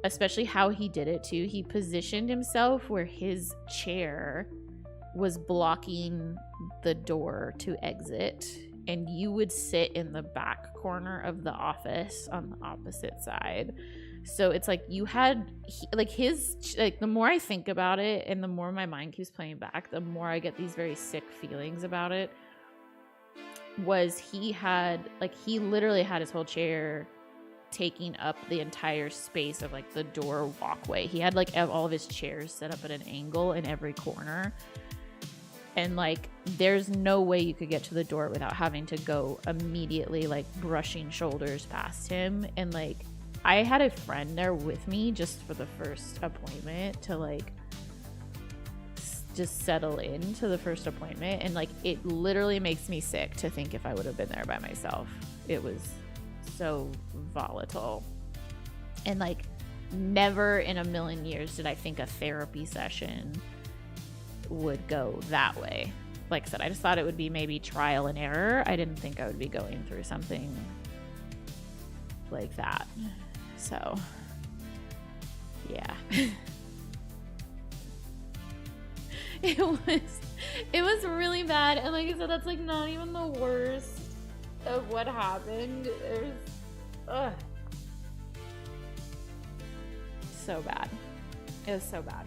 especially how he did it too. He positioned himself where his chair was blocking the door to exit, and you would sit in the back corner of the office on the opposite side. So it's like you had the more I think about it and the more my mind keeps playing back, the more I get these very sick feelings about it. Was he literally had his whole chair taking up the entire space of like the door walkway. He had like all of his chairs set up at an angle in every corner. And like there's no way you could get to the door without having to go immediately like brushing shoulders past him. And like I had a friend there with me just for the first appointment to like just settle into the first appointment, and like it literally makes me sick to think if I would have been there by myself. It was so volatile, and like never in a million years did I think a therapy session would go that way. Like I said, I just thought it would be maybe trial and error. I didn't think I would be going through something like that. So yeah. it was really bad, and like I said, that's like not even the worst of what happened. It was so bad. It was so bad.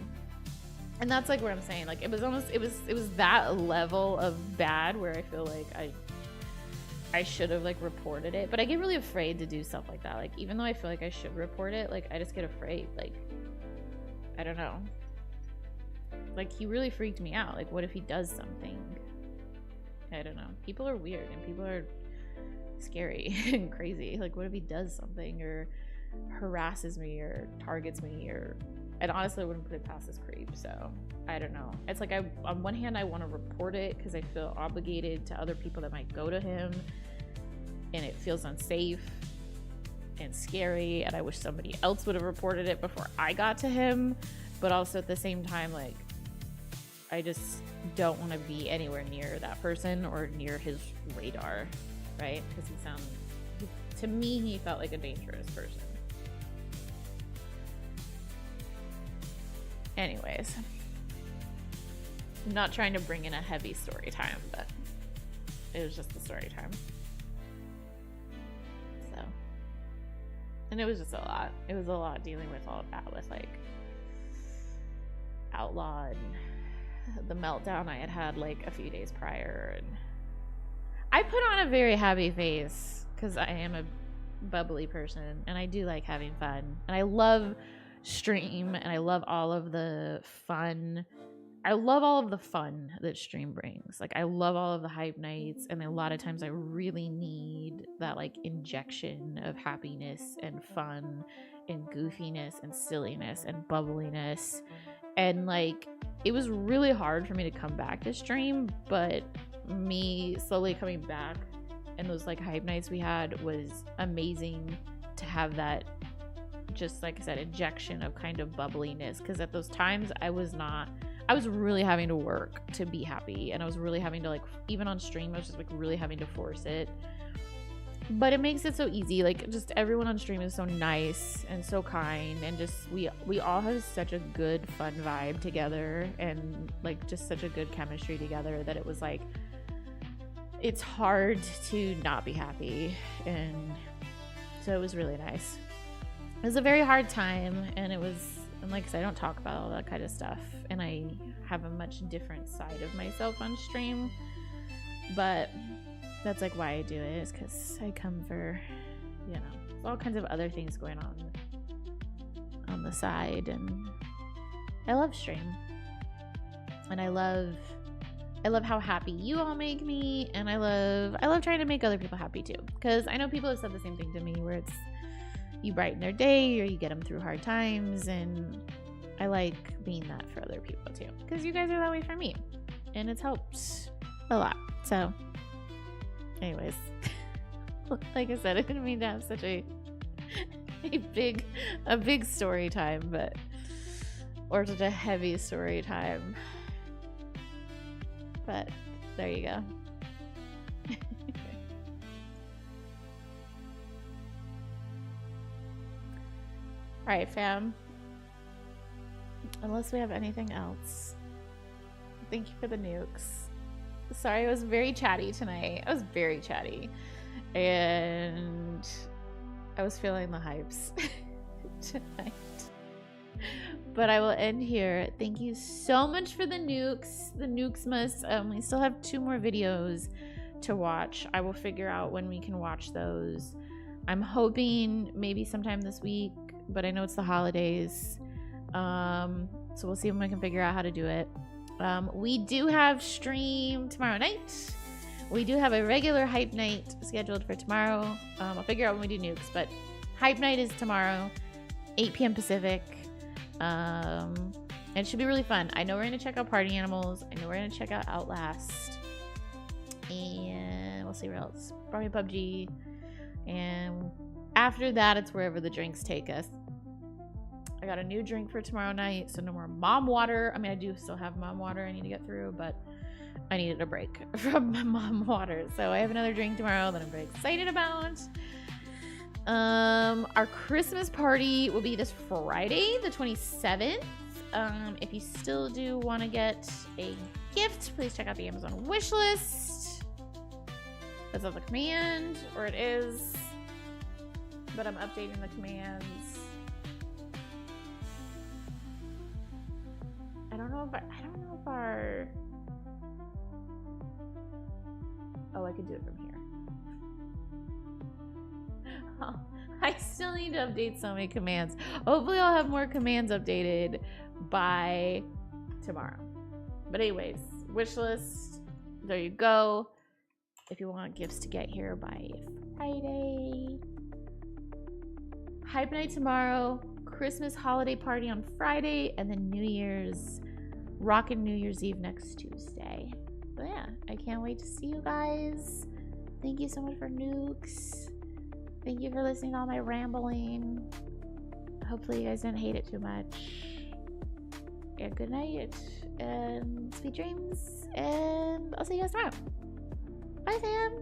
And that's like where I'm saying, like it was that level of bad where I feel like I should have like reported it. But I get really afraid to do stuff like that. Like even though I feel like I should report it, like I just get afraid. Like I don't know. Like he really freaked me out. Like what if he does something? I don't know. People are weird and people are scary and crazy. Like what if he does something or harasses me or targets me or... And honestly, I wouldn't put it past this creep, so I don't know. It's like on one hand, I want to report it because I feel obligated to other people that might go to him, and it feels unsafe and scary, and I wish somebody else would have reported it before I got to him. But also at the same time, like, I just don't want to be anywhere near that person or near his radar, right? Because to me, he felt like a dangerous person. Anyways, I'm not trying to bring in a heavy story time, but it was just the story time. So, and it was just a lot. It was a lot dealing with all of that, with like Outlaw and the meltdown I had like a few days prior. And I put on a very happy face because I am a bubbly person and I do like having fun, and I love stream, and I love all of the fun. I love all of the fun that stream brings. Like I love all of the hype nights, and a lot of times I really need that like injection of happiness and fun and goofiness and silliness and bubbliness. And like it was really hard for me to come back to stream, but me slowly coming back and those like hype nights we had was amazing to have that, just like I said, injection of kind of bubbliness, because at those times I was really having to work to be happy, and I was really having to like, even on stream I was just like really having to force it. But it makes it so easy. Like just everyone on stream is so nice and so kind, and just we all have such a good fun vibe together, and like just such a good chemistry together that it was like it's hard to not be happy. And so it was really nice. It was a very hard time, and like I said, I don't talk about all that kind of stuff, and I have a much different side of myself on stream, but that's like why I do it, is because I come for, you know, all kinds of other things going on the side, and I love stream, and I love how happy you all make me, and I love trying to make other people happy too, because I know people have said the same thing to me, where it's you brighten their day or you get them through hard times, and I like being that for other people too, because you guys are that way for me, and it's helped a lot. So anyways, like I said, I didn't mean to have such a big story time, or such a heavy story time, but there you go. All right, fam. Unless we have anything else. Thank you for the nukes. Sorry, I was very chatty tonight. I was very chatty. And I was feeling the hypes tonight. But I will end here. Thank you so much for the nukes. The nukes must, we still have 2 more videos to watch. I will figure out when we can watch those. I'm hoping maybe sometime this week, but I know it's the holidays. So we'll see when we can figure out how to do it. We do have stream tomorrow night. We do have a regular hype night scheduled for tomorrow. I'll figure out when we do nukes, but hype night is tomorrow, 8 p.m. Pacific. And it should be really fun. I know we're gonna check out Party Animals. I know we're gonna check out Outlast. And we'll see what else. Probably PUBG. And after that, it's wherever the drinks take us. I got a new drink for tomorrow night, so no more mom water. I mean, I do still have mom water I need to get through, but I needed a break from my mom water. So I have another drink tomorrow that I'm very excited about. Our Christmas party will be this Friday, the 27th. If you still do want to get a gift, please check out the Amazon wish list. That's on the command, or it is. But I'm updating the commands. I don't know if our oh, I could do it from here. Oh, I still need to update so many commands. Hopefully I'll have more commands updated by tomorrow. But anyways, wish list, there you go. If you want gifts to get here by Friday. Hype night tomorrow, Christmas holiday party on Friday, and then New Year's, rockin' New Year's Eve next Tuesday. But yeah, I can't wait to see you guys. Thank you so much for nukes. Thank you for listening to all my rambling. Hopefully you guys didn't hate it too much. Yeah, good night and sweet dreams, and I'll see you guys tomorrow. Bye, fam.